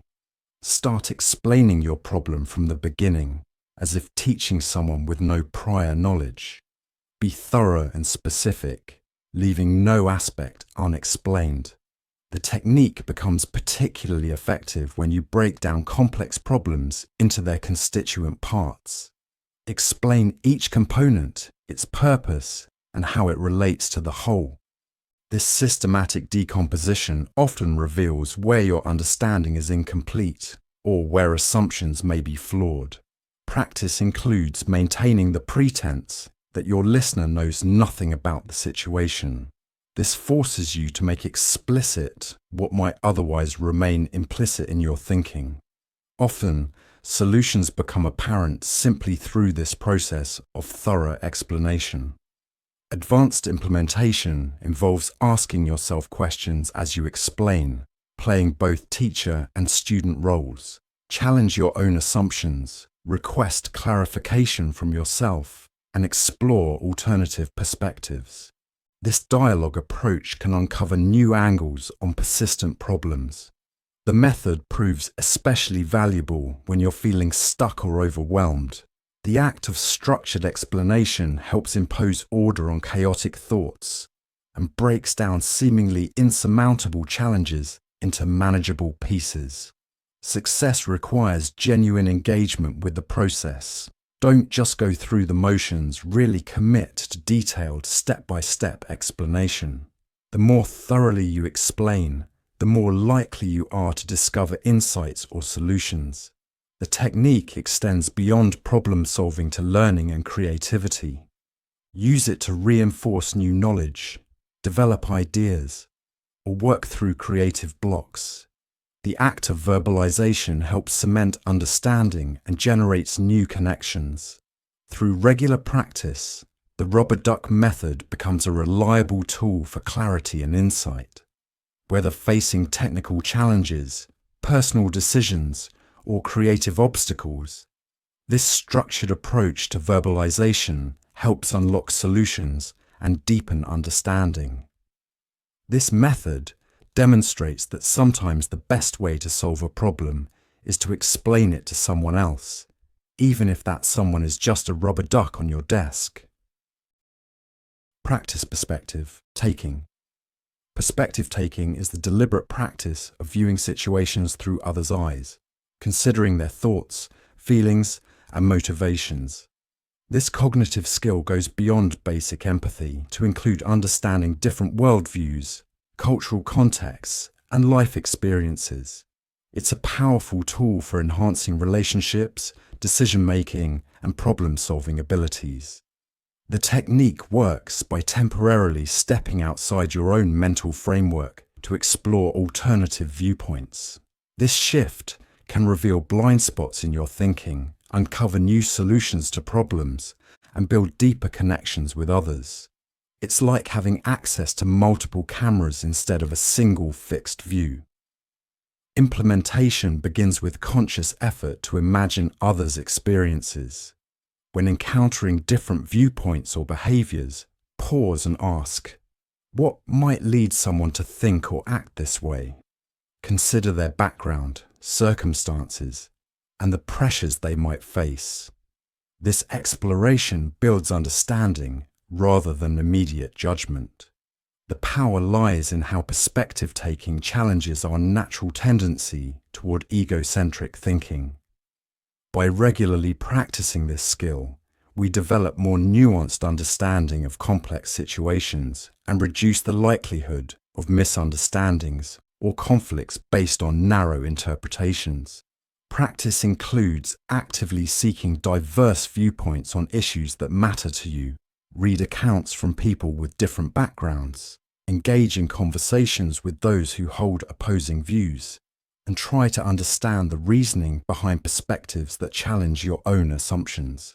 Start explaining your problem from the beginning, as if teaching someone with no prior knowledge. Be thorough and specific, leaving no aspect unexplained. The technique becomes particularly effective when you break down complex problems into their constituent parts. Explain each component, its purpose, and how it relates to the whole. This systematic decomposition often reveals where your understanding is incomplete or where assumptions may be flawed. Practice includes maintaining the pretense that your listener knows nothing about the situation. This forces you to make explicit what might otherwise remain implicit in your thinking. Often, solutions become apparent simply through this process of thorough explanation. Advanced implementation involves asking yourself questions as you explain, playing both teacher and student roles. Challenge your own assumptions, request clarification from yourself, and explore alternative perspectives. This dialogue approach can uncover new angles on persistent problems. The method proves especially valuable when you're feeling stuck or overwhelmed. The act of structured explanation helps impose order on chaotic thoughts and breaks down seemingly insurmountable challenges into manageable pieces. Success requires genuine engagement with the process. Don't just go through the motions, really commit to detailed step-by-step explanation. The more thoroughly you explain, the more likely you are to discover insights or solutions. The technique extends beyond problem solving to learning and creativity. Use it to reinforce new knowledge, develop ideas, or work through creative blocks. The act of verbalization helps cement understanding and generates new connections. Through regular practice, the rubber duck method becomes a reliable tool for clarity and insight. Whether facing technical challenges, personal decisions, or creative obstacles, this structured approach to verbalization helps unlock solutions and deepen understanding. This method demonstrates that sometimes the best way to solve a problem is to explain it to someone else, even if that someone is just a rubber duck on your desk. Practice perspective taking. Perspective taking is the deliberate practice of viewing situations through others' eyes, considering their thoughts, feelings, and motivations. This cognitive skill goes beyond basic empathy to include understanding different worldviews, cultural contexts, and life experiences. It's a powerful tool for enhancing relationships, decision-making, and problem-solving abilities. The technique works by temporarily stepping outside your own mental framework to explore alternative viewpoints. This shift can reveal blind spots in your thinking, uncover new solutions to problems, and build deeper connections with others. It's like having access to multiple cameras instead of a single fixed view. Implementation begins with conscious effort to imagine others' experiences. When encountering different viewpoints or behaviors, pause and ask, what might lead someone to think or act this way? Consider their background, circumstances, and the pressures they might face. This exploration builds understanding rather than immediate judgment. The power lies in how perspective-taking challenges our natural tendency toward egocentric thinking. By regularly practicing this skill, we develop more nuanced understanding of complex situations and reduce the likelihood of misunderstandings or conflicts based on narrow interpretations. Practice includes actively seeking diverse viewpoints on issues that matter to you. Read accounts from people with different backgrounds, engage in conversations with those who hold opposing views, and try to understand the reasoning behind perspectives that challenge your own assumptions.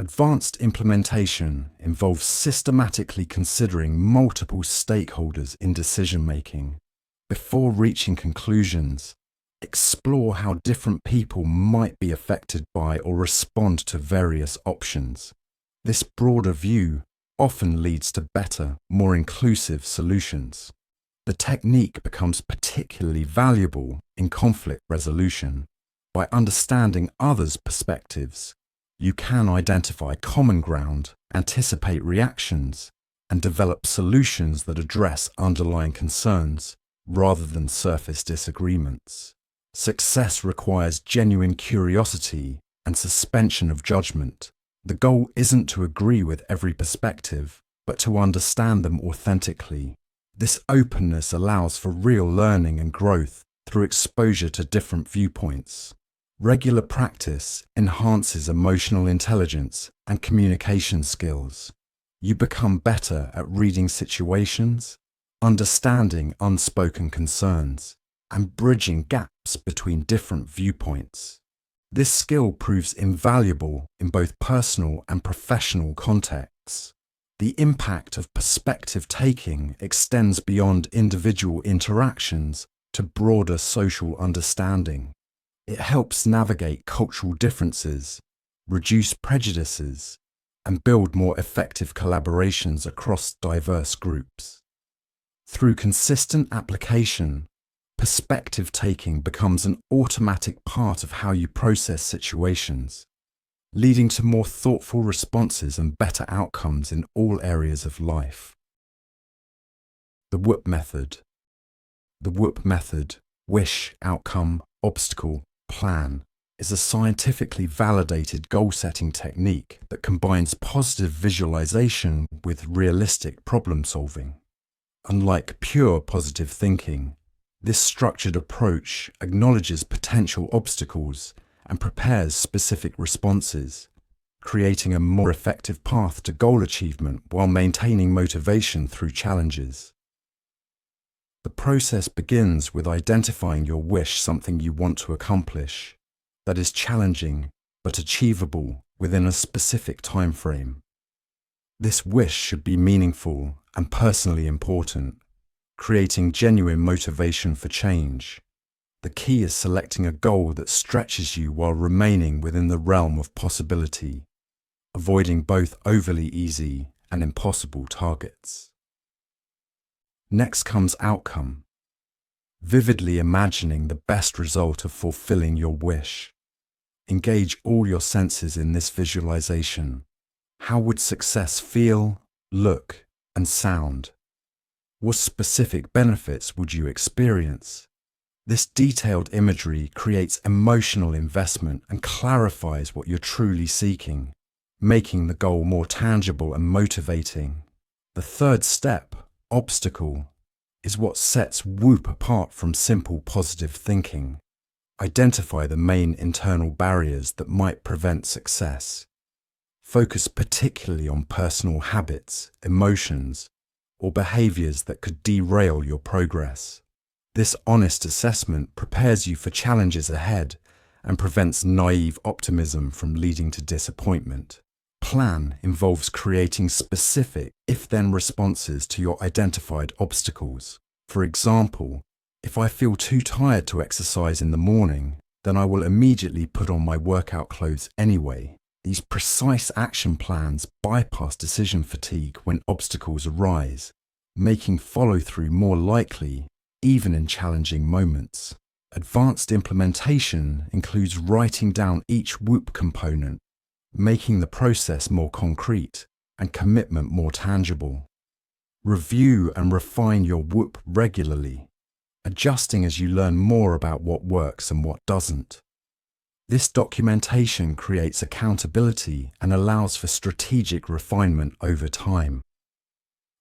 Advanced implementation involves systematically considering multiple stakeholders in decision-making. Before reaching conclusions, explore how different people might be affected by or respond to various options. This broader view often leads to better, more inclusive solutions. The technique becomes particularly valuable in conflict resolution. By understanding others' perspectives, you can identify common ground, anticipate reactions, and develop solutions that address underlying concerns rather than surface disagreements. Success requires genuine curiosity and suspension of judgment. The goal isn't to agree with every perspective, but to understand them authentically. This openness allows for real learning and growth through exposure to different viewpoints. Regular practice enhances emotional intelligence and communication skills. You become better at reading situations, understanding unspoken concerns, and bridging gaps between different viewpoints. This skill proves invaluable in both personal and professional contexts. The impact of perspective taking extends beyond individual interactions to broader social understanding. It helps navigate cultural differences, reduce prejudices, and build more effective collaborations across diverse groups. Through consistent application, perspective taking becomes an automatic part of how you process situations, leading to more thoughtful responses and better outcomes in all areas of life. The WHOOP method. The WHOOP method, wish, outcome, obstacle, plan, is a scientifically validated goal-setting technique that combines positive visualization with realistic problem-solving. Unlike pure positive thinking, this structured approach acknowledges potential obstacles and prepares specific responses, creating a more effective path to goal achievement while maintaining motivation through challenges. The process begins with identifying your wish, something you want to accomplish, that is challenging but achievable within a specific time frame. This wish should be meaningful and personally important, creating genuine motivation for change. The key is selecting a goal that stretches you while remaining within the realm of possibility, avoiding both overly easy and impossible targets. Next comes outcome. Vividly imagining the best result of fulfilling your wish. Engage all your senses in this visualization. How would success feel, look, and sound? What specific benefits would you experience? This detailed imagery creates emotional investment and clarifies what you're truly seeking, making the goal more tangible and motivating. The third step, obstacle, is what sets WOOP apart from simple positive thinking. Identify the main internal barriers that might prevent success. Focus particularly on personal habits, emotions, or behaviors that could derail your progress. This honest assessment prepares you for challenges ahead and prevents naive optimism from leading to disappointment. Plan involves creating specific if-then responses to your identified obstacles. For example, if I feel too tired to exercise in the morning, then I will immediately put on my workout clothes anyway. These precise action plans bypass decision fatigue when obstacles arise, making follow-through more likely, even in challenging moments. Advanced implementation includes writing down each WOOP component, making the process more concrete and commitment more tangible. Review and refine your WOOP regularly, adjusting as you learn more about what works and what doesn't. This documentation creates accountability and allows for strategic refinement over time.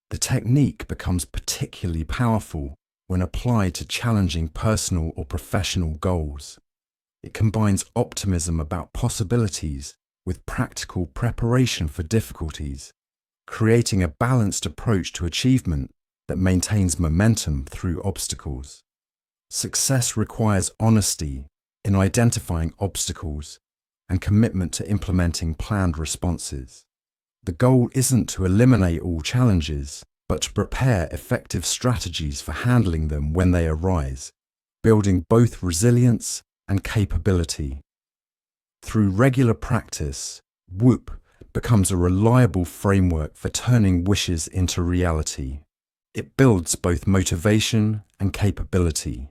The technique becomes particularly powerful when applied to challenging personal or professional goals. It combines optimism about possibilities with practical preparation for difficulties, creating a balanced approach to achievement that maintains momentum through obstacles. Success requires honesty in identifying obstacles and commitment to implementing planned responses. The goal isn't to eliminate all challenges, but to prepare effective strategies for handling them when they arise, building both resilience and capability. Through regular practice, WOOP becomes a reliable framework for turning wishes into reality. It builds both motivation and capability,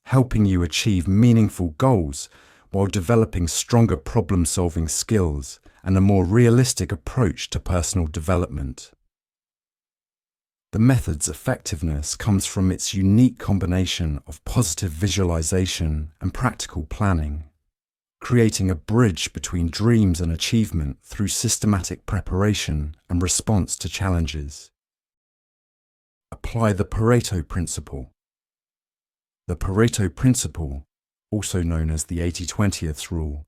helping you achieve meaningful goals while developing stronger problem-solving skills and a more realistic approach to personal development. The method's effectiveness comes from its unique combination of positive visualization and practical planning, creating a bridge between dreams and achievement through systematic preparation and response to challenges. Apply the Pareto principle. The Pareto principle, also known as the 80-20th rule,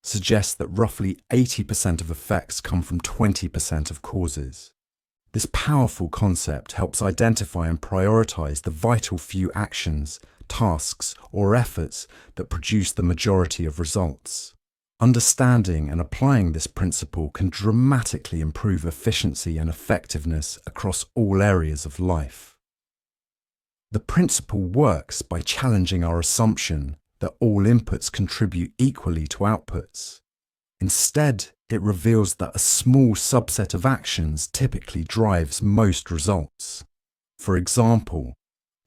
suggests that roughly 80% of effects come from 20% of causes. This powerful concept helps identify and prioritize the vital few actions, tasks, or efforts that produce the majority of results. Understanding and applying this principle can dramatically improve efficiency and effectiveness across all areas of life. The principle works by challenging our assumption that all inputs contribute equally to outputs. Instead, it reveals that a small subset of actions typically drives most results. For example,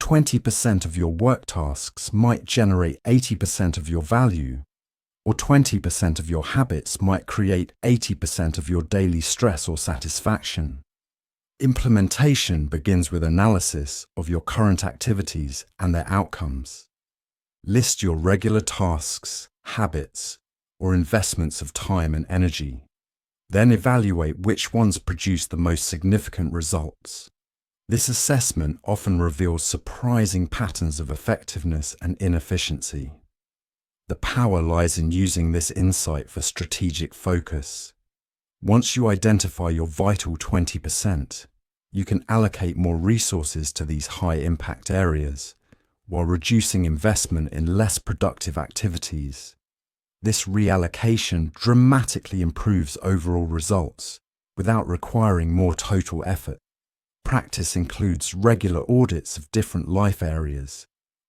20% of your work tasks might generate 80% of your value, or 20% of your habits might create 80% of your daily stress or satisfaction. Implementation begins with analysis of your current activities and their outcomes. List your regular tasks, habits, or investments of time and energy. Then evaluate which ones produce the most significant results. This assessment often reveals surprising patterns of effectiveness and inefficiency. The power lies in using this insight for strategic focus. Once you identify your vital 20%, you can allocate more resources to these high-impact areas, while reducing investment in less productive activities. This reallocation dramatically improves overall results without requiring more total effort. Practice includes regular audits of different life areas.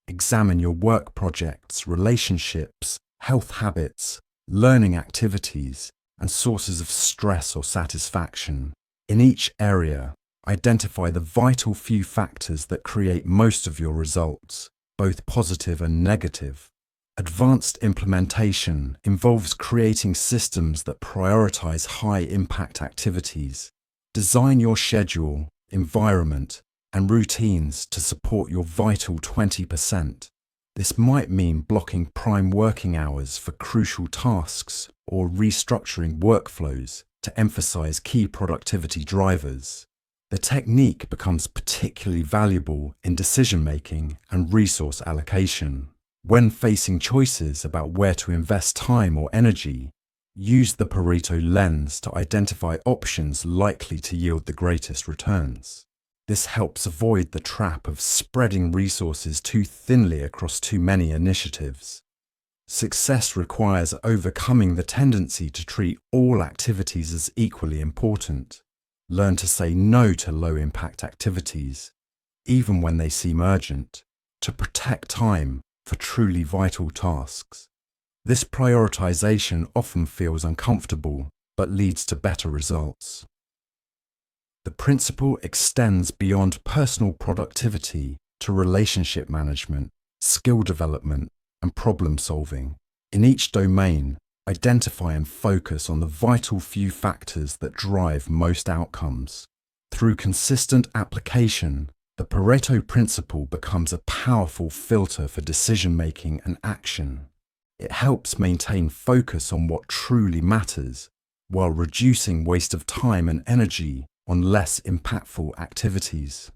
Examine your work projects, relationships, health habits, learning activities, and sources of stress or satisfaction. In each area, identify the vital few factors that create most of your results, both positive and negative. Advanced implementation involves creating systems that prioritize high-impact activities. Design your schedule, environment, and routines to support your vital 20%. This might mean blocking prime working hours for crucial tasks or restructuring workflows to emphasize key productivity drivers. The technique becomes particularly valuable in decision-making and resource allocation. When facing choices about where to invest time or energy, use the Pareto lens to identify options likely to yield the greatest returns. This helps avoid the trap of spreading resources too thinly across too many initiatives. Success requires overcoming the tendency to treat all activities as equally important. Learn to say no to low-impact activities, even when they seem urgent, to protect time for truly vital tasks. This prioritization often feels uncomfortable, but leads to better results. The principle extends beyond personal productivity to relationship management, skill development, and problem solving. In each domain, identify and focus on the vital few factors that drive most outcomes. Through consistent application, the Pareto principle becomes a powerful filter for decision-making and action. It helps maintain focus on what truly matters, while reducing waste of time and energy on less impactful activities.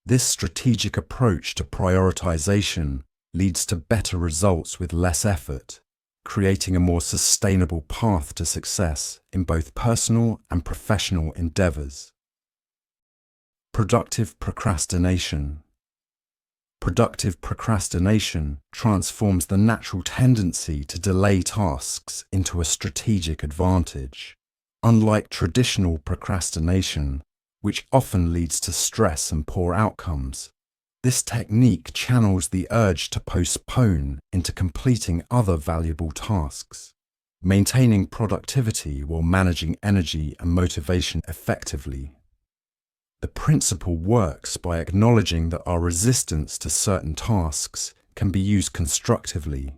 This strategic approach to prioritization leads to better results with less effort, creating a more sustainable path to success in both personal and professional endeavors. Productive procrastination. Productive procrastination transforms the natural tendency to delay tasks into a strategic advantage. Unlike traditional procrastination, which often leads to stress and poor outcomes, this technique channels the urge to postpone into completing other valuable tasks, maintaining productivity while managing energy and motivation effectively. The principle works by acknowledging that our resistance to certain tasks can be used constructively.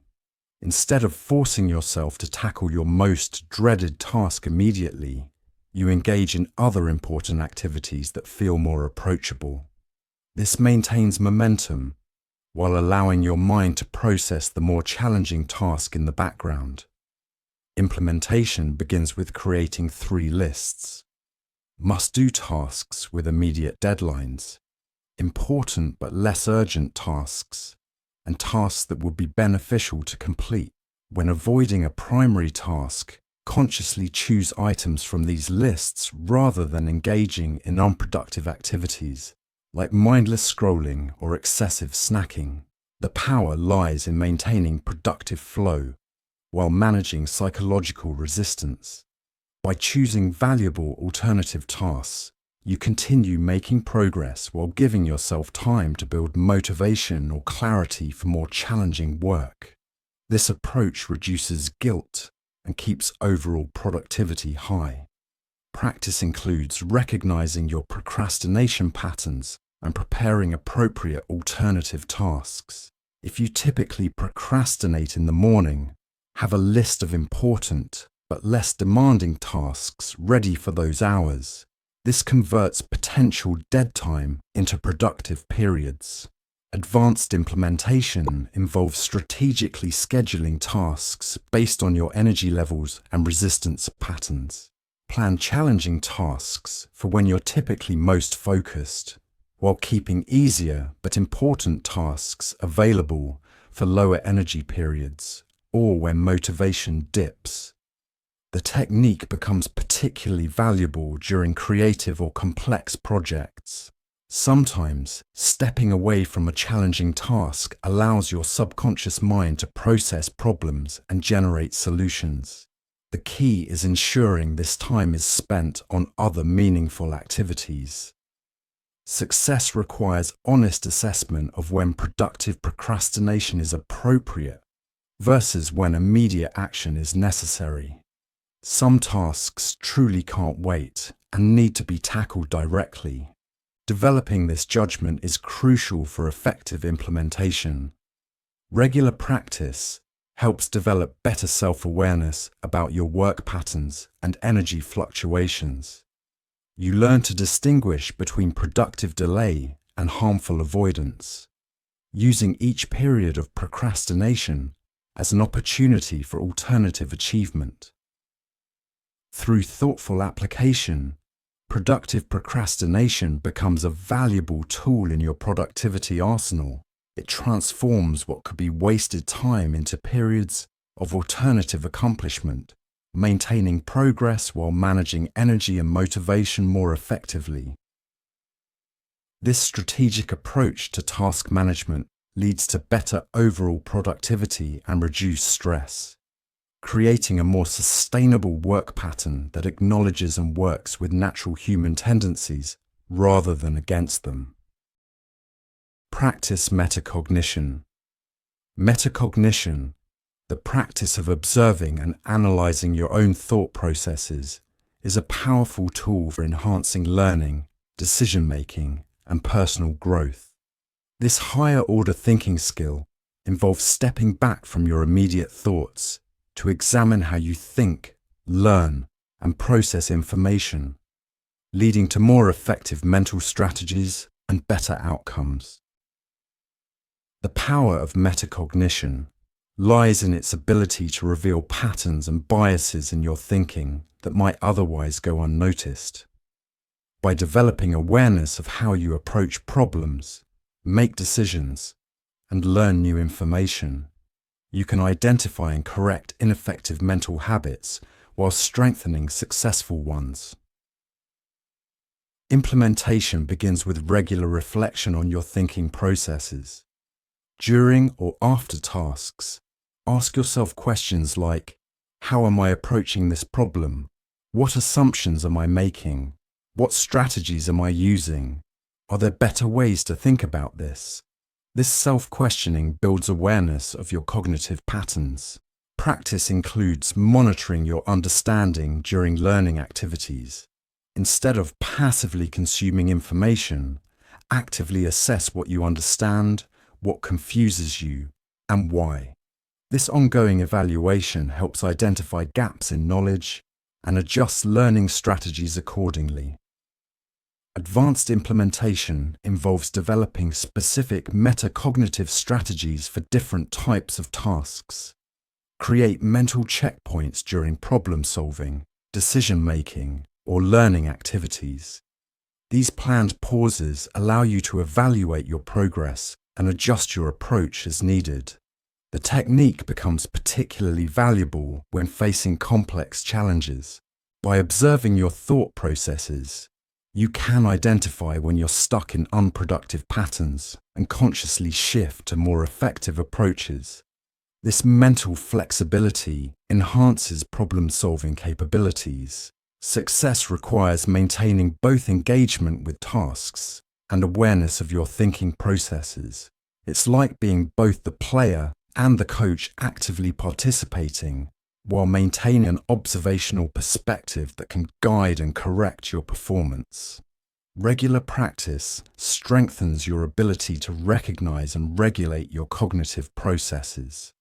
Instead of forcing yourself to tackle your most dreaded task immediately, you engage in other important activities that feel more approachable. This maintains momentum, while allowing your mind to process the more challenging task in the background. Implementation begins with creating 3 lists. Must-do tasks with immediate deadlines, important but less urgent tasks, and tasks that would be beneficial to complete. When avoiding a primary task, consciously choose items from these lists rather than engaging in unproductive activities, like mindless scrolling or excessive snacking. The power lies in maintaining productive flow while managing psychological resistance. By choosing valuable alternative tasks, you continue making progress while giving yourself time to build motivation or clarity for more challenging work. This approach reduces guilt and keeps overall productivity high. Practice includes recognizing your procrastination patterns and preparing appropriate alternative tasks. If you typically procrastinate in the morning, have a list of important but less demanding tasks ready for those hours. This converts potential dead time into productive periods. Advanced implementation involves strategically scheduling tasks based on your energy levels and resistance patterns. Plan challenging tasks for when you're typically most focused, while keeping easier but important tasks available for lower energy periods or when motivation dips. The technique becomes particularly valuable during creative or complex projects. Sometimes, stepping away from a challenging task allows your subconscious mind to process problems and generate solutions. The key is ensuring this time is spent on other meaningful activities. Success requires honest assessment of when productive procrastination is appropriate versus when immediate action is necessary. Some tasks truly can't wait and need to be tackled directly. Developing this judgment is crucial for effective implementation. Regular practice helps develop better self-awareness about your work patterns and energy fluctuations. You learn to distinguish between productive delay and harmful avoidance, using each period of procrastination as an opportunity for alternative achievement. Through thoughtful application, productive procrastination becomes a valuable tool in your productivity arsenal. It transforms what could be wasted time into periods of alternative accomplishment, maintaining progress while managing energy and motivation more effectively. This strategic approach to task management leads to better overall productivity and reduced stress, creating a more sustainable work pattern that acknowledges and works with natural human tendencies rather than against them. Practice metacognition. Metacognition, the practice of observing and analyzing your own thought processes, is a powerful tool for enhancing learning, decision-making, and personal growth. This higher-order thinking skill involves stepping back from your immediate thoughts to examine how you think, learn, and process information, leading to more effective mental strategies and better outcomes. The power of metacognition lies in its ability to reveal patterns and biases in your thinking that might otherwise go unnoticed. By developing awareness of how you approach problems, make decisions, and learn new information, you can identify and correct ineffective mental habits while strengthening successful ones. Implementation begins with regular reflection on your thinking processes. During or after tasks, ask yourself questions like, how am I approaching this problem? What assumptions am I making? What strategies am I using? Are there better ways to think about this? This self-questioning builds awareness of your cognitive patterns. Practice includes monitoring your understanding during learning activities. Instead of passively consuming information, actively assess what you understand, what confuses you, and why. This ongoing evaluation helps identify gaps in knowledge and adjust learning strategies accordingly. Advanced implementation involves developing specific metacognitive strategies for different types of tasks. Create mental checkpoints during problem-solving, decision-making, or learning activities. These planned pauses allow you to evaluate your progress and adjust your approach as needed. The technique becomes particularly valuable when facing complex challenges. By observing your thought processes, you can identify when you're stuck in unproductive patterns and consciously shift to more effective approaches. This mental flexibility enhances problem-solving capabilities. Success requires maintaining both engagement with tasks and awareness of your thinking processes. It's like being both the player and the coach actively participating, while maintaining an observational perspective that can guide and correct your performance. Regular practice strengthens your ability to recognize and regulate your cognitive processes.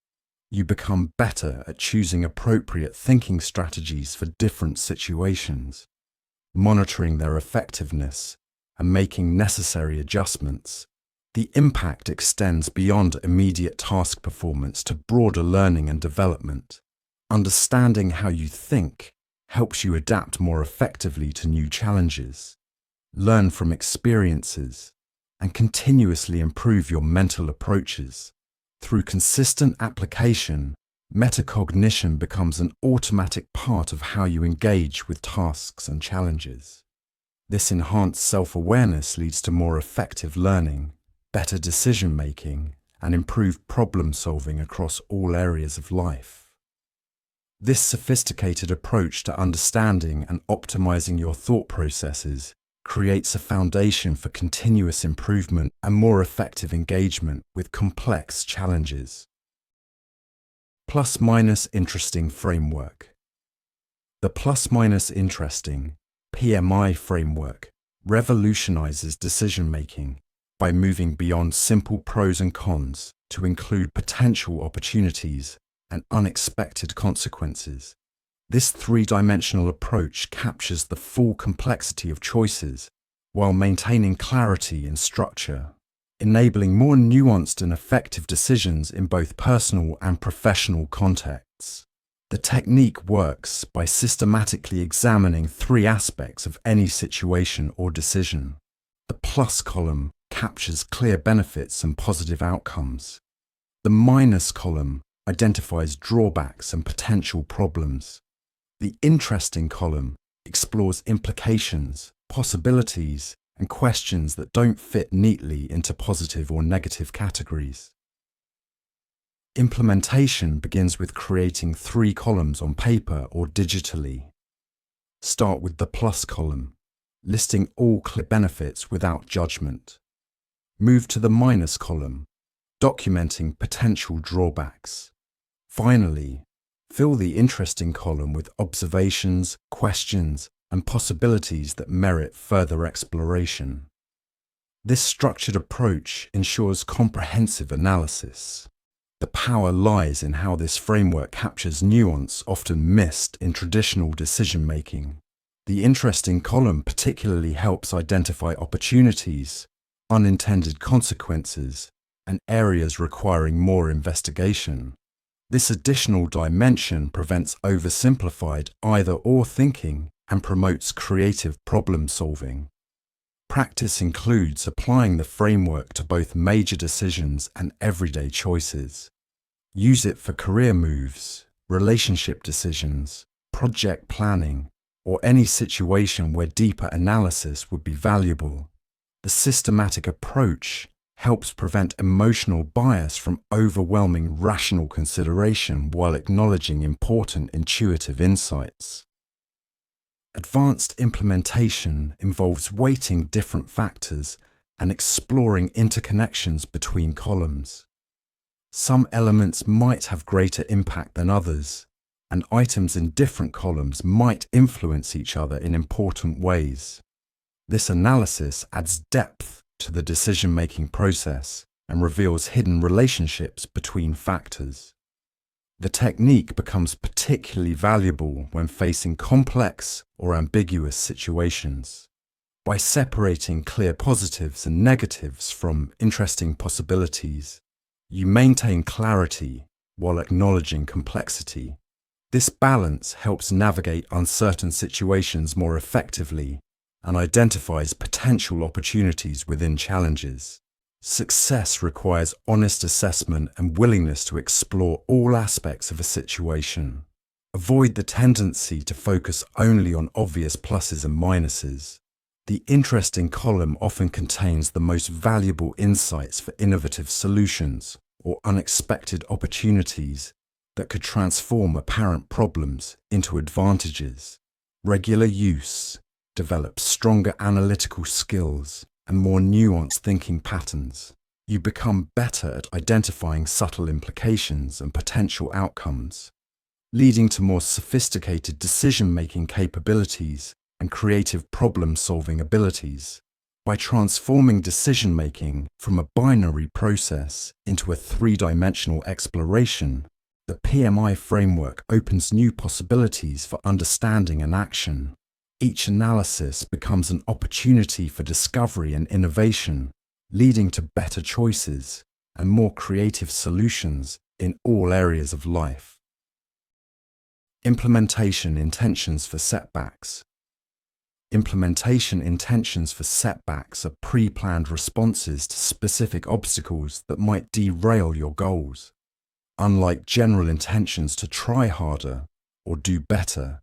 You become better at choosing appropriate thinking strategies for different situations, monitoring their effectiveness, and making necessary adjustments, The impact extends beyond immediate task performance to broader learning and development. Understanding how you think helps you adapt more effectively to new challenges, learn from experiences, and continuously improve your mental approaches. Through consistent application, metacognition becomes an automatic part of how you engage with tasks and challenges. This enhanced self-awareness leads to more effective learning, better decision-making, and improved problem-solving across all areas of life. This sophisticated approach to understanding and optimizing your thought processes creates a foundation for continuous improvement and more effective engagement with complex challenges. Plus-minus interesting framework. The plus-minus interesting (PMI) framework revolutionizes decision-making by moving beyond simple pros and cons to include potential opportunities and unexpected consequences. This three-dimensional approach captures the full complexity of choices while maintaining clarity and structure, enabling more nuanced and effective decisions in both personal and professional contexts. The technique works by systematically examining three aspects of any situation or decision. The plus column captures clear benefits and positive outcomes. The minus column identifies drawbacks and potential problems. The interesting column explores implications, possibilities, and questions that don't fit neatly into positive or negative categories. Implementation begins with creating three columns on paper or digitally. Start with the plus column, listing all clear benefits without judgment. Move to the minus column, documenting potential drawbacks. Finally, fill the interesting column with observations, questions, and possibilities that merit further exploration. This structured approach ensures comprehensive analysis. The power lies in how this framework captures nuance often missed in traditional decision-making. The interesting column particularly helps identify opportunities, unintended consequences, and areas requiring more investigation. This additional dimension prevents oversimplified either-or thinking and promotes creative problem-solving. Practice includes applying the framework to both major decisions and everyday choices. Use it for career moves, relationship decisions, project planning, or any situation where deeper analysis would be valuable. The systematic approach helps prevent emotional bias from overwhelming rational consideration while acknowledging important intuitive insights. Advanced implementation involves weighting different factors and exploring interconnections between columns. Some elements might have greater impact than others, and items in different columns might influence each other in important ways. This analysis adds depth to the decision-making process and reveals hidden relationships between factors. The technique becomes particularly valuable when facing complex or ambiguous situations. By separating clear positives and negatives from interesting possibilities, you maintain clarity while acknowledging complexity. This balance helps navigate uncertain situations more effectively and identifies potential opportunities within challenges. Success requires honest assessment and willingness to explore all aspects of a situation. Avoid the tendency to focus only on obvious pluses and minuses. The interesting column often contains the most valuable insights for innovative solutions or unexpected opportunities that could transform apparent problems into advantages. Regular use develops stronger analytical skills and more nuanced thinking patterns. You become better at identifying subtle implications and potential outcomes, leading to more sophisticated decision-making capabilities and creative problem-solving abilities. By transforming decision-making from a binary process into a three-dimensional exploration, the PMI framework opens new possibilities for understanding and action. Each analysis becomes an opportunity for discovery and innovation, leading to better choices and more creative solutions in all areas of life. Implementation intentions for setbacks. Implementation intentions for setbacks are pre-planned responses to specific obstacles that might derail your goals. Unlike general intentions to try harder or do better,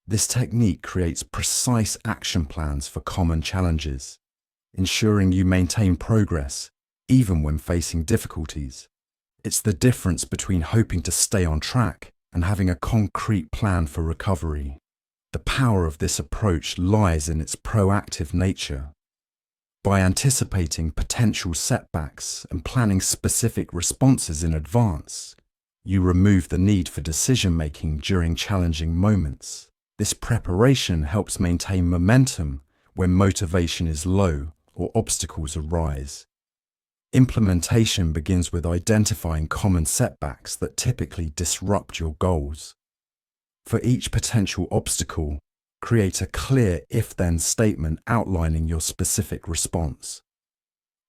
this technique creates precise action plans for common challenges, ensuring you maintain progress even when facing difficulties. It's the difference between hoping to stay on track and having a concrete plan for recovery. The power of this approach lies in its proactive nature. By anticipating potential setbacks and planning specific responses in advance, you remove the need for decision-making during challenging moments. This preparation helps maintain momentum when motivation is low or obstacles arise. Implementation begins with identifying common setbacks that typically disrupt your goals. For each potential obstacle, create a clear if-then statement outlining your specific response.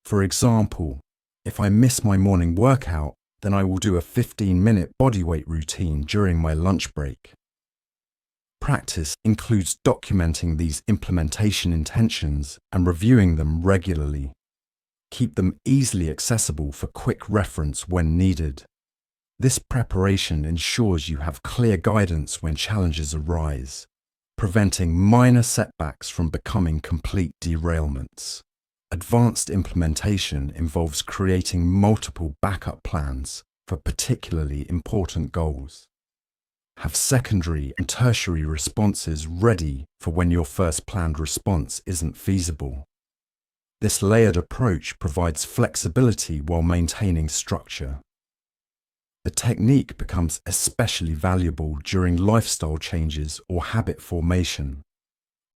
For example, if I miss my morning workout, then I will do a 15-minute bodyweight routine during my lunch break. Practice includes documenting these implementation intentions and reviewing them regularly. Keep them easily accessible for quick reference when needed. This preparation ensures you have clear guidance when challenges arise, preventing minor setbacks from becoming complete derailments. Advanced implementation involves creating multiple backup plans for particularly important goals. Have secondary and tertiary responses ready for when your first planned response isn't feasible. This layered approach provides flexibility while maintaining structure. The technique becomes especially valuable during lifestyle changes or habit formation.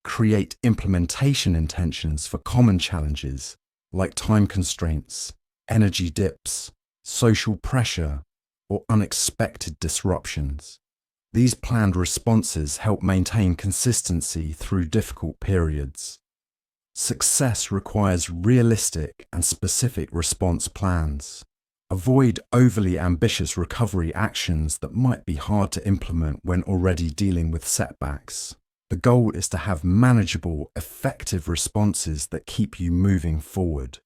Create implementation intentions for common challenges like time constraints, energy dips, social pressure, or unexpected disruptions. These planned responses help maintain consistency through difficult periods. Success requires realistic and specific response plans. Avoid overly ambitious recovery actions that might be hard to implement when already dealing with setbacks. The goal is to have manageable, effective responses that keep you moving forward.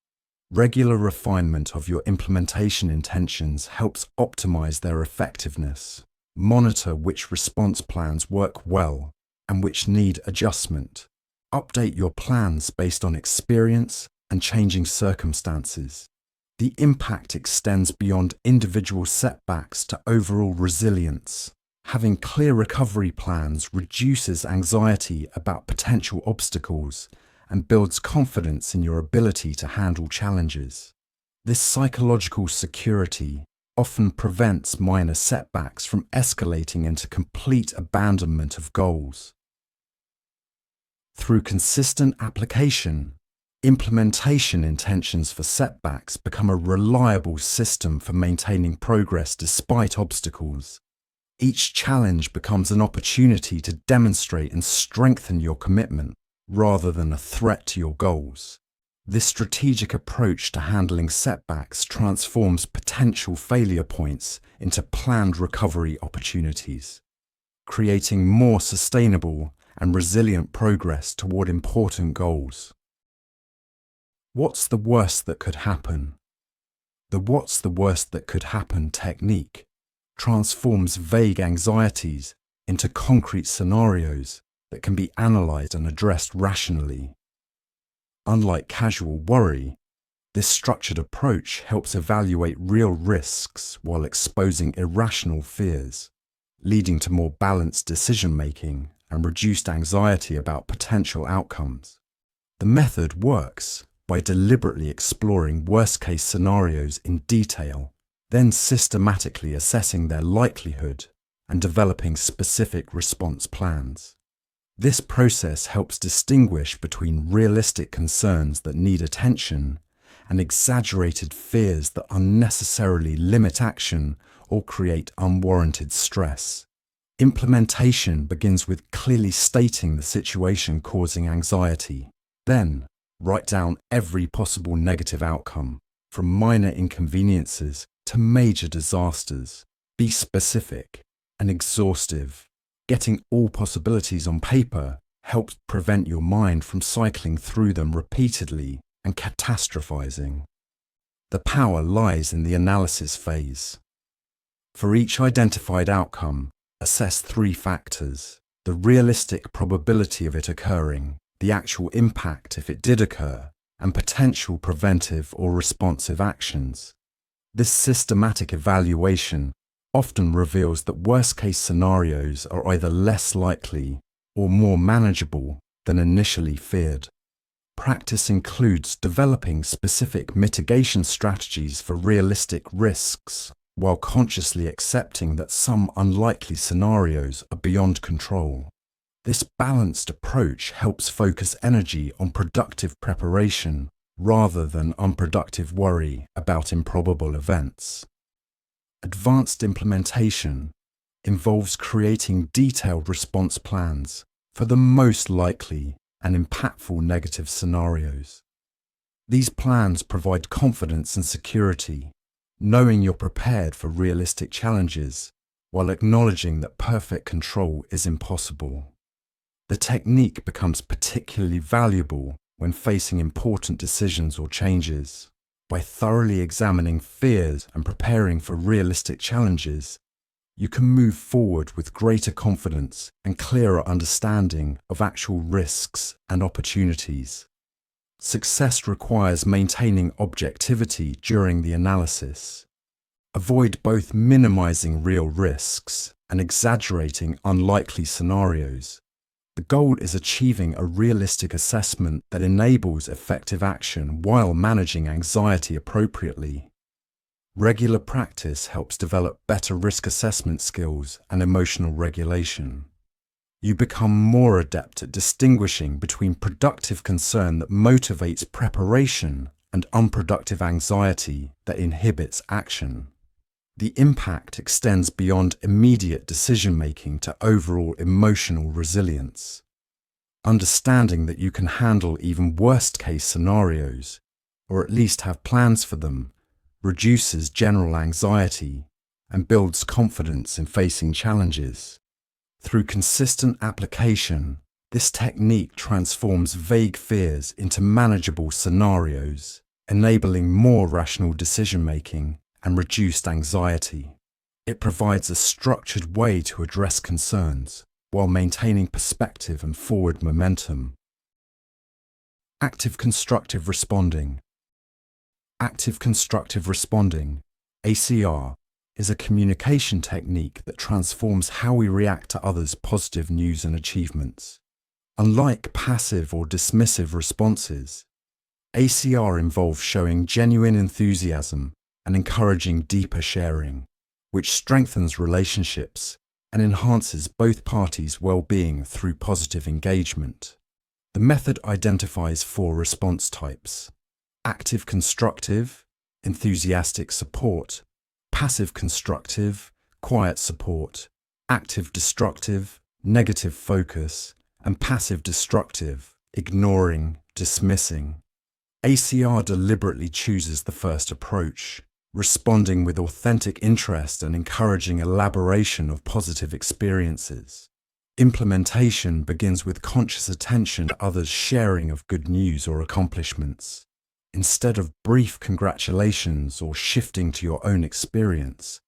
Regular refinement of your implementation intentions helps optimize their effectiveness. Monitor which response plans work well and which need adjustment. Update your plans based on experience and changing circumstances. The impact extends beyond individual setbacks to overall resilience. Having clear recovery plans reduces anxiety about potential obstacles and builds confidence in your ability to handle challenges. This psychological security often prevents minor setbacks from escalating into complete abandonment of goals. Through consistent application, implementation intentions for setbacks become a reliable system for maintaining progress despite obstacles. Each challenge becomes an opportunity to demonstrate and strengthen your commitment rather than a threat to your goals. This strategic approach to handling setbacks transforms potential failure points into planned recovery opportunities, creating more sustainable and resilient progress toward important goals. What's the worst that could happen? The what's the worst that could happen technique transforms vague anxieties into concrete scenarios that can be analyzed and addressed rationally. Unlike casual worry, this structured approach helps evaluate real risks while exposing irrational fears, leading to more balanced decision-making and reduced anxiety about potential outcomes. The method works by deliberately exploring worst-case scenarios in detail, then systematically assessing their likelihood and developing specific response plans. This process helps distinguish between realistic concerns that need attention and exaggerated fears that unnecessarily limit action or create unwarranted stress. Implementation begins with clearly stating the situation causing anxiety. Then, Write down every possible negative outcome, from minor inconveniences to major disasters. Be specific and exhaustive. Getting all possibilities on paper helps prevent your mind from cycling through them repeatedly and catastrophizing. The power lies in the analysis phase. For each identified outcome, assess 3 factors: the realistic probability of it occurring, the actual impact if it did occur, and potential preventive or responsive actions. This systematic evaluation often reveals that worst-case scenarios are either less likely or more manageable than initially feared. Practice includes developing specific mitigation strategies for realistic risks, while consciously accepting that some unlikely scenarios are beyond control. This balanced approach helps focus energy on productive preparation rather than unproductive worry about improbable events. Advanced implementation involves creating detailed response plans for the most likely and impactful negative scenarios. These plans provide confidence and security, knowing you're prepared for realistic challenges while acknowledging that perfect control is impossible. The technique becomes particularly valuable when facing important decisions or changes. By thoroughly examining fears and preparing for realistic challenges, you can move forward with greater confidence and clearer understanding of actual risks and opportunities. Success requires maintaining objectivity during the analysis. Avoid both minimizing real risks and exaggerating unlikely scenarios. The goal is achieving a realistic assessment that enables effective action while managing anxiety appropriately. Regular practice helps develop better risk assessment skills and emotional regulation. You become more adept at distinguishing between productive concern that motivates preparation and unproductive anxiety that inhibits action. The impact extends beyond immediate decision-making to overall emotional resilience. Understanding that you can handle even worst-case scenarios, or at least have plans for them, reduces general anxiety and builds confidence in facing challenges. Through consistent application, this technique transforms vague fears into manageable scenarios, enabling more rational decision-making and reduced anxiety. It provides a structured way to address concerns while maintaining perspective and forward momentum. Active constructive responding. Active constructive responding, ACR, is a communication technique that transforms how we react to others' positive news and achievements. Unlike passive or dismissive responses, ACR involves showing genuine enthusiasm and encouraging deeper sharing, which strengthens relationships and enhances both parties' well-being through positive engagement. The method identifies 4 response types: active constructive, enthusiastic support; passive constructive, quiet support; active destructive, negative focus; and passive destructive, ignoring, dismissing. ACR deliberately chooses the first approach, responding with authentic interest and encouraging elaboration of positive experiences. Implementation begins with conscious attention to others' sharing of good news or accomplishments. Instead of brief congratulations or shifting to your own experience,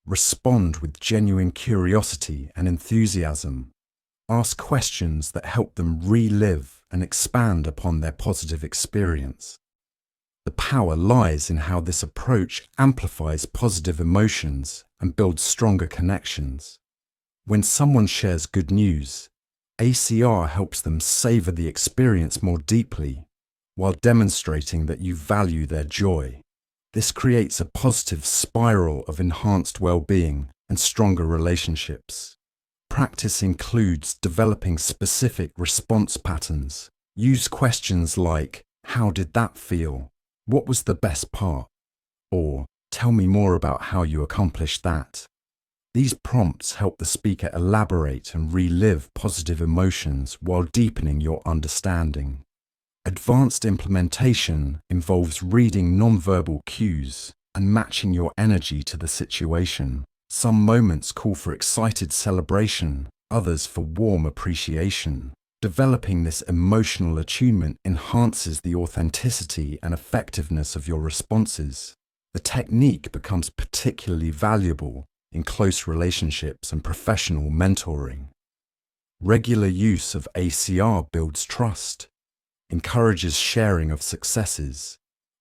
respond with genuine curiosity and enthusiasm. Ask questions that help them relive and expand upon their positive experience. The power lies in how this approach amplifies positive emotions and builds stronger connections. When someone shares good news, ACR helps them savor the experience more deeply, while demonstrating that you value their joy. This creates a positive spiral of enhanced well-being and stronger relationships. Practice includes developing specific response patterns. Use questions like, "How did that feel? What was the best part?" Or, "Tell me more about how you accomplished that." These prompts help the speaker elaborate and relive positive emotions while deepening your understanding. Advanced implementation involves reading nonverbal cues and matching your energy to the situation. Some moments call for excited celebration, others for warm appreciation. Developing this emotional attunement enhances the authenticity and effectiveness of your responses. The technique becomes particularly valuable in close relationships and professional mentoring. Regular use of ACR builds trust, encourages sharing of successes,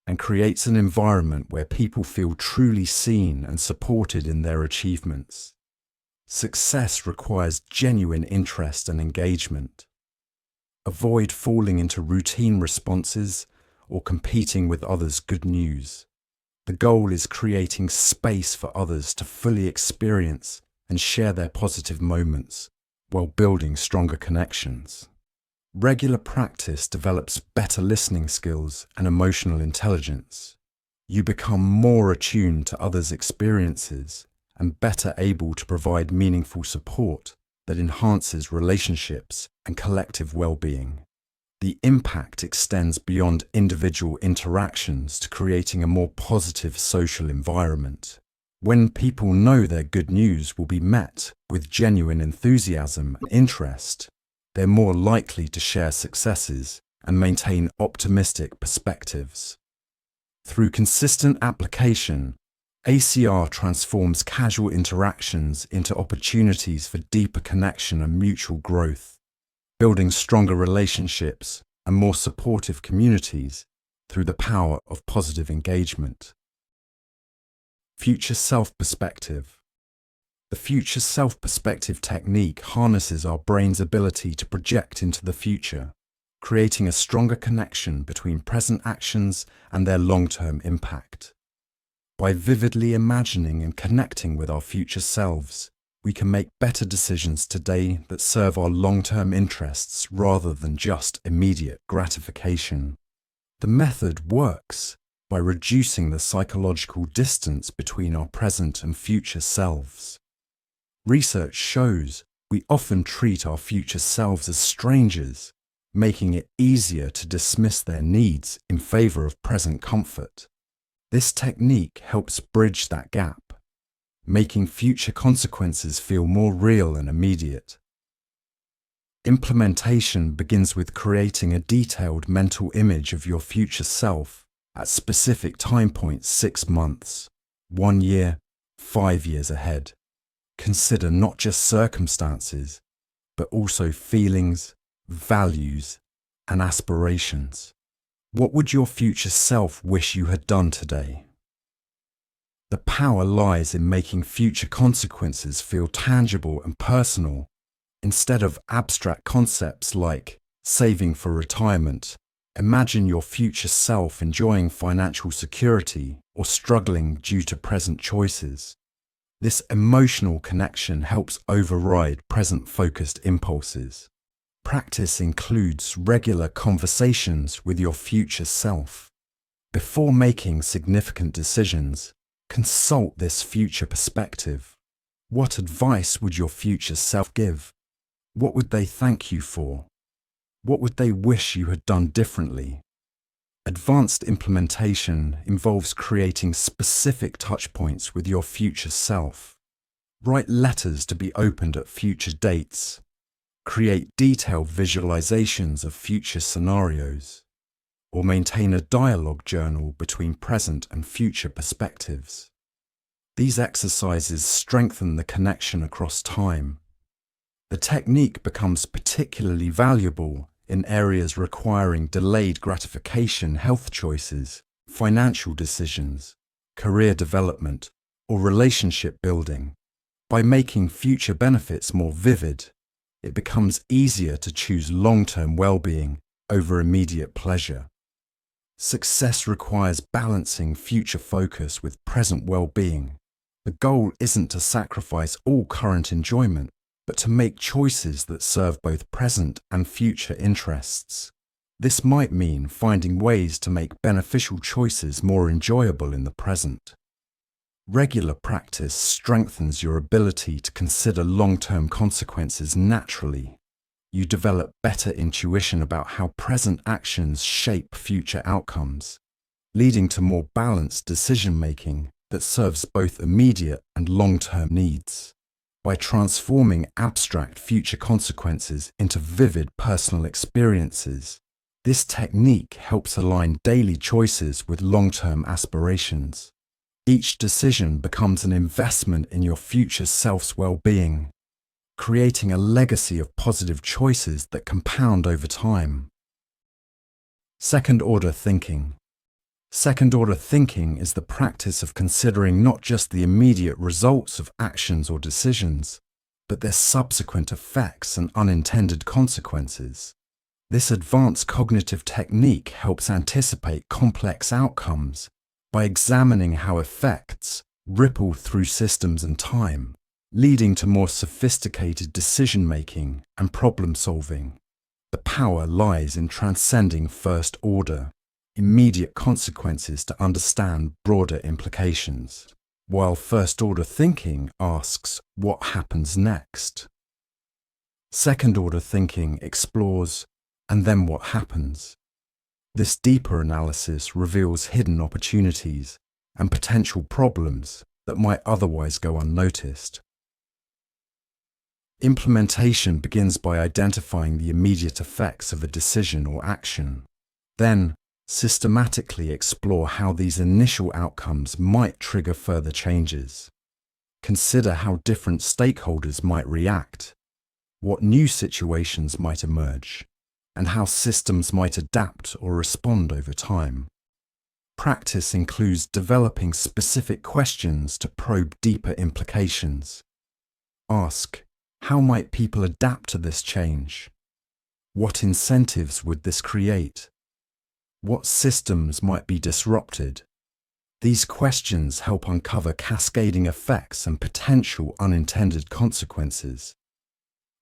and creates an environment where people feel truly seen and supported in their achievements. Success requires genuine interest and engagement. Avoid falling into routine responses or competing with others' good news. The goal is creating space for others to fully experience and share their positive moments while building stronger connections. Regular practice develops better listening skills and emotional intelligence. You become more attuned to others' experiences and better able to provide meaningful support that enhances relationships and collective well-being. The impact extends beyond individual interactions to creating a more positive social environment. When people know their good news will be met with genuine enthusiasm and interest, they're more likely to share successes and maintain optimistic perspectives. Through consistent application, ACR transforms casual interactions into opportunities for deeper connection and mutual growth, building stronger relationships and more supportive communities through the power of positive engagement. Future self-perspective. The future self-perspective technique harnesses our brain's ability to project into the future, creating a stronger connection between present actions and their long-term impact. By vividly imagining and connecting with our future selves, we can make better decisions today that serve our long-term interests rather than just immediate gratification. The method works by reducing the psychological distance between our present and future selves. Research shows we often treat our future selves as strangers, making it easier to dismiss their needs in favor of present comfort. This technique helps bridge that gap, making future consequences feel more real and immediate. Implementation begins with creating a detailed mental image of your future self at specific time points 6 months, 1 year, 5 years ahead. Consider not just circumstances, but also feelings, values, and aspirations. What would your future self wish you had done today? The power lies in making future consequences feel tangible and personal, instead of abstract concepts like saving for retirement. Imagine your future self enjoying financial security or struggling due to present choices. This emotional connection helps override present-focused impulses. Practice includes regular conversations with your future self. Before making significant decisions, consult this future perspective. What advice would your future self give? What would they thank you for? What would they wish you had done differently? Advanced implementation involves creating specific touchpoints with your future self. Write letters to be opened at future dates. Create detailed visualizations of future scenarios, or maintain a dialogue journal between present and future perspectives. These exercises strengthen the connection across time. The technique becomes particularly valuable in areas requiring delayed gratification health choices, financial decisions, career development, or relationship building. By making future benefits more vivid, it becomes easier to choose long-term well-being over immediate pleasure. Success requires balancing future focus with present well-being. The goal isn't to sacrifice all current enjoyment, but to make choices that serve both present and future interests. This might mean finding ways to make beneficial choices more enjoyable in the present. Regular practice strengthens your ability to consider long-term consequences naturally. you develop better intuition about how present actions shape future outcomes, leading to more balanced decision-making that serves both immediate and long-term needs. By transforming abstract future consequences into vivid personal experiences, this technique helps align daily choices with long-term aspirations. Each decision becomes an investment in your future self's well-being, creating a legacy of positive choices that compound over time. Second-order thinking. Second-order thinking is the practice of considering not just the immediate results of actions or decisions, but their subsequent effects and unintended consequences. This advanced cognitive technique helps anticipate complex outcomes by examining how effects ripple through systems and time, leading to more sophisticated decision-making and problem-solving. The power lies in transcending first-order, immediate consequences to understand broader implications, while first-order thinking asks what happens next. Second-order thinking explores, and then what happens? This deeper analysis reveals hidden opportunities and potential problems that might otherwise go unnoticed. Implementation begins by identifying the immediate effects of a decision or action. Then, systematically explore how these initial outcomes might trigger further changes. Consider how different stakeholders might react, what new situations might emerge, and how systems might adapt or respond over time. Practice includes developing specific questions to probe deeper implications. Ask, how might people adapt to this change? What incentives would this create? What systems might be disrupted? These questions help uncover cascading effects and potential unintended consequences.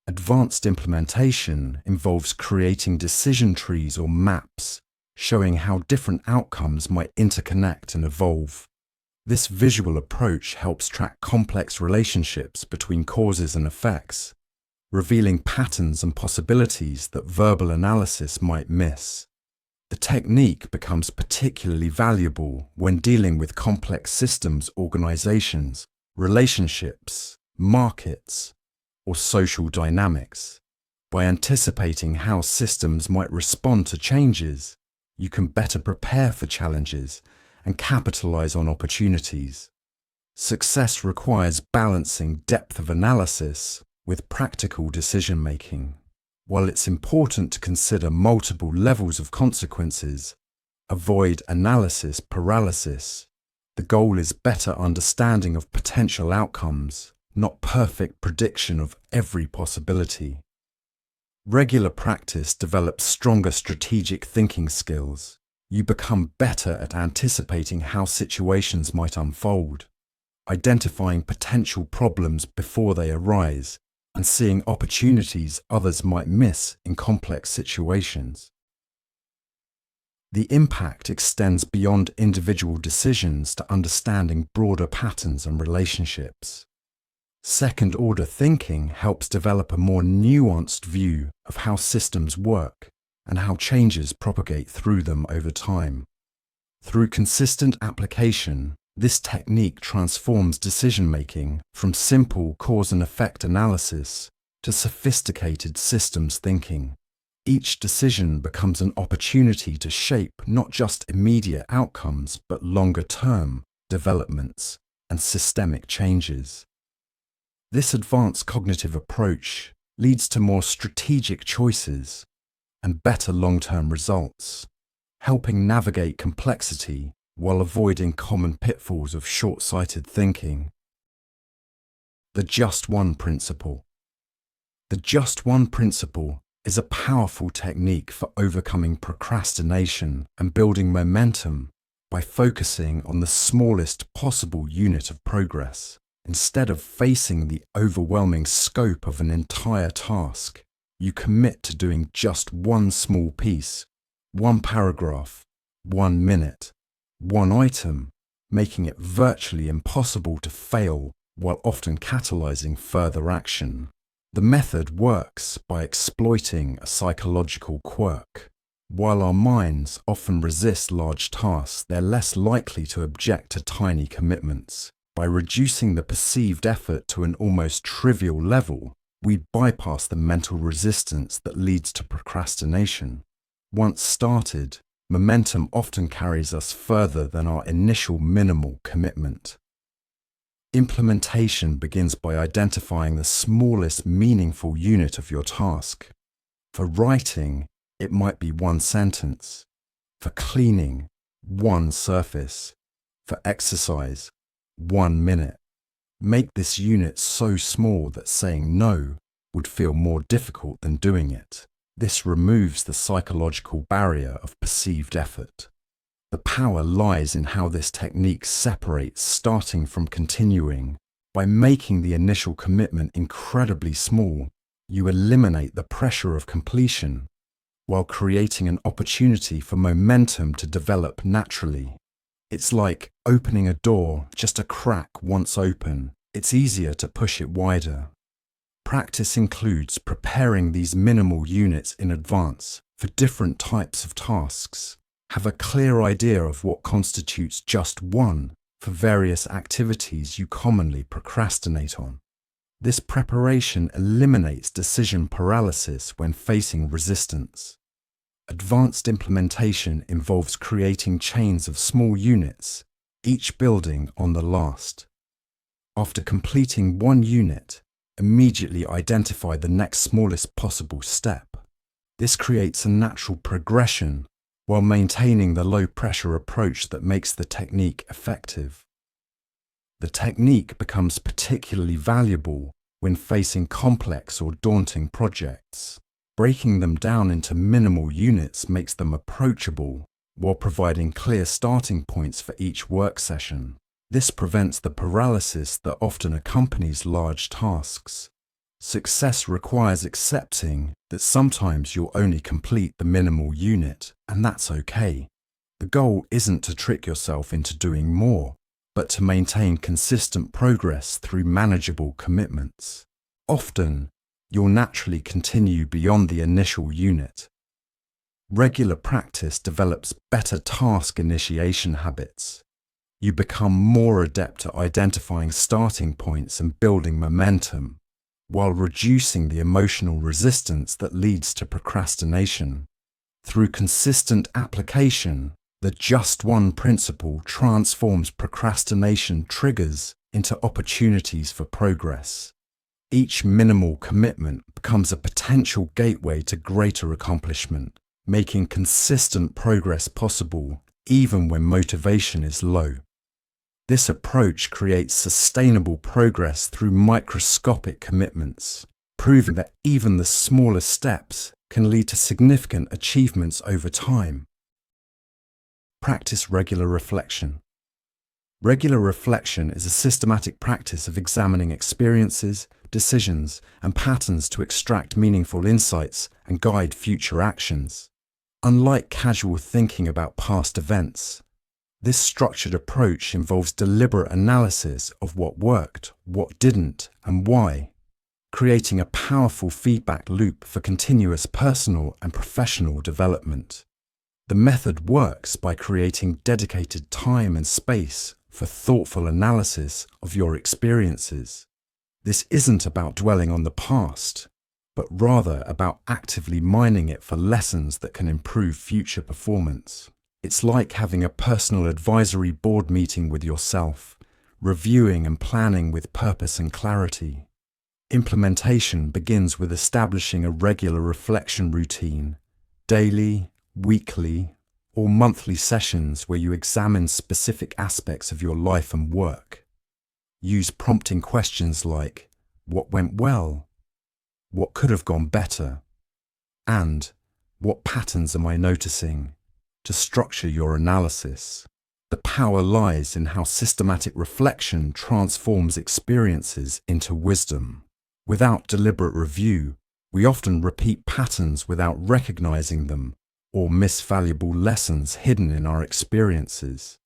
Advanced implementation involves creating decision trees or maps, showing how different outcomes might interconnect and evolve. This visual approach helps track complex relationships between causes and effects, revealing patterns and possibilities that verbal analysis might miss. The technique becomes particularly valuable when dealing with complex systems, organizations, relationships, markets, or social dynamics. By anticipating how systems might respond to changes, you can better prepare for challenges and capitalize on opportunities. Success requires balancing depth of analysis with practical decision-making. While it's important to consider multiple levels of consequences, avoid analysis paralysis. The goal is better understanding of potential outcomes, not perfect prediction of every possibility. Regular practice develops stronger strategic thinking skills. You become better at anticipating how situations might unfold, identifying potential problems before they arise, and seeing opportunities others might miss in complex situations. The impact extends beyond individual decisions to understanding broader patterns and relationships. Second-order thinking helps develop a more nuanced view of how systems work and how changes propagate through them over time. Through consistent application, this technique transforms decision-making from simple cause and effect analysis to sophisticated systems thinking. Each decision becomes an opportunity to shape not just immediate outcomes, but longer-term developments and systemic changes. This advanced cognitive approach leads to more strategic choices and better long-term results, helping navigate complexity while avoiding common pitfalls of short-sighted thinking. The Just One Principle. The Just One Principle is a powerful technique for overcoming procrastination and building momentum by focusing on the smallest possible unit of progress. Instead of facing the overwhelming scope of an entire task, you commit to doing just one small piece, one paragraph, 1 minute, one item, making it virtually impossible to fail while often catalyzing further action. The method works by exploiting a psychological quirk. While our minds often resist large tasks, they're less likely to object to tiny commitments. By reducing the perceived effort to an almost trivial level, we bypass the mental resistance that leads to procrastination. Once started, momentum often carries us further than our initial minimal commitment. Implementation begins by identifying the smallest meaningful unit of your task. For writing, it might be one sentence. For cleaning, one surface. For exercise, 1 minute. Make this unit so small that saying no would feel more difficult than doing it. This removes the psychological barrier of perceived effort. The power lies in how this technique separates starting from continuing. By making the initial commitment incredibly small, you eliminate the pressure of completion, while creating an opportunity for momentum to develop naturally. It's like opening a door, just a crack once open. It's easier to push it wider. Practice includes preparing these minimal units in advance for different types of tasks. Have a clear idea of what constitutes just one for various activities you commonly procrastinate on. This preparation eliminates decision paralysis when facing resistance. Advanced implementation involves creating chains of small units, each building on the last. After completing one unit, immediately identify the next smallest possible step. This creates a natural progression while maintaining the low-pressure approach that makes the technique effective. The technique becomes particularly valuable when facing complex or daunting projects. Breaking them down into minimal units makes them approachable while providing clear starting points for each work session. This prevents the paralysis that often accompanies large tasks. Success requires accepting that sometimes you'll only complete the minimal unit, and that's okay. The goal isn't to trick yourself into doing more, but to maintain consistent progress through manageable commitments. Often, you'll naturally continue beyond the initial unit. Regular practice develops better task initiation habits. You become more adept at identifying starting points and building momentum, while reducing the emotional resistance that leads to procrastination. Through consistent application, the just one principle transforms procrastination triggers into opportunities for progress. Each minimal commitment becomes a potential gateway to greater accomplishment, making consistent progress possible even when motivation is low. This approach creates sustainable progress through microscopic commitments, proving that even the smallest steps can lead to significant achievements over time. Practice regular reflection. Regular reflection is a systematic practice of examining experiences, decisions, and patterns to extract meaningful insights and guide future actions. Unlike casual thinking about past events, this structured approach involves deliberate analysis of what worked, what didn't, and why, creating a powerful feedback loop for continuous personal and professional development. The method works by creating dedicated time and space for thoughtful analysis of your experiences. This isn't about dwelling on the past, but rather about actively mining it for lessons that can improve future performance. It's like having a personal advisory board meeting with yourself, reviewing and planning with purpose and clarity. Implementation begins with establishing a regular reflection routine, daily, weekly, or monthly sessions where you examine specific aspects of your life and work. Use prompting questions like, what went well? What could have gone better? And what patterns am I noticing? To structure your analysis. The power lies in how systematic reflection transforms experiences into wisdom. Without deliberate review, we often repeat patterns without recognizing them or miss valuable lessons hidden in our experiences.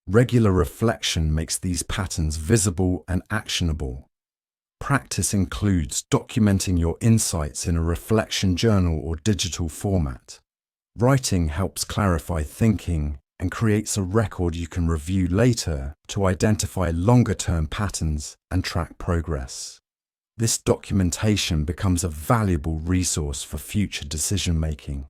Regular reflection makes these patterns visible and actionable. Practice includes documenting your insights in a reflection journal or digital format. Writing helps clarify thinking and creates a record you can review later to identify longer-term patterns and track progress. This documentation becomes a valuable resource for future decision-making.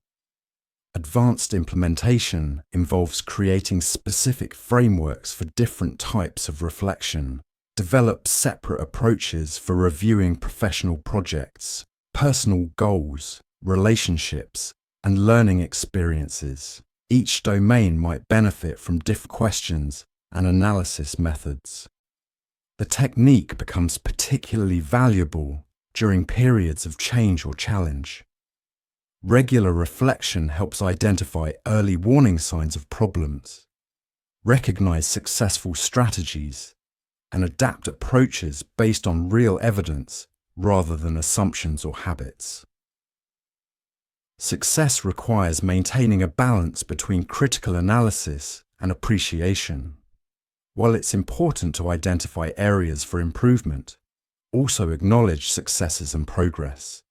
Advanced implementation involves creating specific frameworks for different types of reflection. Develop separate approaches for reviewing professional projects, personal goals, relationships, and learning experiences. Each domain might benefit from different questions and analysis methods. The technique becomes particularly valuable during periods of change or challenge. Regular reflection helps identify early warning signs of problems, recognize successful strategies, and adapt approaches based on real evidence rather than assumptions or habits. Success requires maintaining a balance between critical analysis and appreciation. While it's important to identify areas for improvement, also acknowledge successes and progress.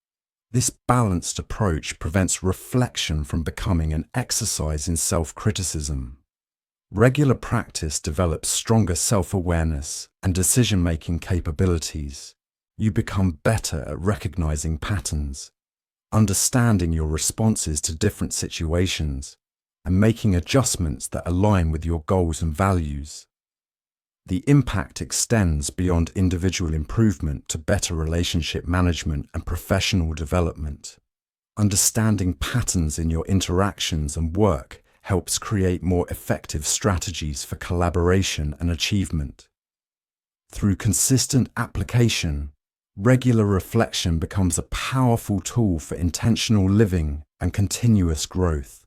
This balanced approach prevents reflection from becoming an exercise in self-criticism. Regular practice develops stronger self-awareness and decision-making capabilities. You become better at recognizing patterns, understanding your responses to different situations, and making adjustments that align with your goals and values. The impact extends beyond individual improvement to better relationship management and professional development. Understanding patterns in your interactions and work helps create more effective strategies for collaboration and achievement. Through consistent application, regular reflection becomes a powerful tool for intentional living and continuous growth.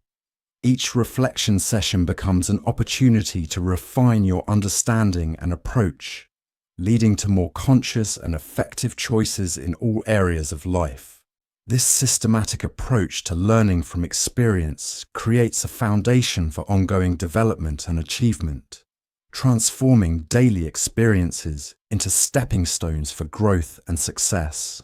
Each reflection session becomes an opportunity to refine your understanding and approach, leading to more conscious and effective choices in all areas of life. This systematic approach to learning from experience creates a foundation for ongoing development and achievement, transforming daily experiences into stepping stones for growth and success.